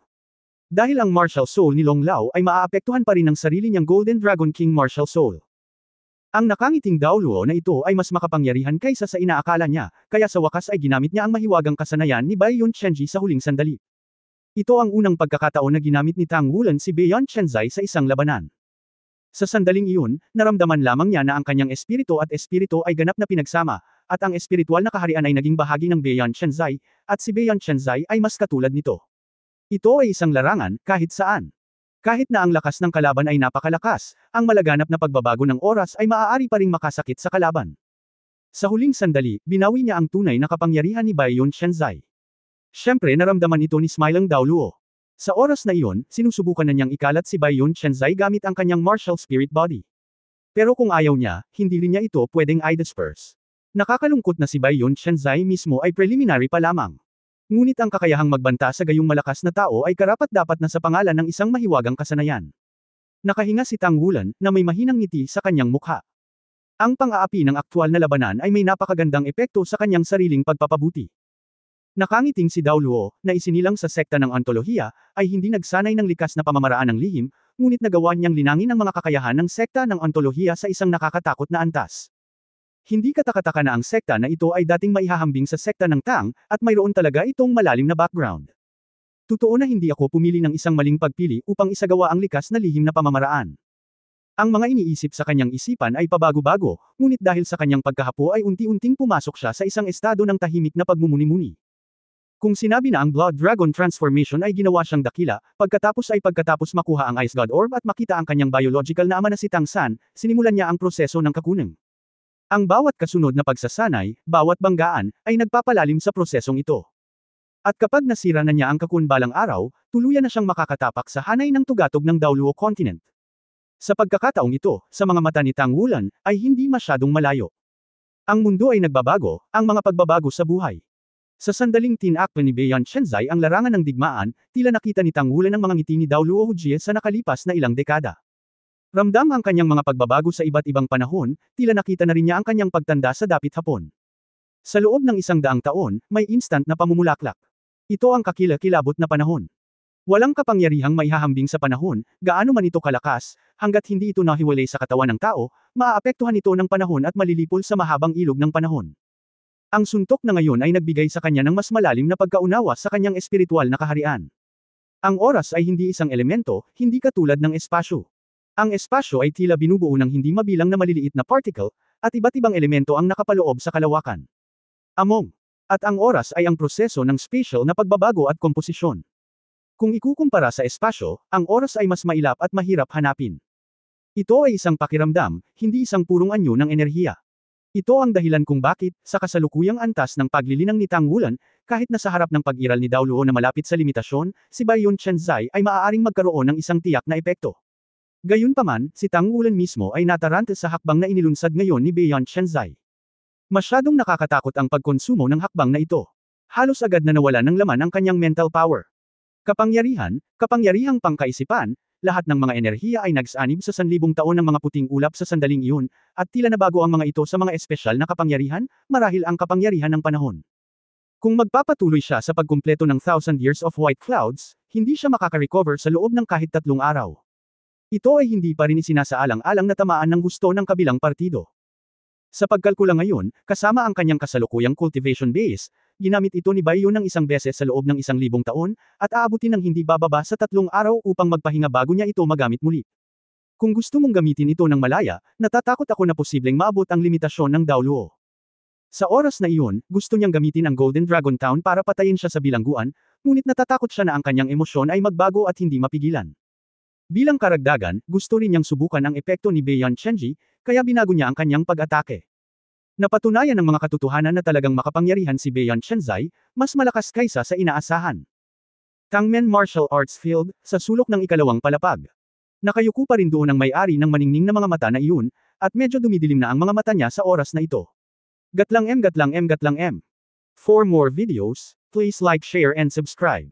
Dahil ang martial soul ni Long Lao ay maaapektuhan pa rin ng sarili niyang Golden Dragon King martial soul. Ang nakangiting Daoluo na ito ay mas makapangyarihan kaysa sa inaakala niya, kaya sa wakas ay ginamit niya ang mahiwagang kasanayan ni Bai Yun Chenji sa huling sandali. Ito ang unang pagkakataon na ginamit ni Tang Wulan si Bai Yun Chenzai sa isang labanan. Sa sandaling iyon, naramdaman lamang niya na ang kanyang espiritu at espiritu ay ganap na pinagsama, at ang espiritual na kaharian ay naging bahagi ng Bai Yun Chenzai, at si Bai Yun Chenzai ay mas katulad nito. Ito ay isang larangan, kahit saan. Kahit na ang lakas ng kalaban ay napakalakas, ang malaganap na pagbabago ng oras ay maaari pa ring makasakit sa kalaban. Sa huling sandali, binawi niya ang tunay na kapangyarihan ni Bai Yun Chenzai. Siyempre naramdaman ito ni Smiling Daoluo. Sa oras na iyon, sinusubukan na niyang ikalat si Bai Yun Chenzai gamit ang kanyang martial spirit body. Pero kung ayaw niya, hindi rin niya ito pwedeng i-disperse. Nakakalungkot na si Bai Yun Chenzai mismo ay preliminary pa lamang. Ngunit ang kakayahang magbanta sa gayong malakas na tao ay karapat-dapat na sa pangalan ng isang mahiwagang kasanayan. Nakahinga si Tang Wulan, na may mahinang ngiti sa kanyang mukha. Ang pang-aapi ng aktwal na labanan ay may napakagandang epekto sa kanyang sariling pagpapabuti. Nakangiting si Daoluo, na isinilang sa sekta ng ontolohiya, ay hindi nagsanay ng likas na pamamaraan ng lihim, ngunit nagawa niyang linangin ang mga kakayahan ng sekta ng ontolohiya sa isang nakakatakot na antas. Hindi katakataka na ang sekta na ito ay dating maihahambing sa sekta ng Tang, at mayroon talaga itong malalim na background. Totoo na hindi ako pumili ng isang maling pagpili upang isagawa ang likas na lihim na pamamaraan. Ang mga iniisip sa kanyang isipan ay pabago-bago, ngunit dahil sa kanyang pagkahapo ay unti-unting pumasok siya sa isang estado ng tahimik na pagmumuni-muni. Kung sinabi na ang Blood Dragon Transformation ay ginawa siyang dakila, pagkatapos makuha ang Ice God Orb at makita ang kanyang biological na ama na si Tang San, sinimulan niya ang proseso ng kakunang. Ang bawat kasunod na pagsasanay, bawat banggaan, ay nagpapalalim sa prosesong ito. At kapag nasira na niya ang kakun balang araw, tuluyan na siyang makakatapak sa hanay ng tugatog ng Daoluo Continent. Sa pagkakataong ito, sa mga mata ni Tang Wulan, ay hindi masyadong malayo. Ang mundo ay nagbabago, ang mga pagbabago sa buhay. Sa sandaling tinakpan ni Bai Yun Chenzai ang larangan ng digmaan, tila nakita ni Tang Wulan ang mga ngiti ni Daoluo Hujie sa nakalipas na ilang dekada. Ramdam ang kanyang mga pagbabago sa iba't ibang panahon, tila nakita na rin niya ang kanyang pagtanda sa dapit hapon. Sa loob ng 100 taon, may instant na pamumulaklak. Ito ang kakilakilabot na panahon. Walang kapangyarihang maihahambing sa panahon, gaano man ito kalakas, hanggat hindi ito nahiwalay sa katawan ng tao, maaapektuhan ito ng panahon at malilipol sa mahabang ilog ng panahon. Ang suntok na ngayon ay nagbigay sa kanya ng mas malalim na pagkaunawa sa kanyang espiritual na kaharian. Ang oras ay hindi isang elemento, hindi katulad ng espasyo. Ang espasyo ay tila binubuo ng hindi mabilang na maliliit na particle, at iba't ibang elemento ang nakapaloob sa kalawakan. Among. At ang oras ay ang proseso ng spatial na pagbabago at komposisyon. Kung ikukumpara sa espasyo, ang oras ay mas mailap at mahirap hanapin. Ito ay isang pakiramdam, hindi isang purong anyo ng enerhiya. Ito ang dahilan kung bakit, sa kasalukuyang antas ng paglilinang ni Tang Wulan, kahit na sa harap ng pag-iral ni Daoluo na malapit sa limitasyon, si Bai Yun Chenzai ay maaaring magkaroon ng isang tiyak na epekto. Gayunpaman, si Tang Wulan mismo ay natarante sa hakbang na inilunsad ngayon ni Bai Yun Chenzai. Masyadong nakakatakot ang pagkonsumo ng hakbang na ito. Halos agad na nawala ng laman ang kanyang mental power. Kapangyarihang pangkaisipan, lahat ng mga enerhiya ay nagsanib sa 1,000 taon ng mga puting ulap sa sandaling iyon, at tila nabago ang mga ito sa mga espesyal na kapangyarihan, marahil ang kapangyarihan ng panahon. Kung magpapatuloy siya sa pagkumpleto ng 1,000 Years of White Clouds, hindi siya makaka-recover sa loob ng kahit 3 araw. Ito ay hindi pa rin isinasaalang-alang na tamaan ng gusto ng kabilang partido. Sa pagkalkula ngayon, kasama ang kanyang kasalukuyang cultivation base, ginamit ito ni Baiyu ng isang beses sa loob ng 1,000 taon, at aabutin ng hindi bababa sa 3 araw upang magpahinga bago niya ito magamit muli. Kung gusto mong gamitin ito ng malaya, natatakot ako na posibleng maabot ang limitasyon ng Daoluo. Sa oras na iyon, gusto niyang gamitin ang Golden Dragon Town para patayin siya sa bilangguan, ngunit natatakot siya na ang kanyang emosyon ay magbago at hindi mapigilan. Bilang karagdagan, gusto rin niyang subukan ang epekto ni Beiyan Chenji, kaya binago niya ang kanyang pag-atake. Napatunayan ng mga katotohanan na talagang makapangyarihan si Beiyan Chenzai, mas malakas kaysa sa inaasahan. Tangmen Martial Arts Field, sa sulok ng ikalawang palapag. Nakayuko pa rin doon ang may-ari ng maningning na mga mata na iyon, at medyo dumidilim na ang mga mata niya sa oras na ito. Gatlang M. For more videos, please like, share and subscribe.